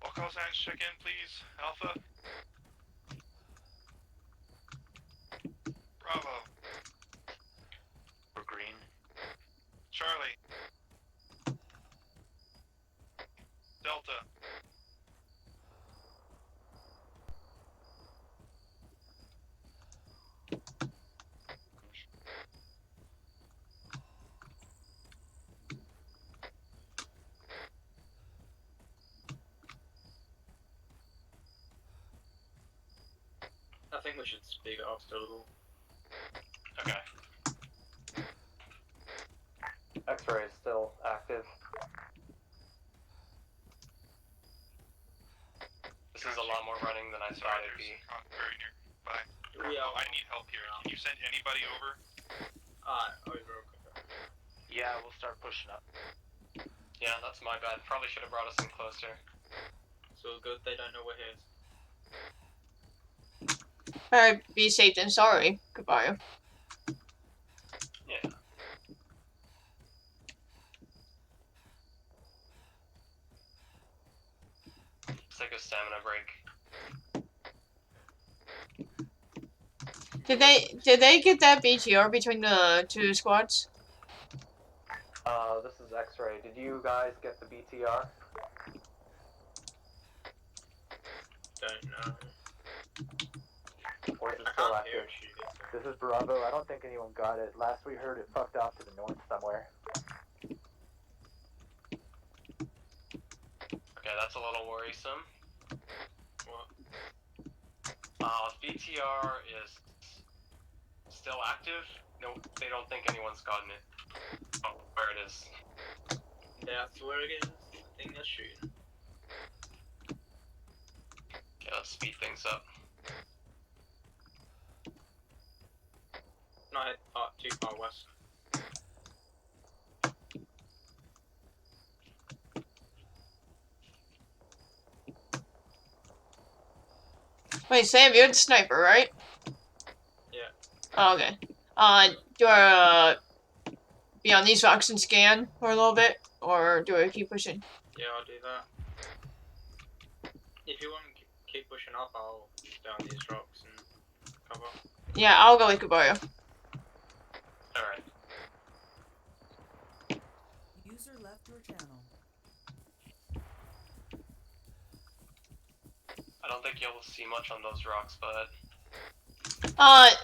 S17: All call signs, check in, please. Alpha. Bravo.
S20: We're green.
S17: Charlie. Delta.
S21: I think we should speak up a little.
S16: Okay.
S13: X-ray is still active.
S16: This is a lot more running than I thought it'd be.
S17: Very nearby.
S21: Yeah.
S17: I need help here. Can you send anybody over?
S20: Yeah, we'll start pushing up.
S16: Yeah, that's my bad. Probably should have brought us in closer.
S21: So good they don't know we're here.
S1: Better be safe than sorry. Goodbye.
S16: Yeah. Let's take a stamina break.
S1: Did they get that BTR between the two squads?
S13: This is X-Ray. Did you guys get the BTR?
S21: Don't know.
S13: Or is it
S21: I
S13: still
S21: can't hear
S13: active?
S21: it.
S13: This is Bravo. I don't think anyone got it. Last we heard, it fucked off to the north somewhere.
S16: Okay, that's a little worrisome.
S21: What?
S16: BTR is still active. No, they don't think anyone's gotten it. Oh, where it is.
S21: That's where it is. I think that's shooting.
S16: Okay, let's speed things up.
S21: Not too far west.
S1: Wait, Sam, you're the sniper, right?
S21: Yeah.
S1: Oh, okay. Do be on these rocks and scan for a little bit, or do I keep pushing?
S21: Yeah, I'll do that. If you want to keep pushing up, I'll stay on these rocks and cover.
S1: Yeah, I'll go with Kabayo.
S16: Alright.
S12: User left your channel.
S16: I don't think you'll see much on those rocks, but...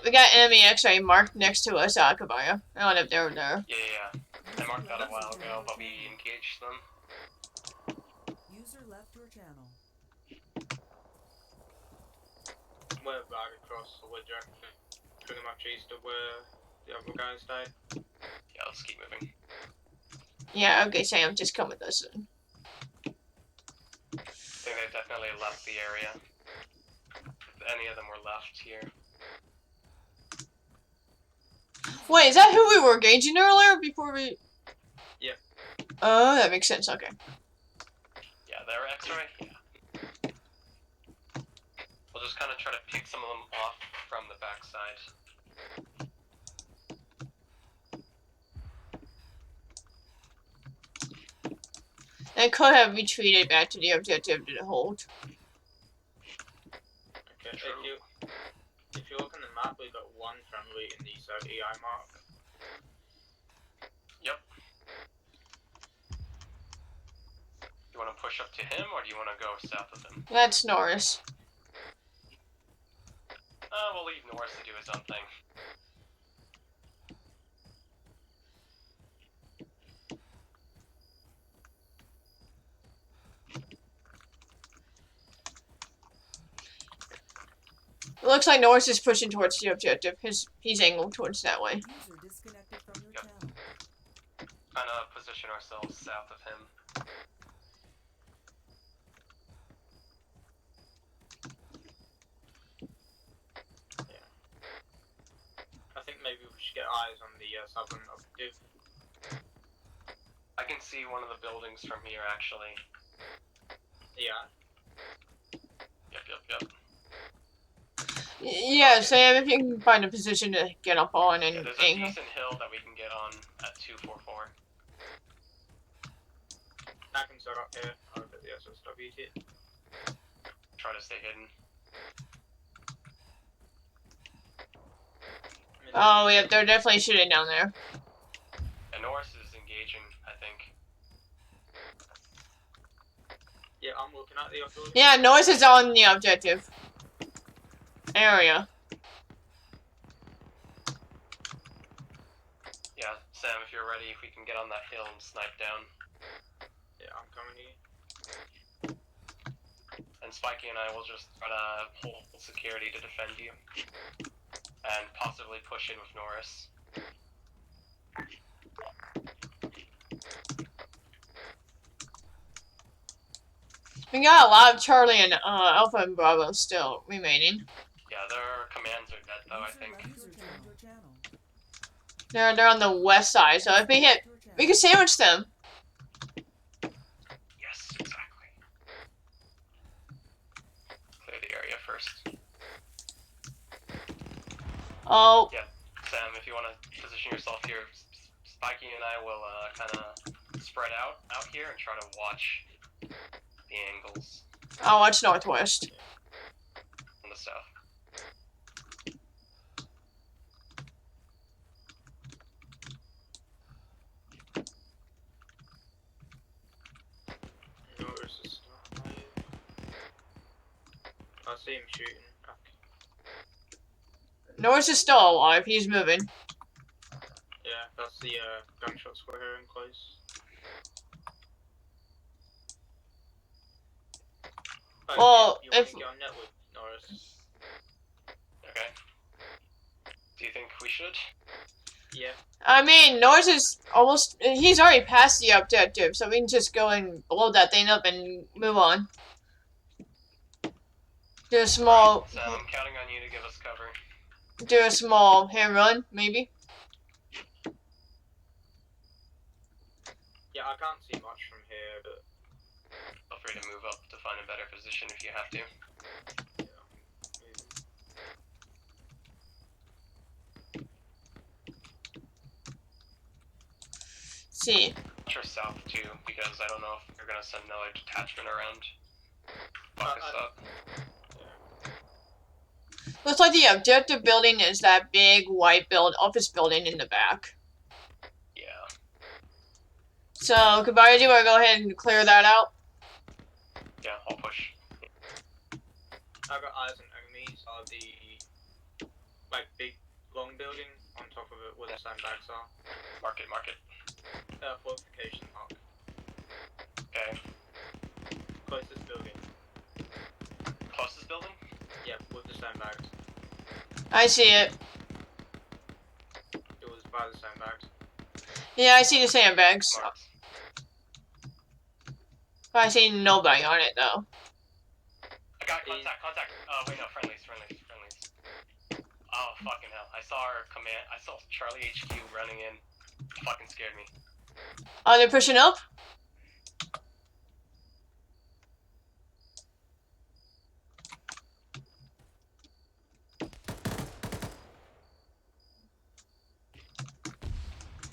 S1: We got enemy X-ray marked next to us, Kabayo. I don't know if they're there.
S16: Yeah. I marked that a while ago, but we engaged them.
S12: User left your channel.
S21: We're right across the wood, pretty much east of where the other guys died.
S16: Yeah, let's keep moving.
S1: Yeah, okay, Sam, just come with us then.
S16: I think they definitely left the area. If any of them were left here.
S1: Wait, is that who we were engaging earlier before we...
S21: Yep.
S1: Oh, that makes sense, okay.
S16: Yeah, they're X-ray? Yeah. We'll just kind of try to pick some of them off from the backside.
S1: They could have retreated back to the objective to hold.
S21: Okay, if you look on the map, we've got one friendly in the south EI mark.
S16: Yep. You want to push up to him, or do you want to go south of him?
S1: That's Norris.
S16: We'll leave Norris to do his own thing.
S1: It looks like Norris is pushing towards the objective. He's angled towards that way.
S12: User disconnected from your channel.
S16: Kind of position ourselves south of him.
S21: Yeah. I think maybe we should get eyes on the southern objective.
S16: I can see one of the buildings from here, actually.
S21: Yeah.
S16: Yep.
S1: Yeah, Sam, if you can find a position to get up on and
S16: There's a
S1: angle.
S16: decent hill that we can get on at 244.
S21: I can set up here. I'll get the SSW kit.
S16: Try to stay hidden.
S1: Oh, yeah, they're definitely shooting down there.
S16: And Norris is engaging, I think.
S21: Yeah, I'm looking at the objective.
S1: Yeah, Norris is on the objective area.
S16: Yeah, Sam, if you're ready, if we can get on that hill and snipe down.
S21: Yeah, I'm coming here.
S16: And Spiky and I will just try to hold security to defend you. And possibly push in with Norris.
S1: We got a lot of Charlie and Alpha and Bravo still remaining.
S16: Yeah, their commands are dead though, I think.
S1: They're on the west side, so if we hit, we can sandwich them.
S16: Yes, exactly. Clear the area first.
S1: Oh.
S16: Yeah, Sam, if you want to position yourself here, Spiky and I will kind of spread out here and try to watch the angles
S1: I'll watch northwest.
S16: on the south.
S21: I see him shooting.
S1: Norris is still alive. He's moving.
S21: Yeah, that's the gunshots we're hearing close.
S1: Well,
S21: you
S1: if
S21: want to get on net with Norris?
S16: Okay. Do you think we should?
S21: Yeah.
S1: I mean, Norris is almost. He's already past the objective, so we can just go and blow that thing up and move on. Do a small.
S16: Right, Sam, I'm counting on you to give us cover.
S1: Do a small hand run, maybe.
S21: Yeah, I can't see much from here, but
S16: Feel free to move up to find a better position if you have to.
S1: See.
S16: Sure, south too, because I don't know if you're gonna send another detachment around. Fuck us up.
S1: Looks like the objective building is that big white office building in the back.
S16: Yeah.
S1: So, Kabaya, do you want to go ahead and clear that out?
S16: Yeah, I'll push.
S21: I got eyes on enemies are the big long building on top of it where the sandbags are.
S16: Mark it, mark it.
S21: Fortification mark.
S16: Okay.
S21: Closest building.
S16: Closest building?
S21: Yep, with the sandbags.
S1: I see it.
S21: It was by the sandbags.
S1: Yeah, I see the sandbags.
S16: Marked.
S1: I see nobody on it, though.
S16: I got contact. Oh, wait, no, friendlies. Oh, fucking hell. I saw Charlie HQ running in. It fucking scared me.
S1: Oh, they're pushing up?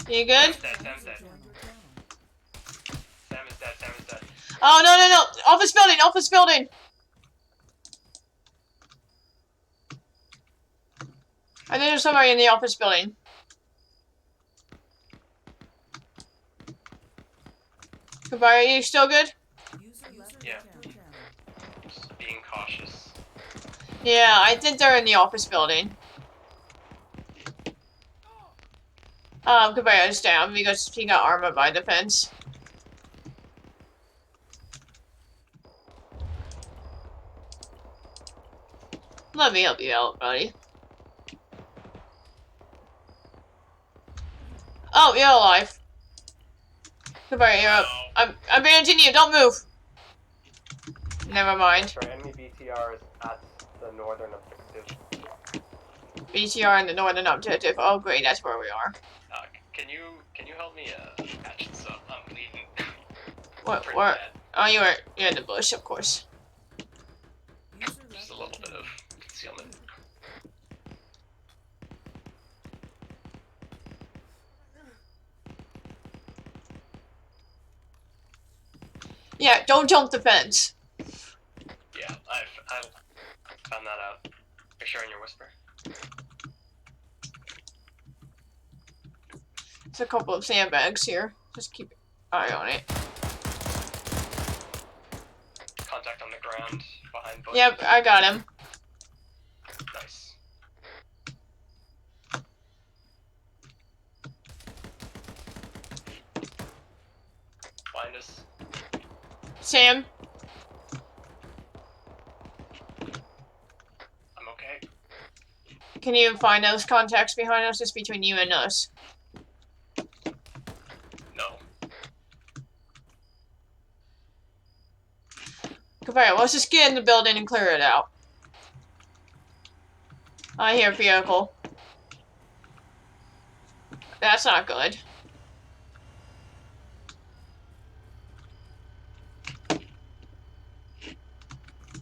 S1: You good?
S16: Sam's dead. Sam is dead.
S1: Oh, no. Office building. I think there's somebody in the office building. Goodbye, are you still good?
S16: Yeah. Just being cautious.
S1: Yeah, I think they're in the office building. Goodbye is down because he got armored by the fence. Let me help you out, buddy. Oh, you're alive. Goodbye, you're up. I'm bandaging you, don't move. Never mind.
S16: Sorry, enemy BTR is at the northern objective.
S1: BTR in the northern objective. Oh, great, that's where we are.
S16: Can you help me patch this up? I'm bleeding.
S1: Where? Oh, you're in the bush, of course.
S16: Just a little bit of concealment.
S1: Yeah, don't jump the fence.
S16: Yeah, I found that out. You're sharing your whisper.
S1: There's a couple of sandbags here. Just keep an eye on it.
S16: Contact on the ground behind bushes.
S1: Yep, I got him.
S16: Nice. Find us.
S1: Sam?
S16: I'm okay.
S1: Can you find those contacts behind us? It's between you and us.
S16: No.
S1: Goodbye, let's just get in the building and clear it out. I hear vehicle. That's not good.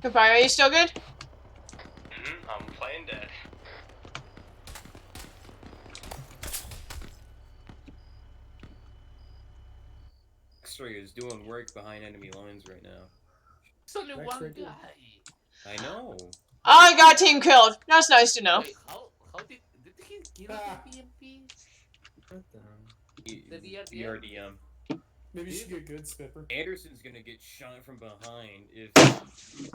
S1: Goodbye, are you still good?
S16: I'm playing dead.
S5: X-Ray is doing work behind enemy lines right now.
S14: It's only one guy.
S5: I know.
S1: I got team killed. That's nice to know.
S14: Wait, how did he kill the PMP?
S5: What the hell?
S14: The DRDM?
S5: DRDM.
S10: Maybe you should get good, Spipper.
S5: Anderson's gonna get shot from behind if.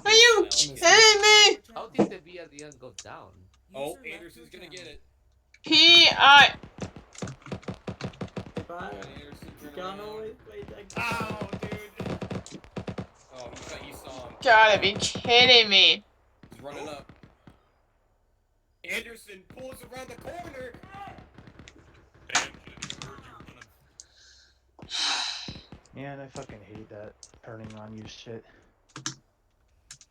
S1: Are you kidding me?
S14: How did the V at the end go down?
S5: Oh, Anderson's gonna get it.
S11: Can't always play that.
S5: Ow, dude. Oh, he saw him.
S1: Gotta be kidding me.
S5: He's running up. Anderson pulls around the corner.
S20: Man, I fucking hate that turning on you shit.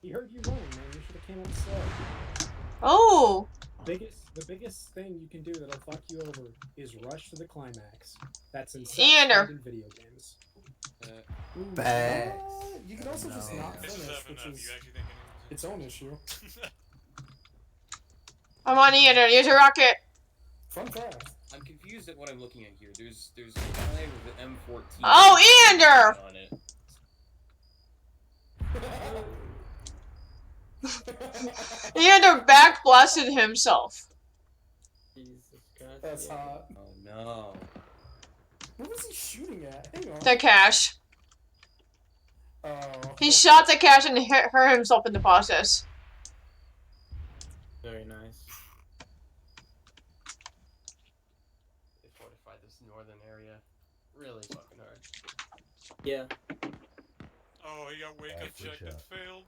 S10: He heard you running, man. You should have came up slow.
S1: Oh.
S10: The biggest thing you can do that'll fuck you over is rush to the climax. That's in video games.
S11: Facts.
S10: You can also just not finish, which is its own issue.
S1: I'm on Eander. Use a rocket.
S10: Fun fact.
S5: I'm confused at what I'm looking at here. There's a guy with an M14.
S1: Oh, Eander!
S5: On it.
S1: Eander back blasted himself.
S11: Jesus Christ.
S10: That's hot.
S5: Oh no.
S10: What was he shooting at? Hang on.
S1: The cache.
S10: Oh.
S1: He shot the cache and hurt himself in the process.
S11: Very nice.
S13: They fortified this northern area really fucking hard.
S11: Yeah.
S17: Oh, he got wake up check that failed.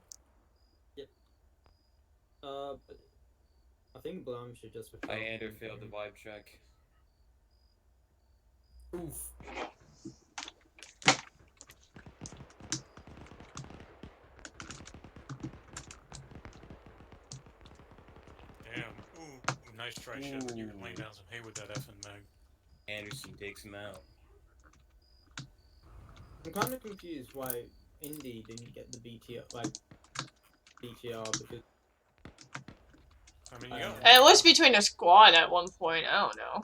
S11: Yep. But I think Blum should just.
S5: Iander failed the vibe check.
S10: Oof.
S17: Damn. Ooh, nice try, Shepard. You can lay down some hay with that effing mag.
S5: Anderson takes him out.
S11: I'm kind of confused why Indy didn't get the BTR, because.
S17: I mean, you
S1: It was between a squad at one point. I don't know.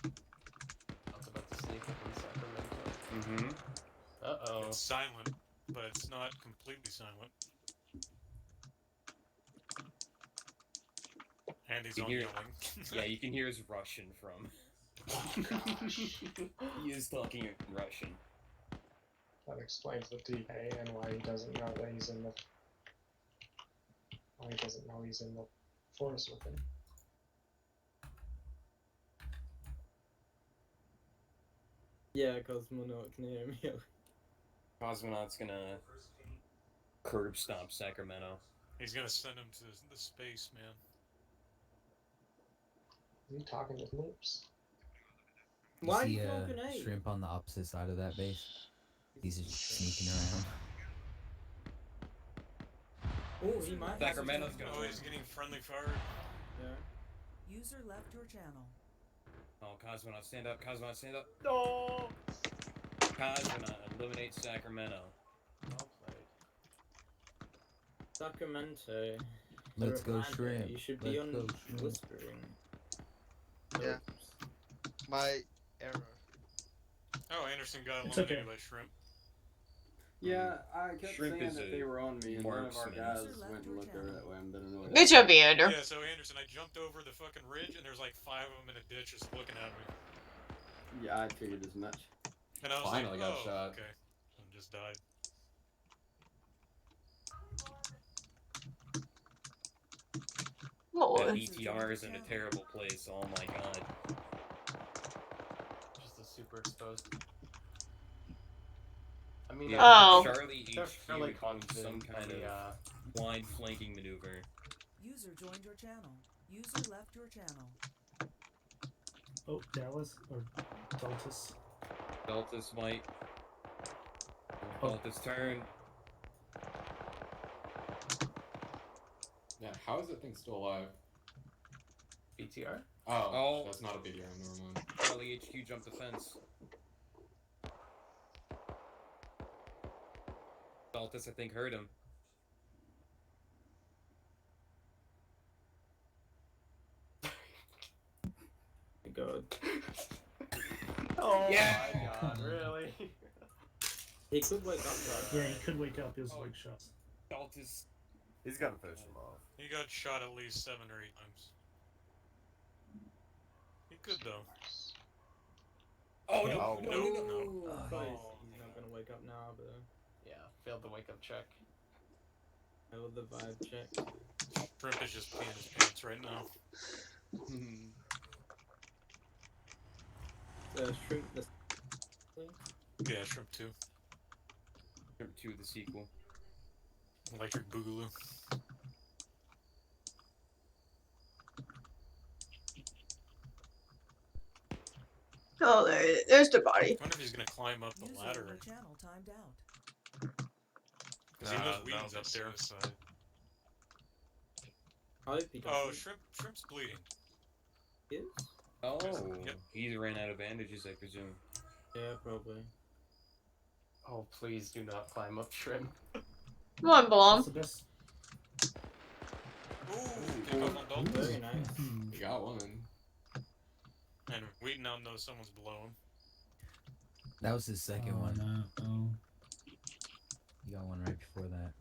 S13: I was about to sneak up in Sacramento. Uh-oh.
S17: It's silent, but it's not completely silent. And he's on yelling.
S5: Yeah, you can hear his Russian from. He is talking in Russian.
S15: That explains the DK and why he doesn't know that he's in the. Why he doesn't know he's in the forest with him.
S11: Yeah, Cosmonaut can hear me.
S5: Cosmonaut's gonna curb stomp Sacramento.
S17: He's gonna send him to the space, man.
S15: Is he talking with loops?
S11: Why
S23: you
S11: are
S23: see
S11: you
S23: a
S11: throwing grenades?
S23: shrimp on the opposite side of that base? He's just sneaking around.
S11: Oh, he might.
S5: Sacramento's gonna.
S17: Oh, he's getting friendly fired.
S11: Yeah.
S12: User left your channel.
S5: Oh, Cosmonaut, stand up. Cosmonaut, stand up.
S13: No!
S5: Cosmonaut, eliminate Sacramento.
S13: Well played.
S11: Sacramento.
S23: Let's go
S11: Orlando,
S23: shrimp.
S11: You should be
S23: Let's
S11: on
S23: go shrimp.
S11: whispering.
S24: Yeah. My error.
S17: Oh, Anderson got
S10: It's
S17: eliminated
S10: okay.
S17: by Shrimp.
S2: Yeah, I kept
S5: Shrimp
S2: saying
S5: is
S2: that
S5: a
S2: they were on me, and none of our
S5: marksman.
S2: guys went and looked over that way. I'm better annoyed.
S1: Good job, Eander.
S17: Yeah, so Anderson, I jumped over the fucking ridge, and there's like 5 of them in a ditch just looking at me.
S2: Yeah, I figured as much.
S17: And I was
S7: Finally
S17: like,
S7: got
S17: oh,
S7: shot.
S17: okay. And just died.
S1: What
S5: That
S1: was
S5: BTR is in a terrible place. Oh my god.
S13: Just a super exposed. I mean,
S5: Yeah,
S1: Oh.
S5: Charlie
S13: they're
S5: HQ
S13: fairly
S5: doing
S13: confident
S5: some
S13: in
S5: kind
S13: the,
S5: of blind flanking maneuver.
S12: User joined your channel. User left your channel.
S10: Oh, Dallas or Deltas.
S5: Delta's might.
S10: Oh.
S5: Delta's turn.
S7: Yeah, how is that thing still alive?
S13: BTR?
S7: Oh, that's not a BTR, never mind.
S5: Charlie HQ jumped the fence. Deltas, I think, heard him.
S11: God.
S13: Oh
S5: Yeah.
S13: my god, really?
S11: He could wake up though.
S8: Yeah, he could wake up. He was like shot.
S5: Daltus. He's got to finish him off.
S9: He got shot at least 7 or 8 times. He could though.
S5: Oh
S9: no!
S5: no!
S9: No! No!
S11: He's not gonna wake up now, but
S13: Yeah, failed the wake up check.
S11: I love the vibe check.
S9: Shrimp is just peeing his pants right now.
S11: Shrimp the.
S9: Yeah, Shrimp 2.
S5: Shrimp 2, the sequel.
S9: Electric Boogaloo.
S1: Oh, there's the body.
S9: I wonder if he's gonna climb up the ladder.
S12: Channel timed out.
S9: Because he knows Whedon's up there. Oh, Shrimp's bleeding.
S11: Is?
S5: Oh,
S9: Yep.
S5: he ran out of bandages, I presume.
S11: Yeah, probably.
S13: Oh, please do not climb up, Shrimp.
S1: Come on, Blom.
S9: Ooh,
S11: very nice.
S7: You got one.
S9: And Whedon now knows someone's below him.
S23: That was his second one.
S8: No.
S23: He got one right before that.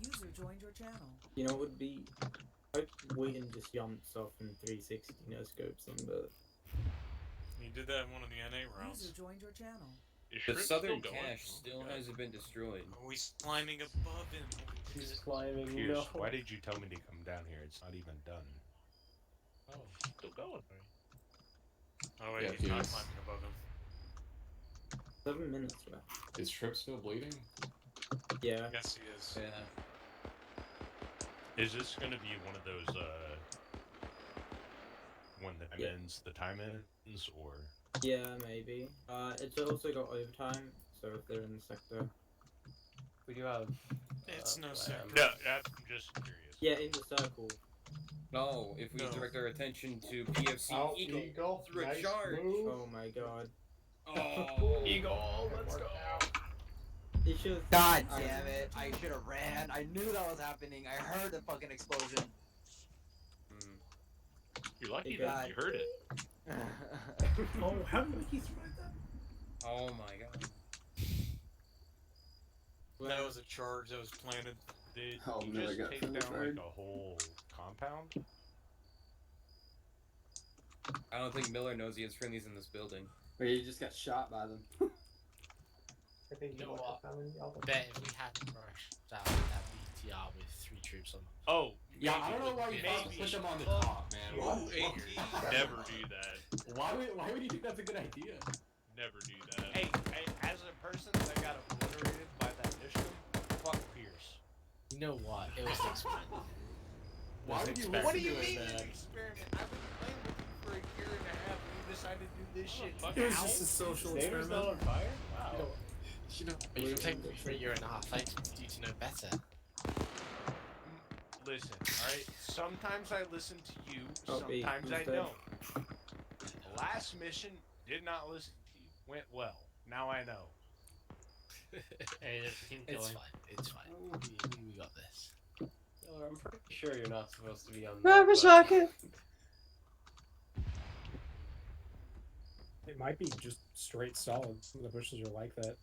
S12: User joined your channel.
S11: You know, it would be. I'd wait and just jumps off in 360, no scopes him, but.
S9: He did that in one of the NA rounds.
S12: User joined your channel.
S5: The southern cache still hasn't been destroyed.
S9: Oh, he's climbing above him.
S13: He's climbing.
S18: Pierce,
S13: No.
S18: why did you tell me to come down here? It's not even done.
S21: Oh, still going.
S9: Oh wait,
S7: Yeah,
S9: he's not
S7: Pierce.
S9: climbing above him.
S11: 7 minutes left.
S7: Is Shrimp still bleeding?
S11: Yeah.
S9: Yes, he is.
S5: Yeah.
S18: Is this gonna be one of those, when the time ends, the time ends, or?
S11: Yeah, maybe. It's also got overtime, so if they're in the sector.
S13: We do have.
S9: It's no secret.
S18: No, I'm just curious.
S11: Yeah, in the circle.
S5: No, if we direct our attention to PFC
S15: Oh,
S5: Eagle,
S15: Eagle,
S5: through a
S15: nice
S5: charge.
S15: move.
S11: Oh my god.
S5: Oh,
S13: Eagle, let's go.
S11: It should.
S19: God damn it! I should have ran. I knew that was happening. I heard the fucking explosion.
S18: You're lucky
S19: God.
S18: that you heard it.
S8: Oh, how did Mickey survive that?
S5: Oh my god.
S9: That was a charge that was planted.
S18: Did
S2: Oh,
S18: you
S2: no, I
S18: just
S2: got
S18: take
S2: friendly
S18: down
S2: fire.
S18: like a whole compound?
S5: I don't think Miller knows he has friendlies in this building.
S2: Wait, he just got shot by them.
S15: I think
S21: You know
S15: might
S21: what?
S15: have found the other.
S21: Bet if we hadn't rushed down that BTR with 3 troops on.
S18: Oh,
S7: Yeah, I don't know why you thought to
S18: maybe.
S7: push him on the top, man.
S18: Oh, never do that.
S7: Why would you think that's a good idea?
S18: Never do that. Hey, as a person that got obliterated by that mission, fuck Pierce.
S21: You know what? It was an experiment.
S7: Why would you
S18: What do you
S7: listen to
S18: mean
S7: it,
S18: an
S7: man?
S18: experiment? I've been playing with you for a year and a half, and you decided to do this shit.
S8: It was just a social
S13: Neighbor's
S8: experiment.
S13: not on fire? Wow.
S21: You know, but you played with me for a year and a half. I expect you to know better.
S18: Listen, alright? Sometimes I listen to you,
S11: Copy.
S18: sometimes I
S11: Who's dead?
S18: don't. The last mission did not listen to you. Went well. Now I know.
S21: Hey, everything
S13: It's
S21: going.
S13: fine.
S21: It's fine. We got this.
S13: Miller, I'm pretty sure you're not supposed to be on
S1: Rubber
S13: but-
S1: socket.
S10: It might be just straight solid. Some of the bushes are like that.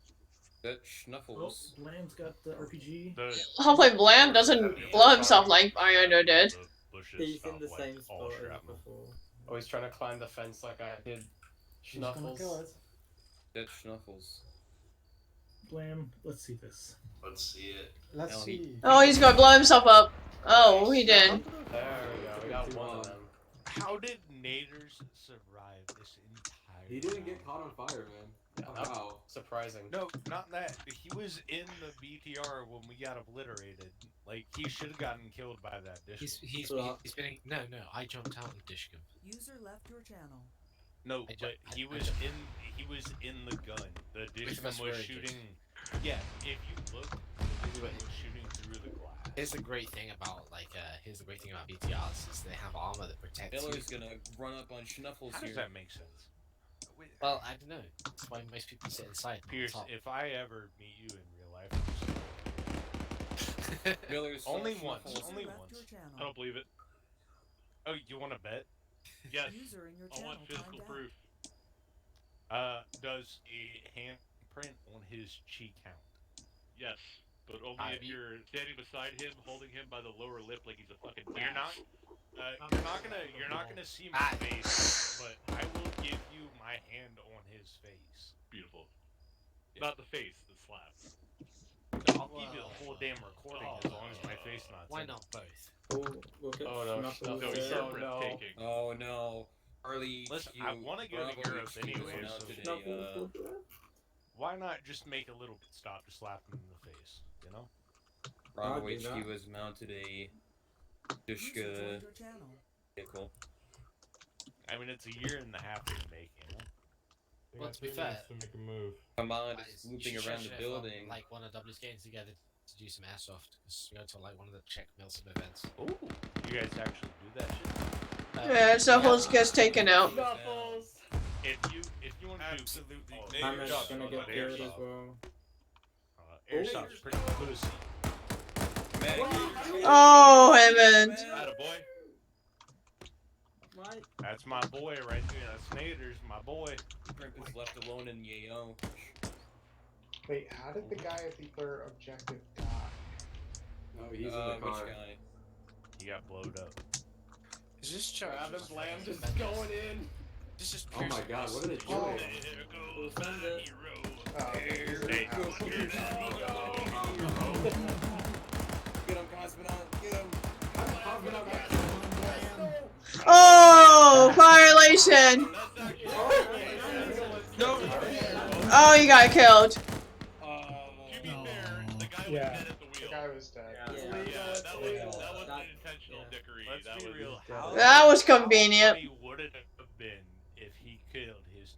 S5: That
S8: Oh,
S5: Schnuffles.
S8: Bland's got the RPG.
S1: Hopefully Blam doesn't blow himself like Irondo did.
S11: He's in the same spot as before.
S13: Oh, he's trying to climb the fence like I did.
S8: He's gonna
S13: Schnuffles.
S8: kill it.
S5: That Schnuffles.
S8: Blam, let's see this.
S21: Let's see it.
S15: Let's
S5: Hell,
S15: see.
S1: Oh, he's gonna blow himself up. Oh, he did.
S13: There we go. We got one of them.
S18: How did Naders survive this entire
S7: He didn't get caught on fire, man.
S13: Yeah,
S7: Oh,
S13: that-
S7: wow.
S13: Surprising.
S18: No, not that. He was in the BTR when we got obliterated. Like, he should have gotten killed by that dish.
S21: He's been no. I jumped out with Dishcom.
S12: User left your channel.
S18: No,
S21: I
S18: but
S21: ju-
S18: he
S21: I
S18: was
S21: ju-
S18: he was in the gun. The
S21: Which
S18: Dishman
S21: was
S18: was
S21: very
S18: shooting. Yeah, if you look, he was shooting through the glass.
S21: Here's the great thing about BTRs is they have armor that protects you.
S5: Miller's gonna run up on Schnuffles
S18: How
S5: here.
S18: does that make sense?
S21: Well, I don't know. That's why most people sit inside. on
S18: Pierce,
S21: top.
S18: if I ever meet you in real life,
S5: Miller's
S18: only
S5: Schnuffles.
S18: once.
S12: User
S18: Only
S12: left
S18: once.
S12: your channel.
S17: I don't believe it.
S18: Oh, you want to bet? Yes.
S12: User in your
S17: I
S12: channel
S17: want physical
S12: timed out.
S17: proof.
S18: Does a handprint on his cheek count?
S3: Yes, but only if you're standing beside him, holding him by the lower lip like he's a fucking
S18: You're not.
S3: mouse.
S18: You're not gonna see my face, but I will give you my hand on his face.
S3: Beautiful. Not the face, the slap.
S18: I'll give you the whole damn recording as long as my face not.
S10: Why
S18: in it.
S10: not both?
S11: Look at
S5: Oh no,
S11: Snuffles.
S3: No, you're breathtaking.
S5: Oh no. Charlie,
S18: Listen,
S5: you
S18: I want to go to
S5: Bravo
S18: Europe
S5: HQ has
S18: anyway, so
S5: mounted
S18: why not just make a little pit stop to slap him in the face? You know.
S5: Bravo
S11: I'll do
S5: HQ
S11: that.
S5: has mounted a
S12: User
S5: Dushka
S12: joined your channel.
S5: vehicle.
S18: I mean, it's a year and a half in the making. You know?
S10: Well, to be fair,
S17: to make a move.
S5: Command
S10: guys,
S5: is
S10: you
S5: looping
S10: should
S5: around
S10: check
S5: the
S10: if,
S5: building.
S10: like one of W's getting together to do some airsoft because we go to like one of the Czech Milsim events.
S18: Ooh, you guys actually do that shit?
S1: Yeah, Snuffles gets taken out.
S13: Snuffles!
S18: If you want to
S21: Absolutely.
S18: do
S11: I'm
S18: airsoft,
S11: gonna get
S18: but
S11: killed as
S18: airsoft.
S11: well.
S18: Airsoft's pretty pussy.
S1: Oh, heaven.
S3: Attaboy.
S18: That's my boy right there. That's Nader's my boy.
S5: Shrimp is left alone in Yayo.
S15: Wait, how did the guy at the third objective die?
S2: No, he's in the car.
S5: Which guy?
S18: He got blowed up.
S13: Is this Travis Lamb just going in?
S21: This is
S2: Oh my god, what are they doing?
S15: Oh,
S18: Hey,
S5: Get him, Cosmonaut. Get him.
S1: Oh, violation. Oh, you got killed.
S3: To be fair, the guy was
S15: Yeah.
S3: dead at the wheel.
S15: The guy was dead.
S3: Yeah, that wasn't intentional dickery.
S18: Let's
S3: That
S18: be
S3: was
S18: real. How
S1: That was convenient.
S18: funny would it have been if he killed his?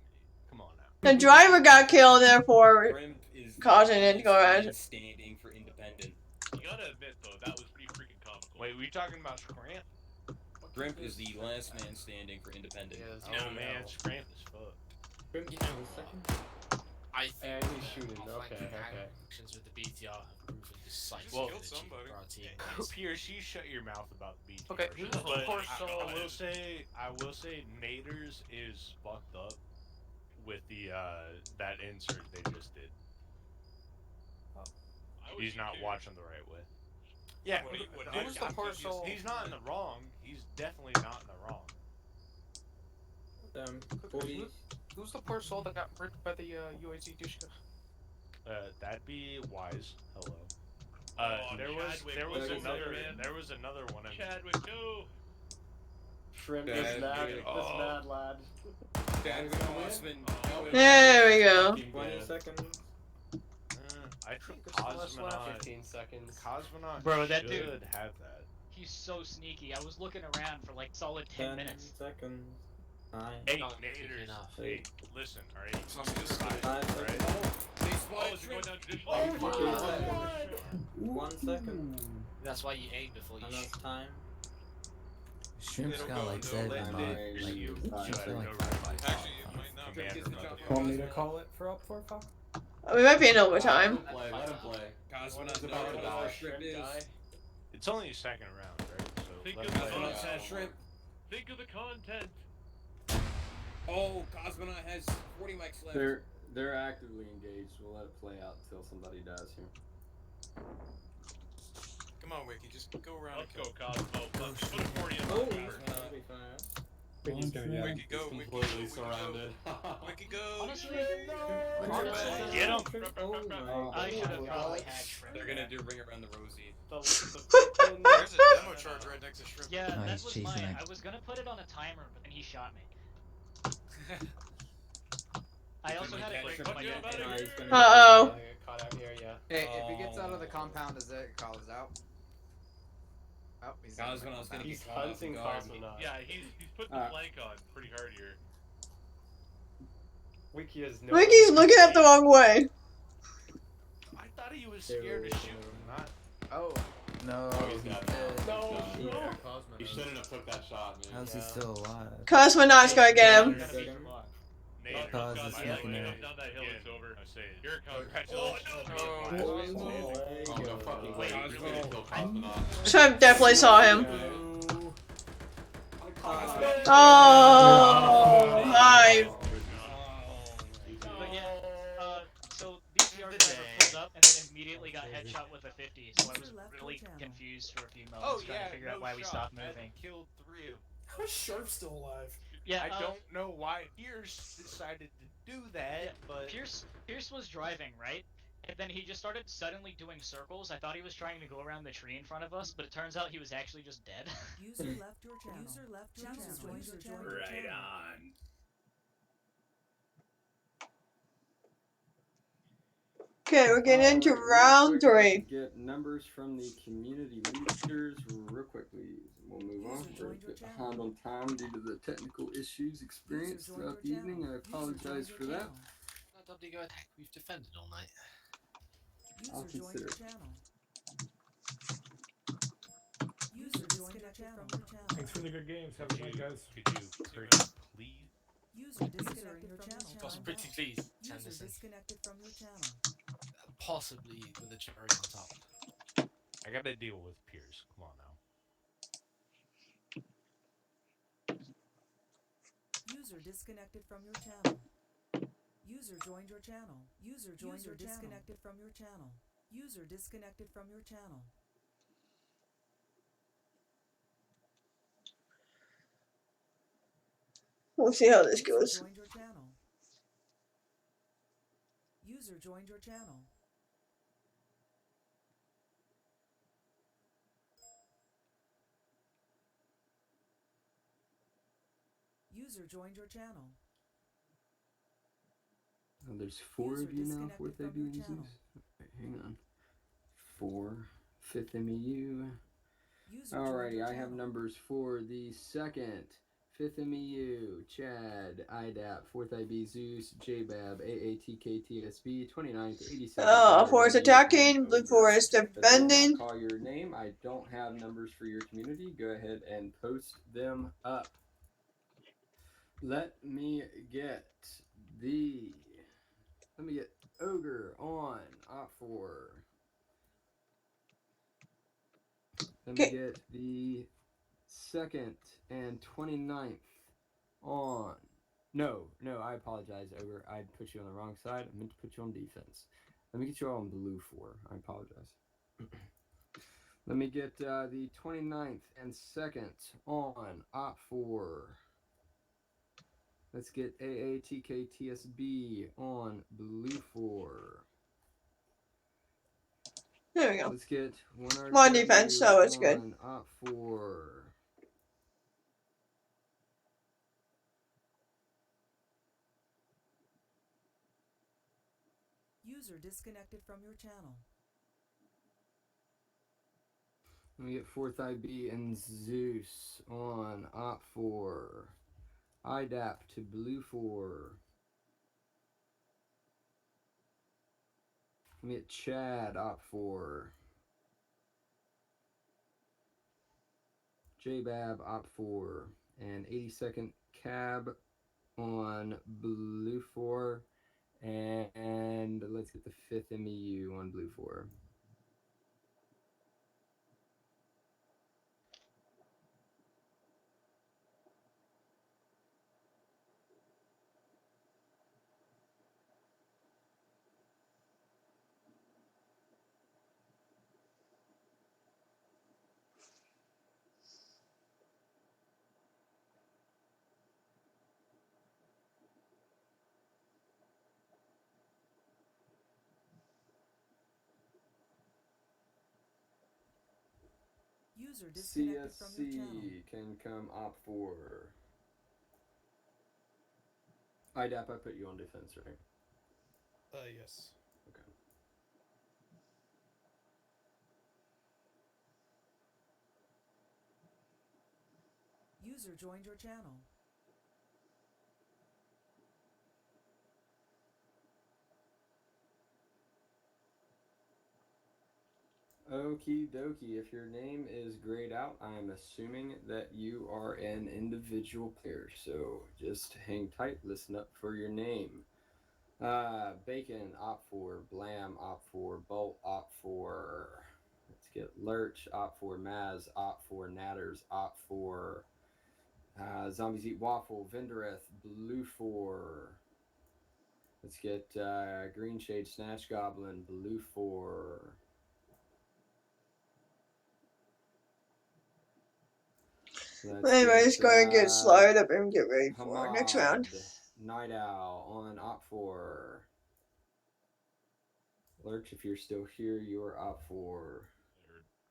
S18: Come on now.
S1: The driver got killed, therefore
S5: Shrimp is
S1: causing it to go
S5: last man
S1: red.
S5: standing for independent.
S3: You gotta admit though, that was pretty freaking comical.
S18: Wait, we talking about Scramp?
S5: Shrimp is the last man standing for independent.
S18: Oh man, Scramp is fucked.
S10: You know, I think
S2: he's shooting. Okay, okay.
S10: actions with the BTR have proven decisive
S18: Well,
S10: for our team.
S18: PRC, shut your mouth about the BT.
S21: Okay,
S18: shit.
S21: who's the
S18: But
S21: person-
S18: I will say, Naders is fucked up with the that insert they just did. He's not watching the right way. Yeah,
S21: who's the person-
S18: He's not in the wrong. He's definitely not in the wrong.
S21: Who's the poor soul that got ripped by the UAZ Dushka?
S18: That'd be Wise. Hello.
S3: Chadwick,
S18: there was
S3: no,
S18: another
S3: man.
S18: there was another one.
S3: Chadwick, no.
S13: Shrimp is mad. This mad lad.
S5: Chadwick Mossman.
S1: There we go.
S11: 20 seconds.
S18: I think
S13: Less left.
S18: Cosmonaut.
S13: 15 seconds.
S18: Cosmonaut
S21: Bro, that
S18: should
S21: dude-
S18: have that.
S21: He's so sneaky. I was looking around for like solid 10
S11: 10
S21: minutes.
S11: seconds. 9.
S18: Hey,
S10: Not
S18: Naders.
S10: enough.
S18: Hey, listen, alright?
S11: 5
S18: Alright?
S11: seconds.
S3: Oh, is it going down traditional?
S11: Oh my god! 1 second.
S10: That's why you aim before you
S11: And
S10: shoot.
S11: that's time.
S23: Shrimp's got like that
S18: Let
S23: mod,
S18: it-
S23: like,
S18: you-
S23: Shrimp's got like
S18: Actually,
S2: Want me to call it for up 4-5?
S1: We might be in overtime.
S2: Play, let him play.
S5: Cosmonaut's
S2: about to die.
S5: Shrimp is.
S18: It's only a second round, right? So
S3: Think
S18: let
S3: of
S18: him
S3: the
S18: play.
S5: Cosmonaut has Shrimp.
S3: Think of the content.
S5: Oh, Cosmonaut has 40 mics left.
S2: They're actively engaged. We'll let it play out until somebody dies here.
S21: Come on, Wiki, just go around.
S3: Let's go, Cosmo. Let's put a 40 in
S11: Oh,
S3: the
S11: that'll be fine.
S15: He's gonna get
S21: Wiki, go, Wiki,
S2: Completely
S21: go,
S2: surrounded.
S21: Wiki, go.
S3: Honestly,
S18: Get him!
S11: Oh my
S21: I should have probably had Shrimp.
S5: They're gonna do Ring Around the Rosie.
S21: There's a demo charge right next to Shrimp.
S14: Yeah,
S23: Oh,
S14: that
S23: he's
S14: was
S23: chasing
S14: mine.
S23: that.
S14: I was gonna put it on a timer, but then he shot me. I also had it
S3: Like,
S14: clicked on my
S3: fuck you,
S14: dead.
S3: buddy.
S1: Uh-oh.
S13: Get caught out here, yeah.
S19: Hey, if he gets out of the compound, does it call us out? Oh, he's out of the
S5: Cosmonaut's gonna
S19: compound.
S5: get
S13: He's
S5: caught off
S13: hunting
S5: guard.
S13: Cosmonaut.
S3: Yeah, he's putting the flank on pretty hard here.
S13: Wiki is no.
S1: Ricky's looking at the wrong way.
S18: I thought he was scared to shoot him, not.
S19: Oh, no.
S2: he's got it.
S13: No.
S2: He shouldn't have took that shot, man.
S23: How's he still alive?
S1: Cosmonaut's gonna get him.
S18: Naders
S23: Cause
S18: got
S23: is
S18: my
S23: sneaking
S18: leg.
S23: in.
S3: Down that hill, it's over.
S18: I say it.
S3: Here it comes.
S18: Congratulations.
S2: Oh, no fucking way. He's really gonna kill Cosmonaut.
S1: Shrimp definitely saw him. Oh, 5.
S4: confused for a few
S18: Oh
S4: moments trying to
S18: yeah,
S4: figure out
S18: no
S4: why we
S18: shot.
S4: stopped
S18: That
S4: moving.
S18: killed 3 of them.
S8: How is Sharp still alive?
S4: Yeah,
S18: I don't know why Pierce decided to do that,
S4: yeah,
S18: but
S4: Pierce was driving, right? And then he just started suddenly doing circles. I thought he was trying to go around the tree in front of us, but it turns out he was actually just dead.
S12: User left your channel. User left your channel. User joined your
S8: Right
S12: channel.
S8: on.
S1: Okay, we're getting into
S2: Alright, real
S1: round
S2: quick, let's
S1: 3.
S2: get numbers from the community leaders real quick, please. We'll move on. We're a bit behind on time due to the technical issues experienced throughout the evening. I apologize for that.
S14: Not WGO attack. We've defended all night.
S2: I'll
S12: User joined
S2: consider
S12: your
S2: it.
S12: channel. User disconnected from your channel.
S8: Thanks for the good games. Have a good night, guys.
S18: could you pretty please?
S12: User disconnected from your channel.
S14: Boss, pretty please,
S12: User
S14: Sanderson.
S12: disconnected from your channel.
S14: Possibly with a cherry on top.
S18: I gotta deal with Pierce. Come on now.
S12: User disconnected from your channel. User joined your channel. User joined your disconnected from your channel. User disconnected from your channel.
S1: We'll see how this
S12: User
S1: goes.
S12: joined your channel. User joined your channel. User joined your channel.
S2: Oh, there's 4
S12: User
S2: of you now,
S12: disconnected
S2: 4th
S12: from your
S2: IB
S12: channel.
S2: Zeus. Hang on. 4, 5th MEU.
S12: User joined
S2: Alrighty,
S12: your
S2: I have
S12: channel.
S2: numbers for the 2nd, 5th MEU, Chad, IDAP, 4th IB Zeus, JBAB, AATKTSB, 29th, 82nd,
S1: Forest
S2: RW,
S1: attacking,
S2: and
S1: Blue
S2: Ogre.
S1: Forest
S2: If I did
S1: defending.
S2: not call your name, I don't have numbers for your community. Go ahead and post them up. Let me get Ogre on Op 4. Let me get the 2nd and 29th on. No, I apologize, Ogre. I put you on the wrong side. I meant to put you on defense. Let me get you all on blue 4. I apologize. Let me get the 29th and 2nd on Op 4. Let's get AATKTSB on blue 4.
S1: There we go.
S2: Let's get 1RW
S1: One defense, so it's good.
S2: on Op 4.
S12: User disconnected from your channel.
S2: Let me get 4th IB and Zeus on Op 4. IDAP to blue 4. Let me get Chad Op 4. JBAB Op 4. And 82nd Cab on blue 4. And let's get the 5th MEU on blue 4.
S12: User disconnected from your channel.
S2: CSC can come Op 4. IDAP, I put you on defense, right?
S9: Yes.
S2: Okay.
S12: User joined your channel.
S2: Okie dokie. If your name is grayed out, I'm assuming that you are an individual player. So just hang tight, listen up for your name. Bacon, Op 4. Blam, Op 4. Bolt, Op 4. Let's get Lurch, Op 4. Maz, Op 4. Natters, Op 4. Zombies Eat Waffle, Vendereth, blue 4. Let's get Green Shade, Snatch Goblin, blue 4.
S1: Anyways, go and get slide up and get ready for our next round.
S2: Night Owl on Op 4. Lurch, if you're still here, you're Op 4.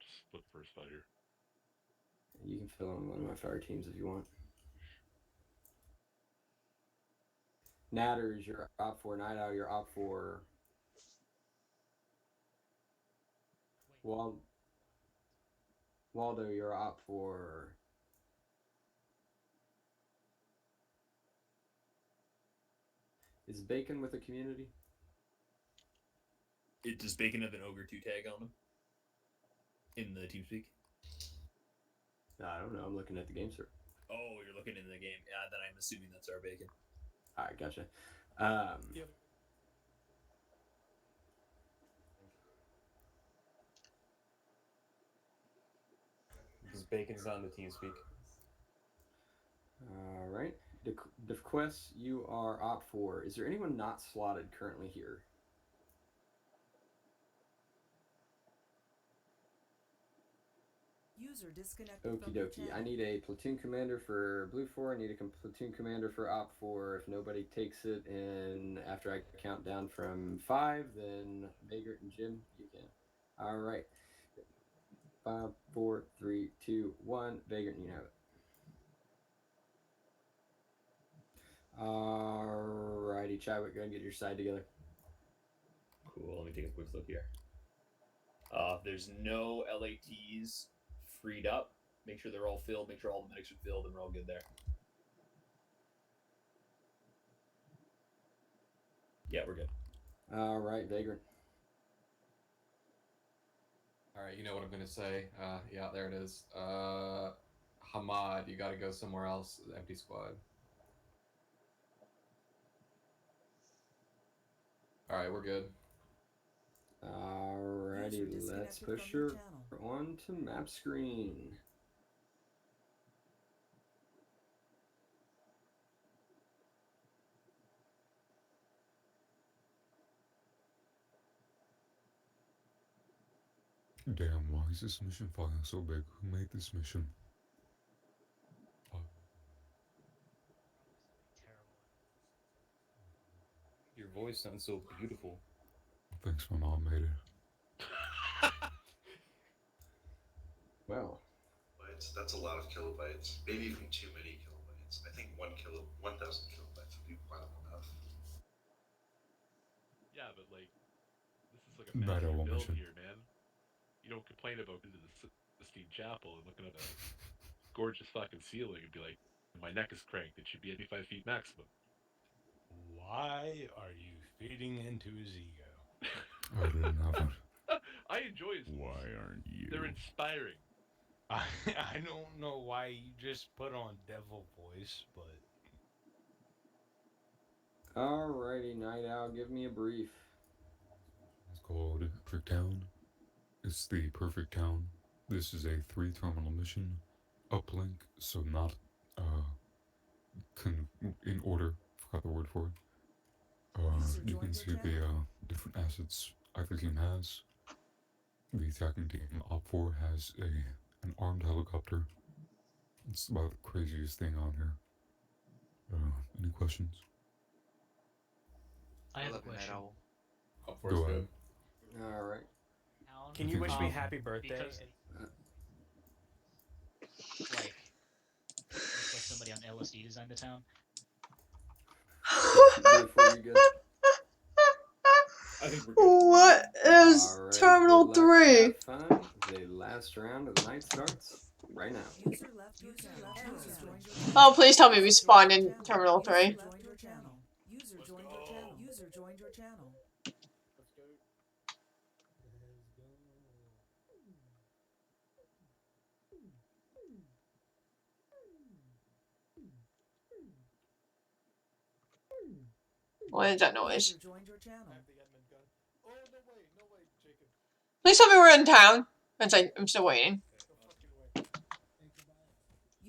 S3: Just flip first fighter.
S2: You can fill in one of my fire teams if you want. Natters, you're Op 4. Night Owl, you're Op 4. Waldo, you're Op 4. Is Bacon with the community?
S6: Does Bacon have an Ogre 2 tag on him? In the TeamSpeak?
S2: I don't know. I'm looking at the game, sir.
S6: Oh, you're looking in the game. Yeah, then I'm assuming that's our Bacon.
S2: Alright, gotcha.
S6: Yep.
S5: Because Bacon's on the TeamSpeak.
S2: Alright. DefQuest, you are Op 4. Is there anyone not slotted currently here?
S12: User disconnected
S2: Okie
S12: from your
S2: dokie.
S12: channel.
S2: I need a platoon commander for Blue 4. I need a platoon commander for Op 4. If nobody takes it, and after I count down from 5, then Vagrant and Jim, you can. Alright. 5, 4, 3, 2, 1. Vagrant, you have it. Alrighty, Chadwick, go ahead and get your side together.
S6: Cool, let me take a quick look here. There's no LATs freed up. Make sure they're all filled. Make sure all the medics are filled, and we're all good there. Yeah, we're good.
S2: Alright, Vagrant.
S7: Alright, you know what I'm gonna say. Yeah, there it is. Hamad, you gotta go somewhere else. Empty squad. Alright, we're good.
S2: Alrighty, let's push her onto map screen.
S16: Damn, why is this mission file so big? Who made this mission?
S6: Your voice sounds so beautiful.
S16: Thanks, my mom made it.
S2: Well.
S20: That's a lot of kilobytes. Maybe even too many kilobytes. I think 1,000 kilobytes would be quite enough.
S3: Yeah, but like, this is like a
S16: Night
S3: master
S16: Owl
S3: build
S16: mission.
S3: here, man. You don't complain about going to the Sistine Chapel and looking at a gorgeous fucking ceiling and be like, my neck is cranked. It should be 85 feet maximum.
S18: Why are you feeding into his ego?
S16: I didn't have it.
S3: I enjoy his
S16: Why aren't you?
S3: They're inspiring.
S18: I don't know why you just put on devil voice, but...
S2: Alrighty, Night Owl, give me a brief.
S16: It's called Perfect Town. It's the perfect town. This is a 3-terminal mission. Uplink, so not in order. Forgot the word for it. You can see the different assets either team has. The attacking team, Op 4, has an armed helicopter. It's about the craziest thing on here. Any questions?
S4: I have a question.
S16: Go ahead.
S2: Alright.
S13: Can you wish me happy birthday?
S4: Because, like, looks like somebody on LSD designed the town.
S2: Before you go.
S6: I think we're good.
S1: What is
S2: Alright,
S1: Terminal
S2: good luck,
S1: 3?
S2: have fun. The last round of the night starts right now.
S1: Oh, please tell me we spawned in Terminal 3.
S12: User joined your channel. User joined your channel.
S11: Let's go.
S1: What is that noise?
S12: User joined your channel.
S11: Oh, no way, Jacob.
S1: Please tell me we're in town. I'm still waiting.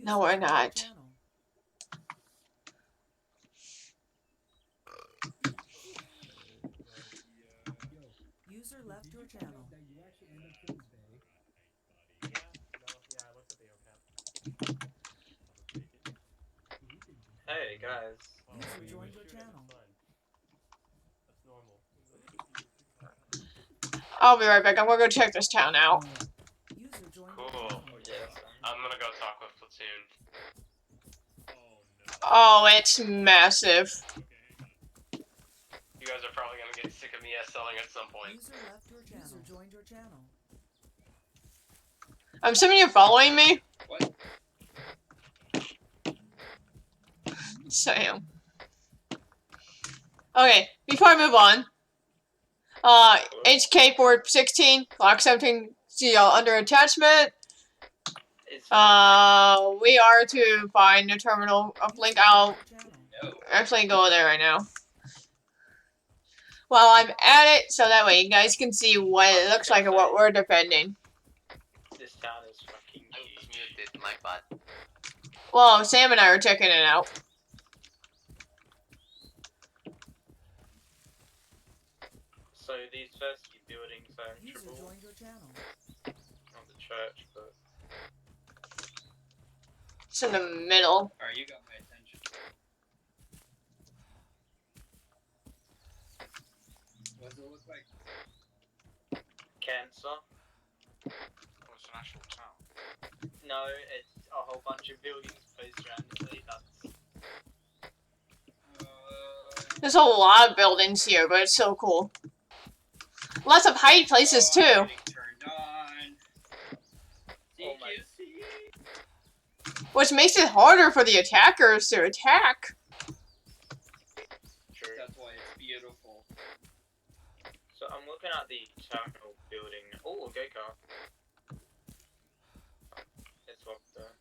S1: No, we're not.
S12: User left your channel.
S13: Yeah, I looked at the OCAP.
S21: Hey guys.
S12: User joined your channel.
S13: That's normal.
S1: I'll be right back. I'm gonna go check this town out.
S12: User joined
S21: Cool.
S12: your channel.
S21: Yes.
S10: I'm gonna go talk with Platoon.
S1: Oh, it's massive.
S10: You guys are probably gonna get sick of me SLing at some point.
S12: User left your channel. User joined your channel.
S1: I'm assuming you're following me?
S5: What?
S1: Sam. Okay, before I move on, HK 416, Glock 17, CL under attachment. We are to find the terminal uplink. I'll actually go there right now. While I'm at it, so that way you guys can see what it looks like and what we're defending.
S21: This town is fucking huge.
S14: Muted my butt.
S1: Well, Sam and I are checking it out.
S21: So these first few buildings are
S12: User
S21: triple
S12: joined your channel.
S21: on the church, but
S1: It's in the middle.
S5: Alright, you got my attention. What does it look like?
S21: cancer.
S9: Oh, it's an actual town.
S21: No, it's a whole bunch of buildings placed randomly.
S1: There's a lot of buildings here, but it's so cool. Lots of hiding places too.
S5: Turned on.
S1: Which makes it harder for the attackers to attack.
S21: True.
S5: That's why it's beautiful.
S21: So I'm looking at the terminal building. Oh, a gate car. It's locked there.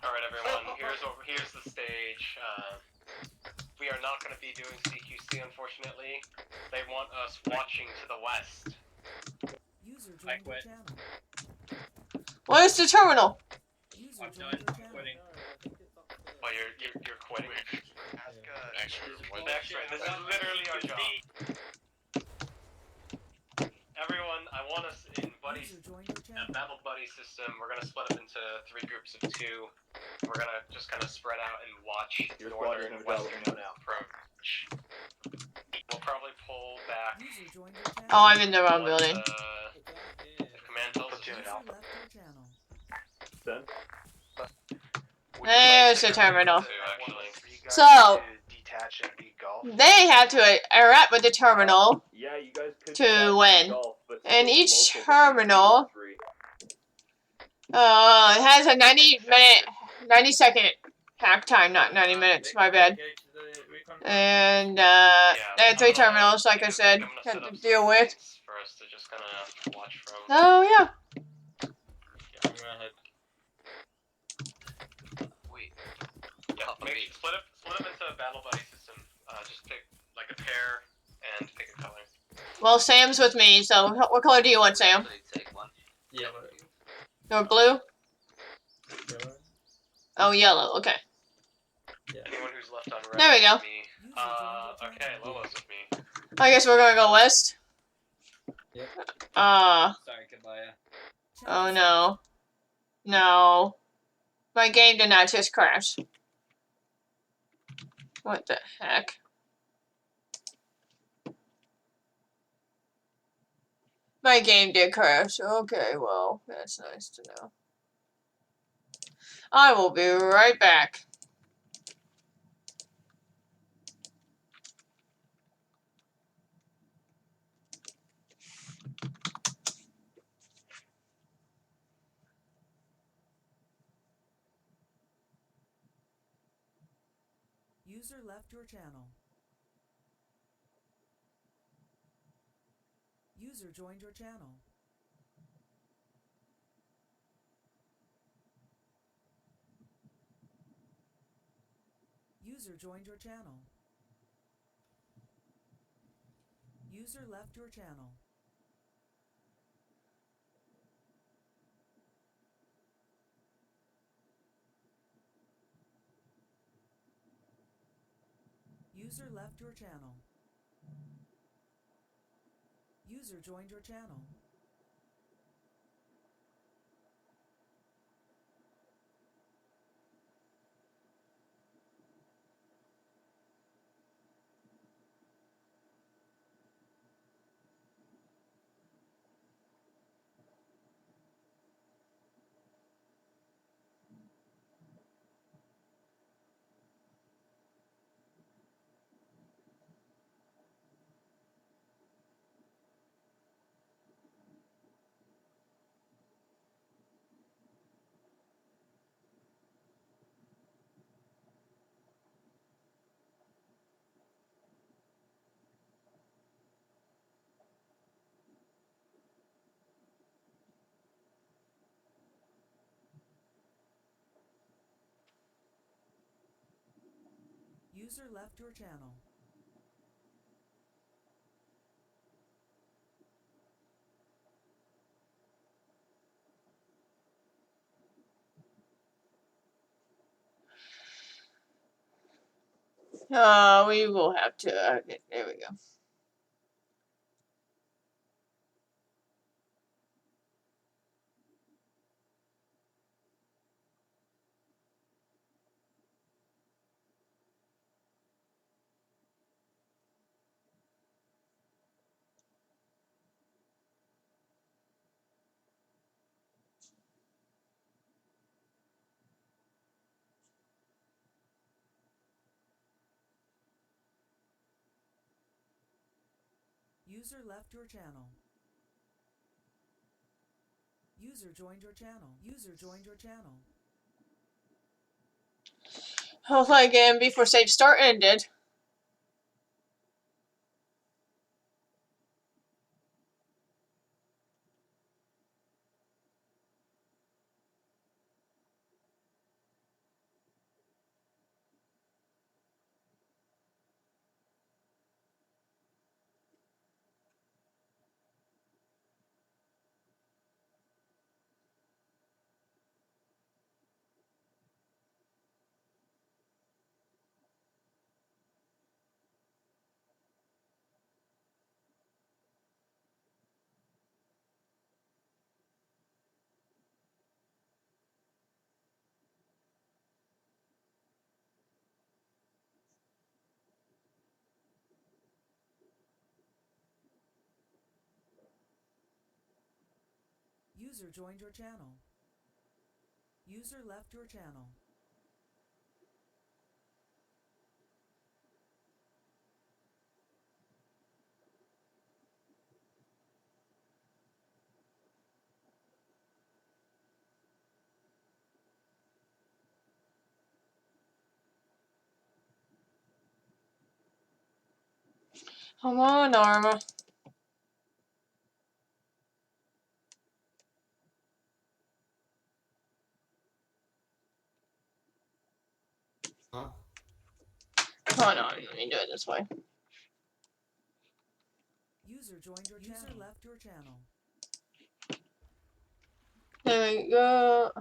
S10: Alright everyone, here's the stage. We are not going to be doing CQC, unfortunately. They want us watching to the west.
S12: User joined your channel.
S1: Where's the terminal?
S12: User
S5: I'm
S12: joined
S5: done.
S12: your
S5: I'm
S12: channel.
S5: quitting.
S10: Oh, you're quitting?
S9: Extra.
S10: Extra. This is literally our job. Everyone, I want us in battle buddy system. We're gonna split up into 3 groups of 2. We're gonna just kind of spread out and watch the northern and western approach. We'll probably pull back.
S12: User joined your channel.
S1: Oh, I'm in the wrong building.
S10: The command tells us to.
S12: User left your channel.
S17: Then?
S1: There's the terminal.
S17: So,
S1: So, they have to interact with the terminal
S17: yeah, you guys could
S1: to win.
S17: golf, but
S1: And
S17: stay
S1: each
S17: local
S1: terminal it has a 90 second hack time, not 90 minutes, my bad. And they have 3 terminals, like I said, have to deal with.
S10: For us to just kind of watch from.
S1: Oh yeah.
S21: Yeah, I'm gonna head.
S10: Wait. Yeah, split up into a battle buddy system. Just pick like a pair and pick a color.
S1: Well, Sam's with me, so what color do you want, Sam?
S21: Yellow.
S1: You're blue?
S13: Yellow.
S1: Oh, yellow. Okay.
S21: Yeah.
S10: Anyone who's left on red.
S1: There we go.
S10: is me. Okay, Lolo's with me.
S1: I guess we're gonna go west.
S13: Yep.
S5: Sorry, Kabaya.
S1: Oh no. No. My game did not just crash. What the heck? My game did crash. Okay, well, that's nice to know. I will be right back.
S12: User left your channel. User joined your channel. User joined your channel. User left your channel. User left your channel. User joined your channel. User left your channel.
S1: We will have to. There we go.
S12: User left your channel. User joined your channel. User joined your channel.
S1: I'll play again before save start ended.
S12: User joined your channel. User left your channel.
S1: Come on, Arma.
S7: Huh?
S1: Oh no, let me do it this way.
S12: User joined your channel. User left your channel.
S1: There we go.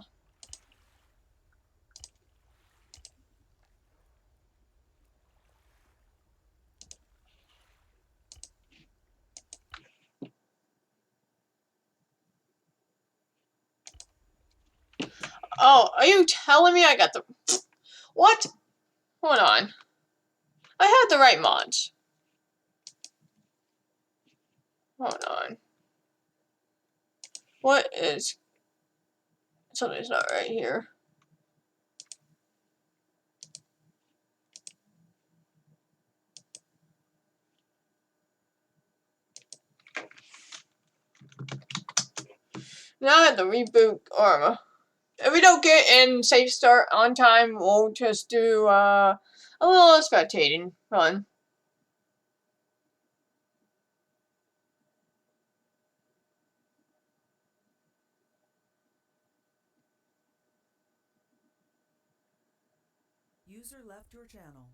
S1: Oh, are you telling me I got the... What? Hold on. I had the right mods. Hold on. What is... Something's not right here. Now I have to reboot Arma. If we don't get in safe start on time, we'll just do a little spectating run.
S12: User left your channel.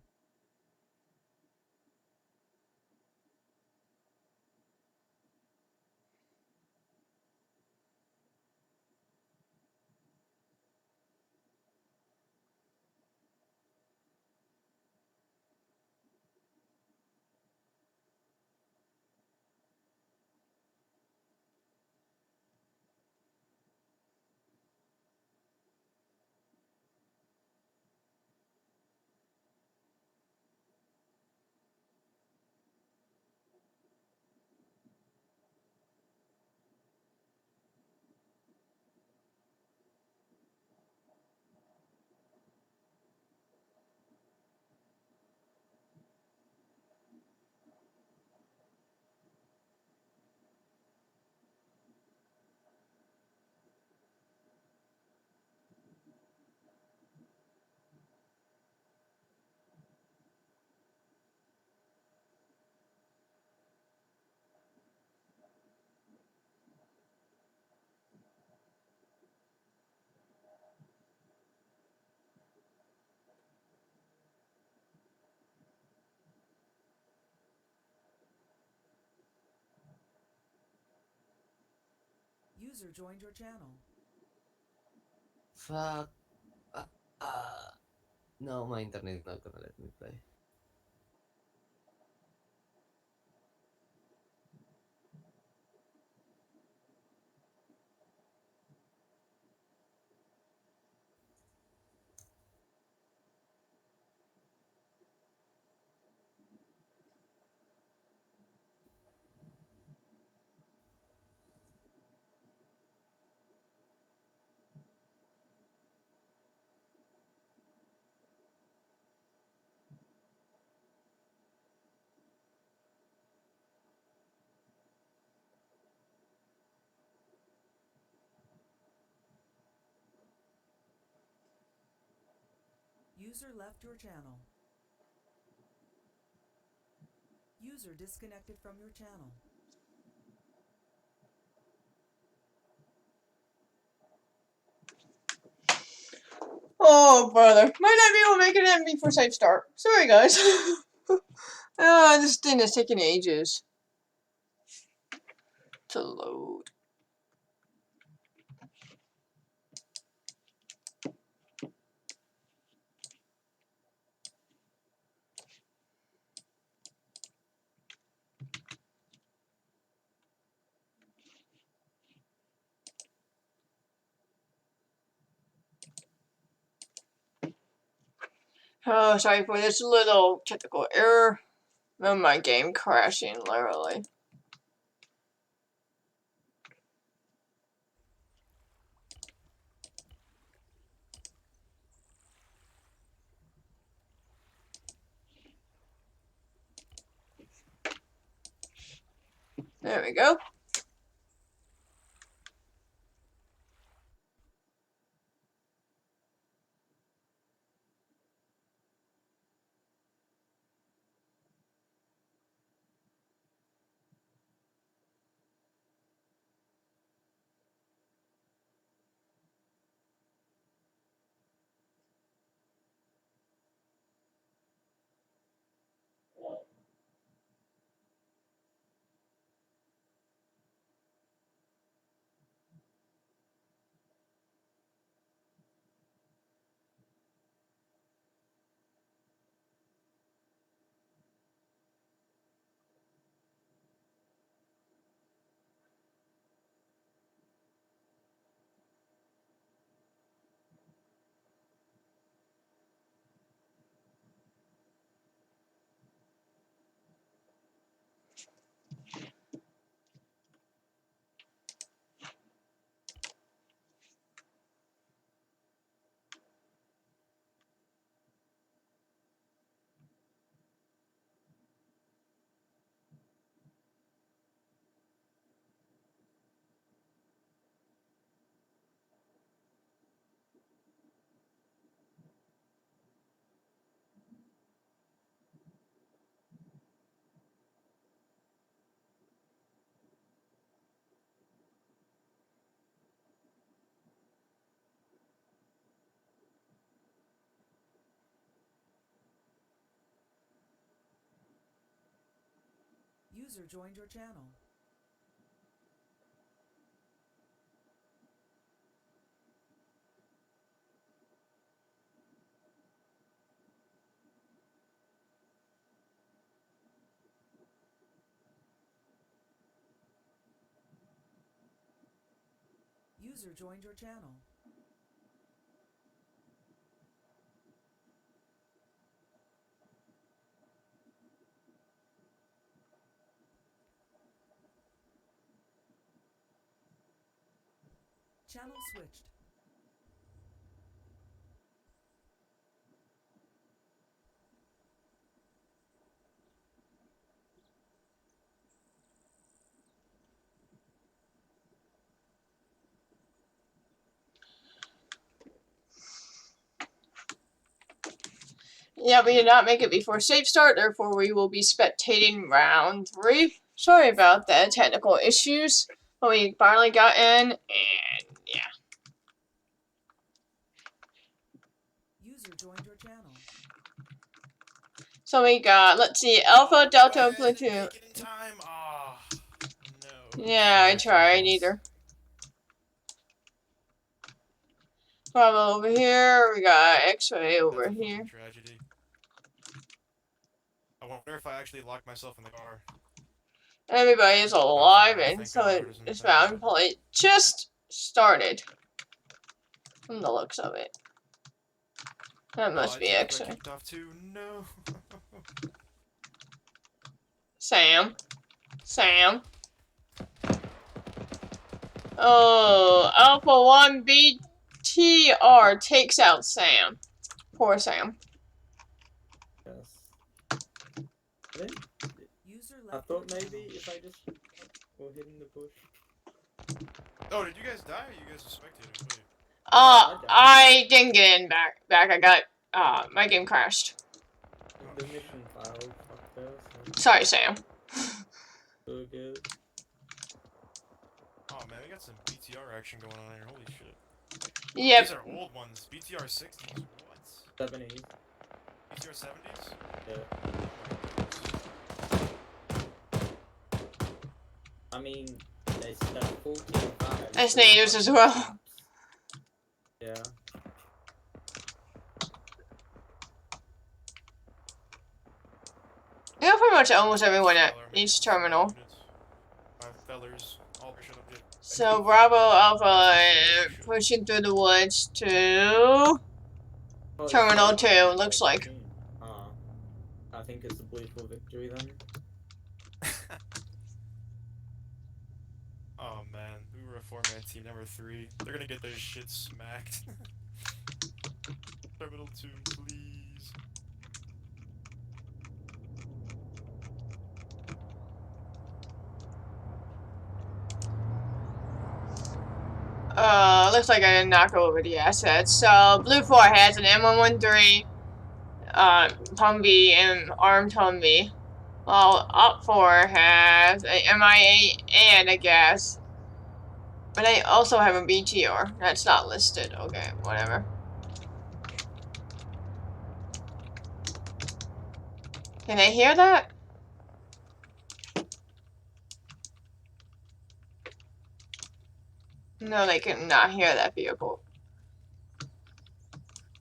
S12: User joined your channel.
S14: Fuck. No, my internet is not gonna let me play.
S12: User left your channel. User disconnected from your channel.
S1: Oh, brother. Might not be able to make it in before safe start. Sorry, guys. This thing is taking ages to load. Oh, sorry for this little technical error. Oh, my game crashing, literally. There we go.
S12: User joined your channel. User joined your channel. Channel switched.
S1: Yeah, we did not make it before safe start, therefore we will be spectating round 3. Sorry about the technical issues, but we finally got in, and yeah.
S12: User joined your channel.
S1: So we got, let's see, Alpha, Delta, and Platoon.
S18: Time. Ah, no.
S1: Yeah, I tried either. Bravo over here. We got X-ray over here.
S9: Tragedy. I wonder if I actually locked myself in the car.
S1: Everybody is alive, and so this round play just started. From the looks of it. That must be X-ray.
S9: Off too. No.
S1: Sam. Sam. Oh, Alpha 1 BTR takes out Sam. Poor Sam.
S11: Yes. I thought maybe if I just were hitting the bush.
S9: Oh, did you guys die? Or you guys were spectators? Wait.
S1: I didn't get in back. I got, my game crashed.
S11: The mission failed. Fuck this.
S1: Sorry, Sam.
S11: So good.
S9: Oh man, we got some BTR action going on here. Holy shit.
S1: Yep.
S9: These are old ones. BTR 60s. What?
S11: 70s.
S9: BTR 70s?
S11: Yeah. I mean, they said 14.5.
S1: That's natives as well.
S11: Yeah.
S1: You know, pretty much almost everyone at each terminal. So Bravo Alpha pushing through the woods to Terminal 2, looks like.
S11: I think it's the blue for victory then.
S9: Oh man, we were a 4-man team number 3. They're gonna get their shit smacked. Terminal 2, please.
S1: Looks like I didn't knock over the assets. So, Blue 4 has an M113, Humvee, and armed Humvee. While Up 4 has a MIA and a gas. But they also have a BTR. That's not listed. Okay, whatever. Can they hear that? No, they could not hear that vehicle.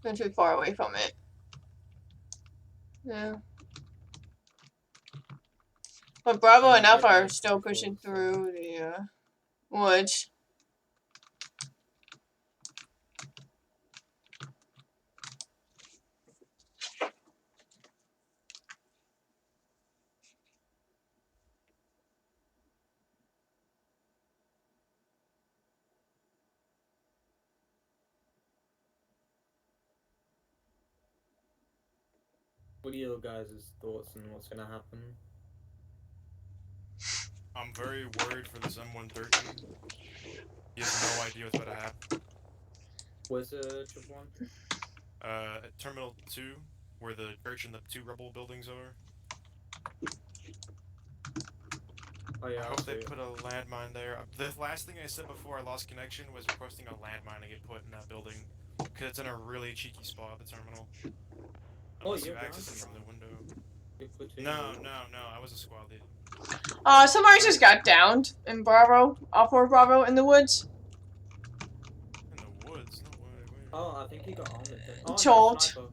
S1: They're too far away from it. Yeah. But Bravo and Alpha are still pushing through the woods.
S11: What are your guys' thoughts on what's gonna happen?
S9: I'm very worried for this M113. He has no idea what's about to happen.
S11: Where's the triple one?
S9: At Terminal 2, where the church and the 2 rebel buildings are.
S11: Oh yeah,
S9: I hope they put a landmine there. The last thing I said before I lost connection was requesting a landmine to get put in that building. Because it's in a really cheeky spot, the terminal. Unless you access it from the window. No, I was a squad lead.
S1: Somebody just got downed in Bravo, Alpha Bravo in the woods.
S9: In the woods? No way.
S11: Oh, I think he got armored then. Oh,
S1: Jolt.
S11: No,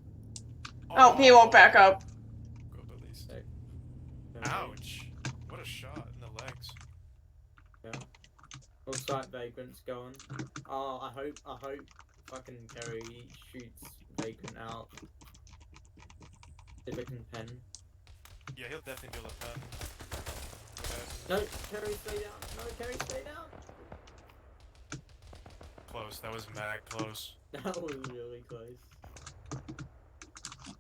S1: oh, he won't back up.
S9: Ouch! What a shot in the legs.
S11: Yeah. Looks like Vagrant's going. Oh, I hope fucking Kerry shoots Vagrant out. If it can pen.
S9: Yeah, he'll definitely be able to pen.
S11: No, Kerry stay down. No, Kerry stay down.
S9: Close. That was mad close.
S11: That was really close.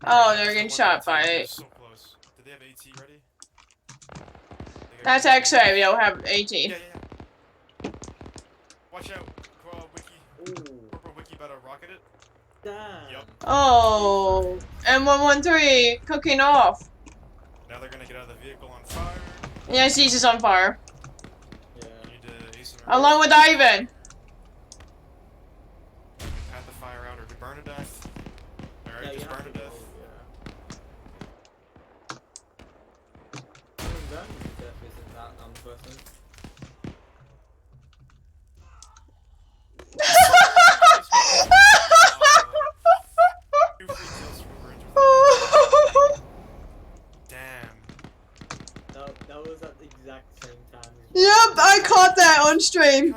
S1: Oh, they're getting shot by it.
S9: So close. Did they have AT ready?
S1: That's X-ray. We don't have AT.
S9: Yeah. Watch out. Wiki. Corporal Wiki about to rocket it.
S11: Damn.
S9: Yep.
S1: Oh, M113 cooking off.
S9: Now they're gonna get out of the vehicle on fire.
S1: Yes, Jesus on fire.
S11: Yeah.
S9: You need to hasten
S1: Along with Ivan.
S9: Pat the fire out or to burn to death. Alright,
S11: Yeah,
S9: just burn to death.
S11: Burning to death isn't that unpleasant. exact same time as
S1: Yep, I caught that on stream.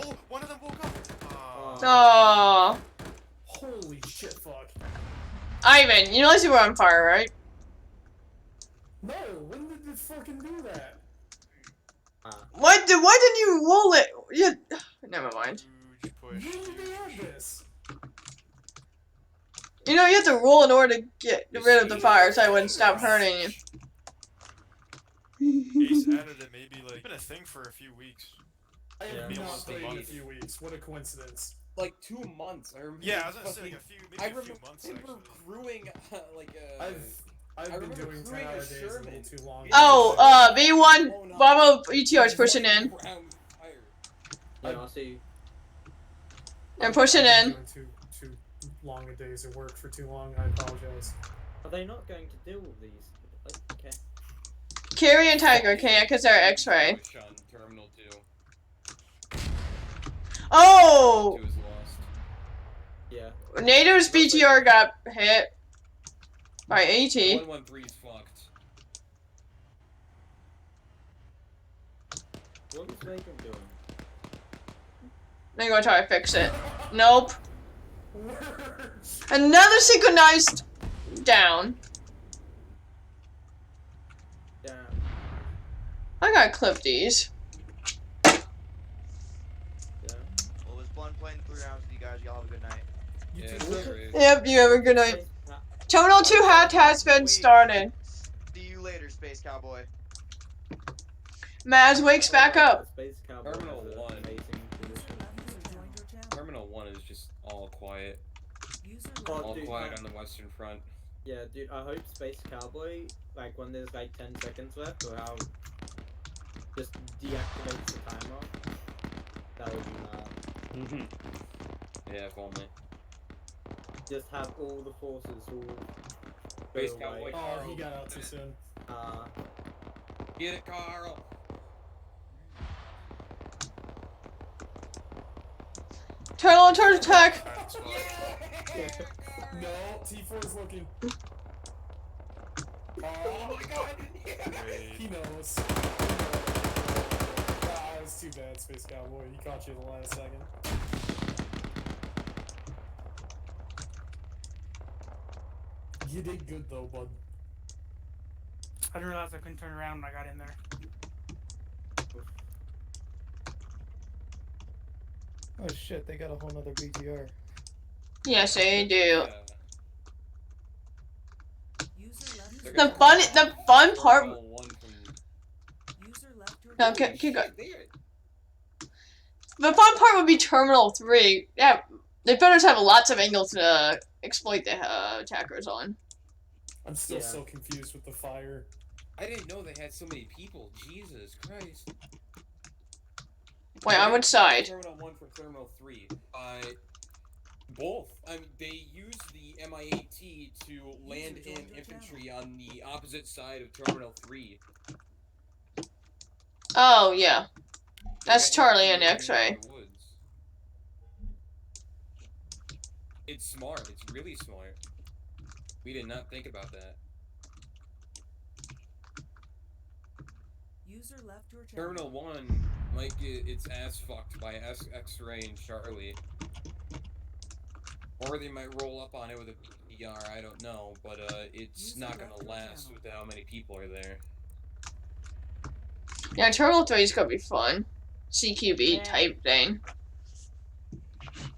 S9: Oh, one of them woke up.
S1: Aww.
S8: Holy shit, fuck.
S1: Ivan, you realize you were on fire, right?
S8: No, when did you fucking do that?
S1: Why didn't you roll it? Yeah, never mind.
S8: When did they add this?
S1: You know, you have to roll in order to get rid of the fire so I wouldn't stop hurting
S9: Ace
S1: you.
S9: added it maybe like been a thing for a few weeks.
S8: I have
S9: Maybe
S8: not
S9: almost a
S8: played in a
S9: month.
S8: few weeks. What a coincidence.
S5: Like 2 months. I remember.
S9: Yeah, I was gonna say like
S5: I
S9: a few months
S5: remember
S9: actually.
S5: crewing like a.
S8: I've been doing 10-hour days a little too long.
S1: Oh, V1, Bravo ETR is pushing in.
S11: Yeah, I'll see.
S1: They're pushing
S8: I've been
S1: in.
S8: doing too long a days of work for too long. I apologize.
S11: Are they not going to deal with these? Okay.
S1: Carry and Tiger can't because they're X-ray.
S5: Push on Terminal 2.
S1: Oh!
S5: Terminal 2 is lost.
S11: Yeah.
S1: Nader's BTR got hit by AT.
S5: 113 is fucked.
S11: What is Bacon doing?
S1: I'm gonna try to fix it. Nope. Another synchronized down.
S11: Damn.
S1: I gotta clip these.
S11: Yeah.
S15: Well, it was fun playing 3 rounds with you guys. Y'all have a good night.
S1: Yep, you have a good night. Terminal 2 hat has been started.
S15: See you later, Space Cowboy.
S1: Maz wakes back up.
S11: Space Cowboy
S5: Terminal
S11: has an
S5: 1.
S11: amazing position.
S5: Terminal 1 is just all quiet. All
S11: dude,
S5: quiet on the western front.
S11: Yeah, dude, I hope Space Cowboy, like, when there's like 10 seconds left, or how just deactivates the timer. That would be mad.
S5: Yeah, if only.
S11: Just have all the forces all
S5: Space
S11: go
S5: Cowboy
S11: away.
S8: Oh, he got out too soon.
S5: Get it, Carl!
S1: Terminal turn attack.
S8: No, T4 is looking.
S5: Oh my god!
S8: He knows. Ah, it was too bad, Space Cowboy. He caught you at the last second. You did good though, bud.
S19: I didn't realize I couldn't turn around when I got in there.
S22: Oh shit, they got a whole nother BTR.
S1: Yes, they do.
S22: The
S1: fun part. No, keep going. The fun part would be Terminal 3. Yeah, the betters have lots of angles to exploit the attackers on.
S8: I'm still so confused with the fire.
S5: I didn't know they had so many people. Jesus Christ.
S1: Wait, on which side?
S5: Terminal 1 for Terminal 3. Both. I mean, they used the MIAT to land in infantry on the opposite side of Terminal 3.
S1: Oh, yeah. That's Charlie and X-Ray.
S5: It's smart. It's really smart. We did not think about that.
S12: User left your channel.
S5: Terminal 1 might get its ass fucked by X-Ray and Charlie. Or they might roll up on it with a PR, I don't know, but it's not gonna last with how many people are there.
S1: Yeah, Terminal 3 is gonna be fun. CQB type thing.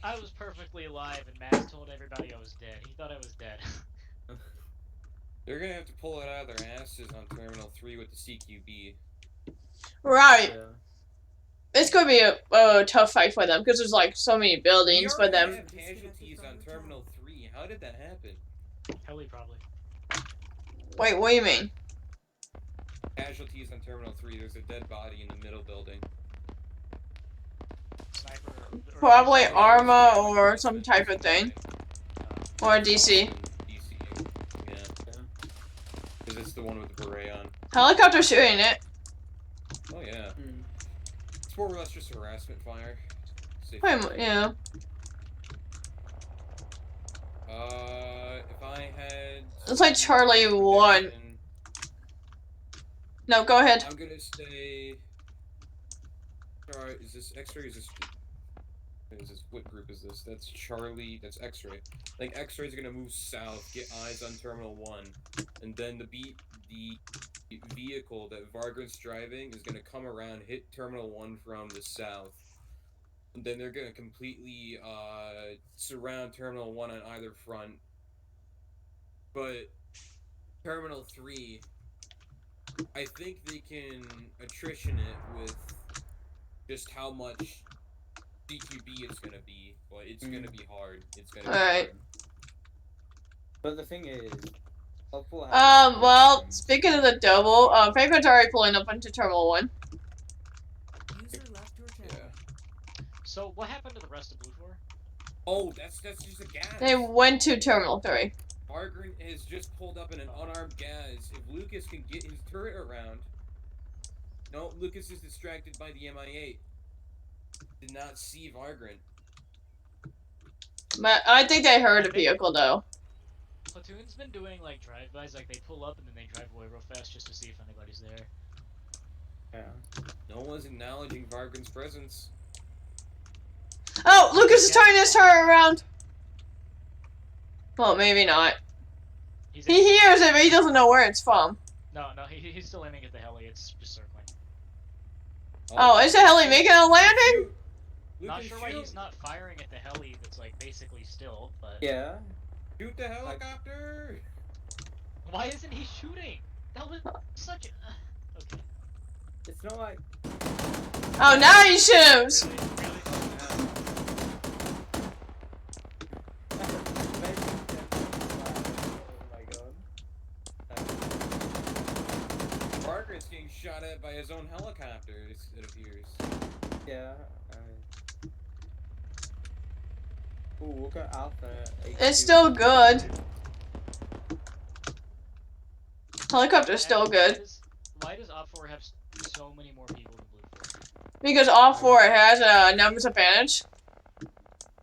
S4: I was perfectly alive, and Max told everybody I was dead. He thought I was dead.
S5: They're gonna have to pull it out of their asses on Terminal 3 with the CQB.
S1: Right. It's gonna be a tough fight for them because there's like so many buildings for them.
S5: We have casualties on Terminal 3. How did that happen?
S4: Heli probably.
S1: Wait, what do you mean?
S5: Casualties on Terminal 3. There's a dead body in the middle building.
S4: Sniper.
S1: Probably Arma or some type of thing. Or DC.
S5: DC. Yeah. Because it's the one with the beret on.
S1: Helicopter shooting it.
S5: Oh yeah. It's more or less just harassment fire.
S1: Yeah.
S5: If I had...
S1: It's like Charlie 1. No, go ahead.
S5: I'm gonna say. Alright, is this X-ray? Is this? What group is this? That's Charlie. That's X-ray. Like X-ray's gonna move south, get eyes on Terminal 1, and then the vehicle that Vargren's driving is gonna come around, hit Terminal 1 from the south. And then they're gonna completely surround Terminal 1 on either front. But Terminal 3, I think they can attrition it with just how much CQB it's gonna be, but it's gonna be hard. It's gonna be hard.
S11: But the thing is,
S1: Well, speaking of the double, Franklin's already pulling up into Terminal 1.
S12: User left your channel.
S5: Yeah.
S4: So what happened to the rest of Blue 4?
S5: Oh, that's just a gas.
S1: They went to Terminal 3.
S5: Vargren has just pulled up in an unarmed gas. If Lucas can get his turret around... No, Lucas is distracted by the MI8. Did not see Vargren.
S1: But I think they heard a vehicle, though.
S4: Platoon's been doing, like, drive-bys, like, they pull up and then they drive away real fast just to see if anybody's there.
S5: Yeah. No one's acknowledging Vargren's presence.
S1: Oh, Lucas is turning his turret around! Well, maybe not. He hears it, but he doesn't know where it's from.
S4: No, he's still aiming at the heli, it's just circling.
S1: Oh, is the heli making a landing?
S4: Not sure why he's not firing at the heli that's, like, basically still, but...
S11: Yeah.
S5: Shoot the helicopter!
S4: Why isn't he shooting? That was such a... Okay.
S11: It's not like...
S1: Oh, now he shoots!
S5: Vargren's getting shot at by his own helicopter, it appears.
S11: Yeah. Ooh, look at Alpha.
S1: It's still good. Helicopter's still good.
S4: Why does Op 4 have so many more people than Blue 4?
S1: Because all 4 has a numbers advantage.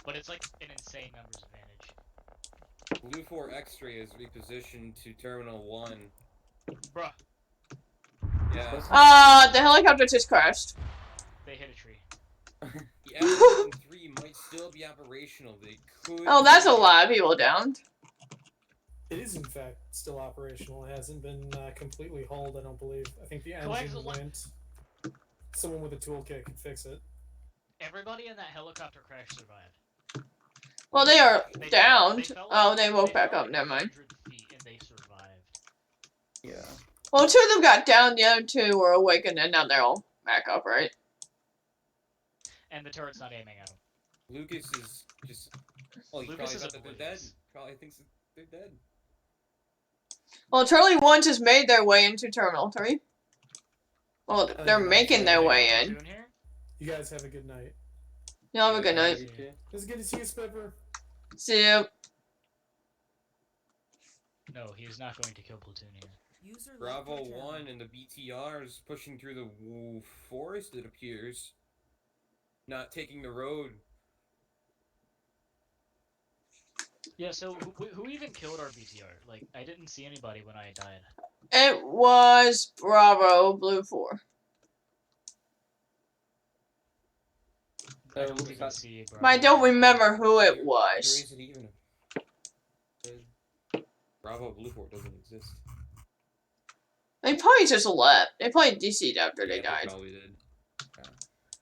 S4: But it's like an insane numbers advantage.
S5: Blue 4 X-ray is repositioned to Terminal 1.
S4: Bruh.
S5: Yeah.
S1: The helicopter just crashed.
S4: They hit a tree.
S5: The F-103 might still be operational. They could...
S1: Oh, that's a lot of people downed.
S8: It is, in fact, still operational. It hasn't been completely hauled, I don't believe. I think the engine went. Someone with a toolkit could fix it.
S4: Everybody in that helicopter crash survived.
S1: Well, they are downed. Oh, they woke back up. Never mind.
S4: Feet and they survived.
S11: Yeah.
S1: Well, 2 of them got down. The other 2 were awakened, and now they're all back up, right?
S4: And the turret's not aiming at them.
S5: Lucas is just... Oh, he
S4: Lucas
S5: probably
S4: is
S5: thought that they're dead.
S4: oblivious.
S5: Probably thinks that they're dead.
S1: Well, Charlie 1 just made their way into Terminal 3. Well, they're making their way in.
S8: You guys have a good night.
S1: You have a good night.
S8: It's good to see you, Spipper.
S1: See you.
S4: No, he is not going to kill Platoon here.
S5: Bravo 1 and the BTRs pushing through the forest, it appears. Not taking the road.
S4: Yeah, so who even killed our BTR? Like, I didn't see anybody when I died.
S1: It was Bravo Blue 4.
S4: I don't even see Bravo.
S1: But I don't remember who it was.
S5: There isn't even Bravo Blue 4 doesn't exist.
S1: They probably just left. They probably DC'd after they died.
S5: Probably did.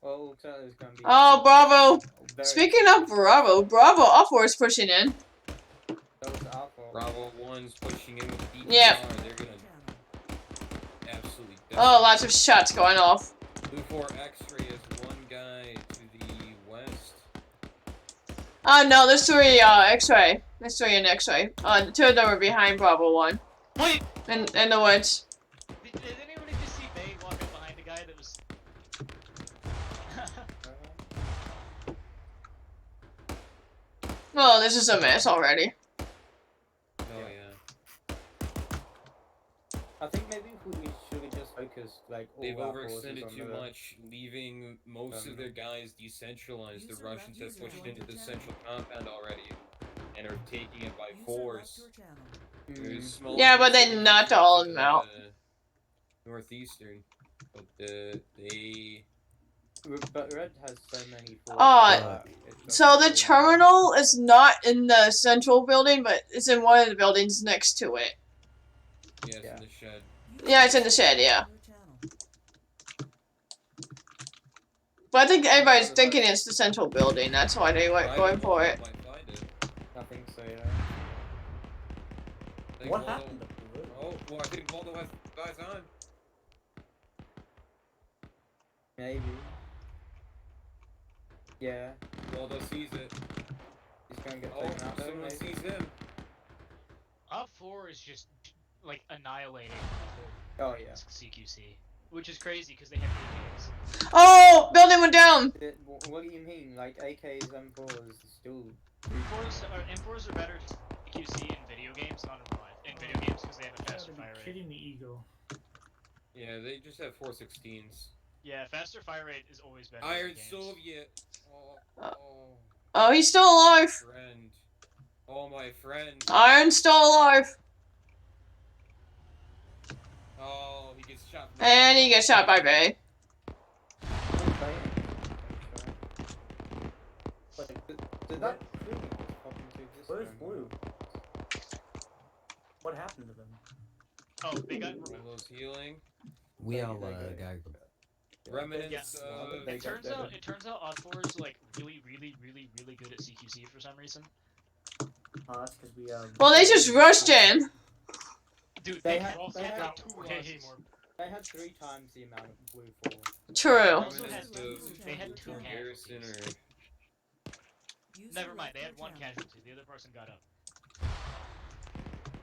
S11: Well, there's gonna be...
S1: Oh, Bravo! Speaking of Bravo, Bravo Alpha is pushing in.
S5: Bravo 1's pushing in with the BTR.
S1: Yeah.
S5: They're gonna absolutely...
S1: Oh, lots of shots going off.
S5: Blue 4 X-ray is one guy to the west.
S1: Oh, no, there's 3 X-ray. There's 3 in X-ray. 2 of them are behind Bravo 1.
S4: Wait!
S1: In the woods.
S4: Did anybody just see Bay walking behind a guy that was...
S1: Oh, this is a mess already.
S5: Oh, yeah.
S11: I think maybe we should just focus, like, all
S5: They've
S11: our
S5: overextended
S11: forces
S5: too
S11: on the...
S5: much, leaving most of their guys decentralized. The Russians have pushed into the central compound already and are taking it by force. There's small
S1: Yeah, but they
S5: pieces
S1: knocked all of them out.
S5: Northeastern, but they.
S11: But Red has so many forces.
S1: So the terminal is not in the central building, but it's in one of the buildings next to it.
S5: Yeah, it's in the shed.
S1: Yeah, it's in the shed, yeah. But I think everybody's thinking it's the central building. That's why they went going for it.
S5: Might find it.
S11: I think so, yeah.
S3: What happened to Blue?
S5: Oh, well, I think Waldo has guys on.
S11: Maybe. Yeah.
S5: Waldo sees it.
S11: He's gonna get taken out though,
S5: someone
S11: maybe.
S5: sees him.
S4: Op 4 is just like annihilating
S11: Oh yeah.
S4: CQC, which is crazy because they have AKs.
S1: Oh, building went down.
S11: What do you mean? Like AKs, M4s still.
S4: M4s are better CQC in video games, not in real life. In video games because they have a faster fire rate.
S8: Kidding me, Eagle.
S5: Yeah, they just have 416s.
S4: Yeah, faster fire rate is always better.
S5: Iron Soviet.
S1: Oh, he's still alive.
S5: Friend. Oh, my friend.
S1: Iron's still alive.
S5: Oh, he gets shot.
S1: And he gets shot by Bay.
S11: Did that pop into existence?
S3: Where's Blue? What happened to them?
S4: Oh, they got
S5: Waldo's healing.
S20: We all got.
S5: Remnants
S4: It turns out Odd 4 is like really good at CQC for some reason.
S3: Oh, that's because we
S1: Well, they just rushed in.
S4: Dude,
S11: They
S4: they
S11: had
S4: 2 ways.
S11: They had 3 times the amount of Blue 4.
S1: True.
S4: They had 2 casualties. Never mind, they had 1 casualty. The other person got up.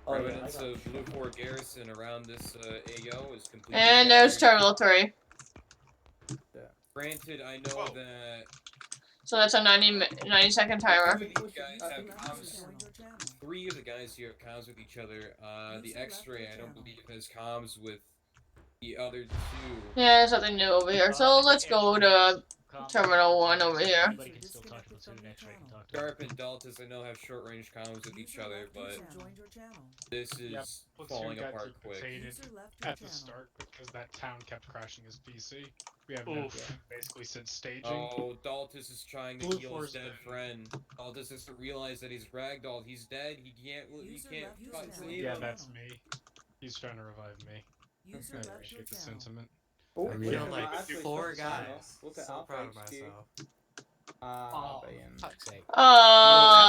S5: Remnants of Blue 4 garrison around this AO is completely.
S1: And there's Terminal 3.
S5: Granted, I know that.
S1: So that's a 90-second timer.
S5: 3 of the guys here have comms with each other. The X-ray, I don't believe, has comms with the other 2.
S1: Yeah, there's something new over here. So let's go to Terminal 1 over here.
S5: Sharp and Deltas, I know, have short-range comms with each other, but this is falling apart quick.
S23: At the start because that town kept crashing his PC. We haven't had basically since staging.
S5: Oh, Daltus is trying to heal his dead friend. Daltus has to realize that he's ragdolled. He's dead. He can't save
S23: Yeah,
S5: him.
S23: that's me. He's trying to revive me. I appreciate the sentiment.
S11: Oh,
S23: I
S11: really?
S23: killed like
S11: Actually,
S23: 4
S11: stop sign
S23: guys.
S11: off. Look at
S23: So
S11: Alpha
S23: proud of
S11: HQ.
S23: myself.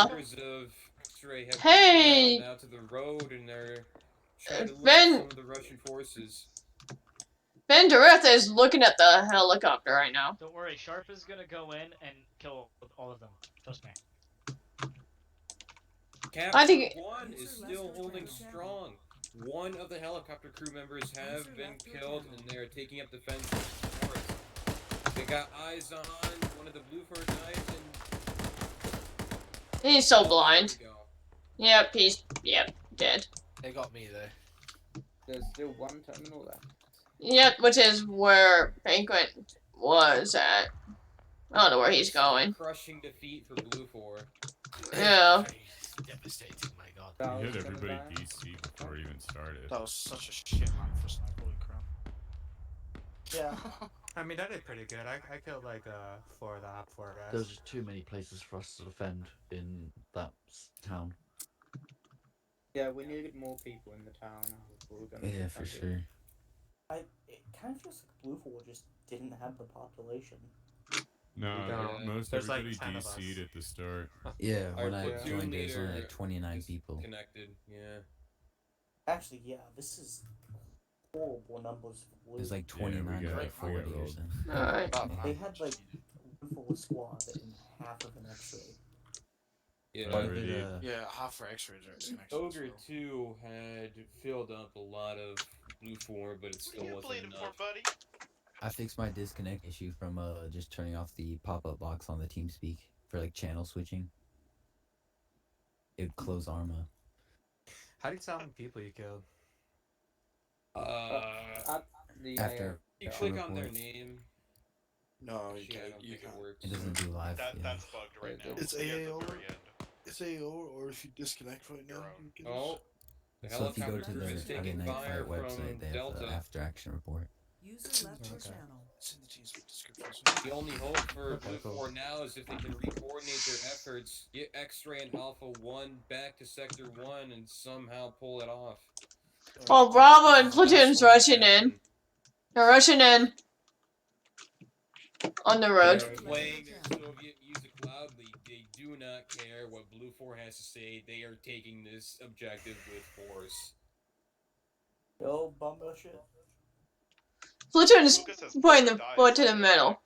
S5: Members of X-Ray have
S1: Hey!
S5: now to the road, and they're trying to look
S1: Ben-
S5: at some of the Russian forces.
S1: Ben Dureth is looking at the helicopter right now.
S4: Don't worry, Sharp is gonna go in and kill all of them. Trust me.
S5: Captain
S1: I think-
S5: 1 is still holding strong. 1 of the helicopter crew members have been killed, and they are taking up defense for it. They got eyes on one of the Blue 4 guys, and
S1: He's so blind. Yep, he's dead.
S22: They got me there.
S11: There's still 1 terminal left.
S1: Yep, which is where Banquet was at. I don't know where he's going.
S5: crushing defeat for Blue 4.
S1: Yeah.
S22: Devastating, my god.
S16: We hit everybody DC before it even started.
S22: That was such a shit map for sniper, holy crap.
S3: Yeah.
S22: I mean, I did pretty good. I killed like 4 of the Op 4 guys.
S24: There's just too many places for us to defend in that town.
S11: Yeah, we needed more people in the town. If we were gonna
S24: Yeah, for
S11: defend it.
S24: sure.
S3: It kind of feels like Blue 4 just didn't have the population.
S16: No, most
S22: There's like
S16: everybody
S22: 10 of us.
S16: DC'd at the start.
S24: Yeah,
S5: Our
S24: when I
S5: platoon
S24: joined, there's only
S5: leader
S24: like 29
S5: is
S24: people.
S5: Connected, yeah.
S3: Actually, yeah, this is horrible numbers for Blue.
S24: There's like 29 to like 40 or something.
S1: Alright.
S3: They had like one full squad and half of an X-ray.
S5: Yeah,
S22: Yeah, half for X-rays are connections.
S5: Ogre 2 had filled up a lot of Blue 4, but it still wasn't enough.
S24: I fixed my disconnect issue from just turning off the pop-up box on the TeamSpeak for like channel switching. It would close Arma.
S22: How do you tell how many people you killed?
S24: After
S5: you click on their
S24: reports.
S5: name.
S22: No,
S5: Actually, I don't think it works.
S24: It doesn't do live. yeah.
S18: That's bugged right now.
S25: It's AAO. It's AAO, or if you disconnect right now. You can
S5: Oh, The
S24: So if you go
S5: helicopter
S24: to
S5: group
S24: the
S5: is
S24: Friday
S5: taking
S24: Night
S5: fire
S24: Fight
S5: from
S24: website, they have
S5: Delta.
S24: the after action report.
S12: User left your channel.
S9: It's in the TeamSpeak description.
S5: The only hope for
S24: Okay,
S5: Blue
S24: cool.
S5: 4 now is if they can re-coordinate their efforts, get X-Ray and Alpha 1 back to Sector 1, and somehow pull it off.
S1: Well, Bravo and
S5: That's
S1: Platoon's
S5: going to
S1: rushing in.
S5: happen.
S1: They're rushing in. On the road.
S5: They're playing their Soviet music loudly. They do not care what Blue 4 has to say. They are taking this objective with force.
S3: Yo, bumbo shit.
S1: Platoon's
S2: Lucas has
S1: putting the
S2: perfect
S1: foot
S2: eyes,
S1: to the
S2: by way,
S1: middle.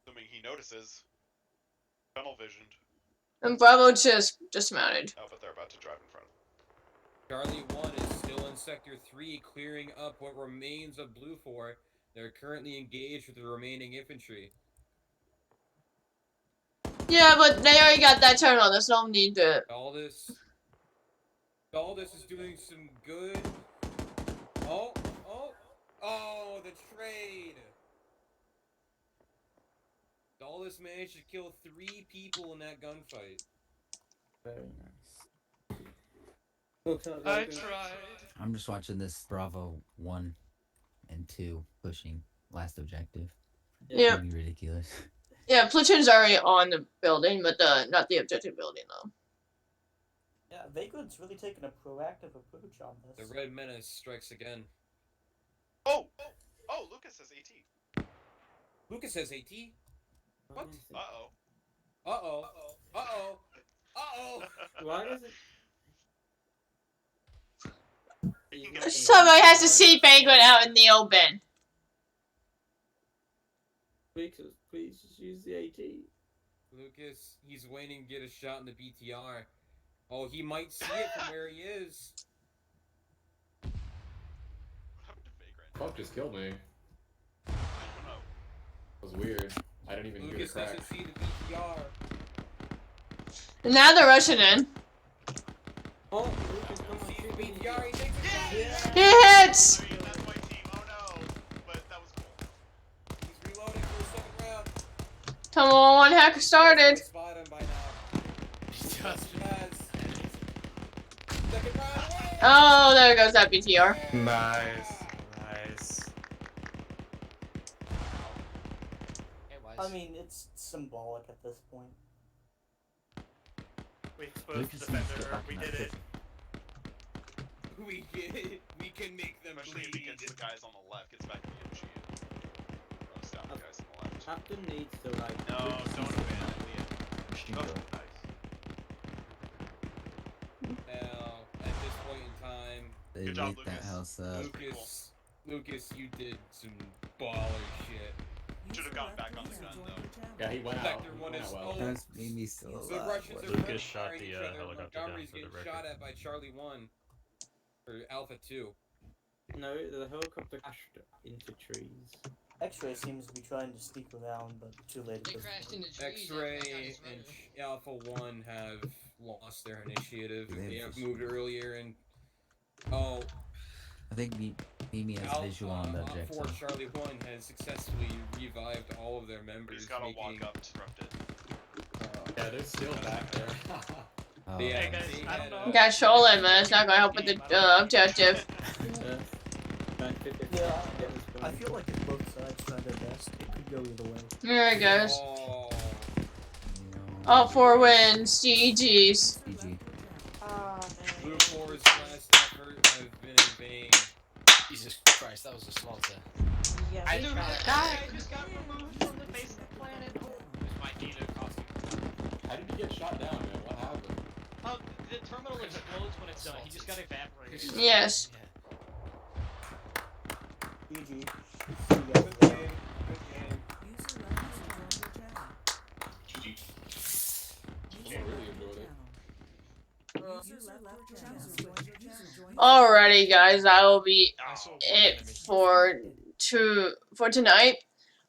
S2: Assuming he notices. Tunnel visioned.
S1: And Bravo just dismounted.
S2: Oh, but they're about to drive in front.
S5: Charlie 1 is still in Sector 3, clearing up what remains of Blue 4. They're currently engaged with the remaining infantry.
S1: Yeah, but they already got that terminal. There's no need to.
S5: Aldous is doing some good. Oh, the trade. Aldous managed to kill 3 people in that gunfight.
S3: Very nice.
S4: I tried.
S24: I'm just watching this Bravo 1 and 2 pushing last objective.
S1: Yeah.
S24: It'd be ridiculous.
S1: Yeah, Platoon's already on the building, but not the objective building though.
S3: Yeah, Vagrant's really taking a proactive approach on this.
S5: The Red Menace strikes again.
S2: Oh, Lucas has AT.
S5: Lucas has AT? What?
S2: Uh-oh.
S11: Why does it?
S1: Somebody has to see Vagrant out in the open.
S11: Please just use the AT.
S5: Lucas, he's waiting to get a shot in the BTR. Oh, he might see it from where he is.
S7: Fuck just killed me.
S2: Oh.
S7: That was weird. I didn't even hear the
S5: Lucas
S7: crack.
S5: doesn't see the BTR.
S1: And now they're rushing in.
S11: Oh, Lucas, come on, shoot
S5: BTR, he takes a shot.
S1: He hits!
S2: That's my team. Oh no. But that was cool.
S5: He's reloading for the second round.
S1: Tunnel 1 hack started.
S5: Spot him by now. He has. Second round.
S1: Oh, there goes that BTR.
S9: Nice.
S3: I mean, it's symbolic at this point.
S9: We exposed the defender. We did it.
S5: We can make them
S2: Especially if he gets the guys on the left, gets back to the MG. Roast out the guys on the left.
S11: Captain needs to like.
S2: No, don't abandon Liam. Oh, nice.
S5: Now, at this point in time,
S24: They
S2: Good job,
S24: lit that house up.
S5: Lucas, you did some baller shit.
S2: Should have gone back on the gun though.
S7: Yeah, he went out.
S5: Sector
S7: He
S5: 1
S7: went
S5: is
S7: out well.
S24: That's made me so alive.
S5: The Russians are
S18: Lucas shot
S5: firing
S18: the
S5: each other.
S18: helicopter
S5: Montgomery's
S18: down for the
S5: getting
S18: record.
S5: shot at by Charlie 1. Or Alpha 2.
S11: No, the helicopter crashed into trees.
S3: X-Ray seems to be trying to sneak around, but too late at this point.
S5: X-Ray and Alpha 1 have lost their initiative. They have moved earlier and... Oh,
S24: I think Mimi has visual on the objective.
S5: 4 Charlie 1 has successfully revived all of their members.
S2: He's gotta walk up, disrupt it.
S7: Yeah, they're still back there.
S5: Yeah,
S1: You got Sholin, man. It's not gonna help with the objective.
S3: Yeah, I feel like if both sides try their best, it could go either way.
S1: There it goes. All 4 wins. GG's.
S24: GG.
S5: Blue 4's last effort have been in vain.
S6: Jesus Christ, that was a slaughter.
S4: Yeah, I just got removed from the face of the planet.
S6: It's my Nino costume.
S7: How did he get shot down, man? What happened?
S4: Oh, the terminal explodes when it's done. He just got evaporated.
S1: Yes.
S3: GG.
S5: Good game. Good game.
S7: I really enjoyed it.
S1: Alrighty, guys. That will be it for tonight.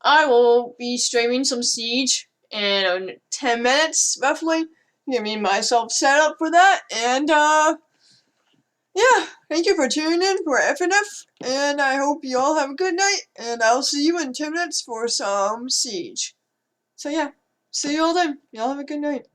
S1: I will be streaming some Siege in 10 minutes, roughly. Getting myself set up for that, and yeah, thank you for tuning in for FNF, and I hope you all have a good night, and I'll see you in 10 minutes for some Siege. So yeah, see you all then. Y'all have a good night.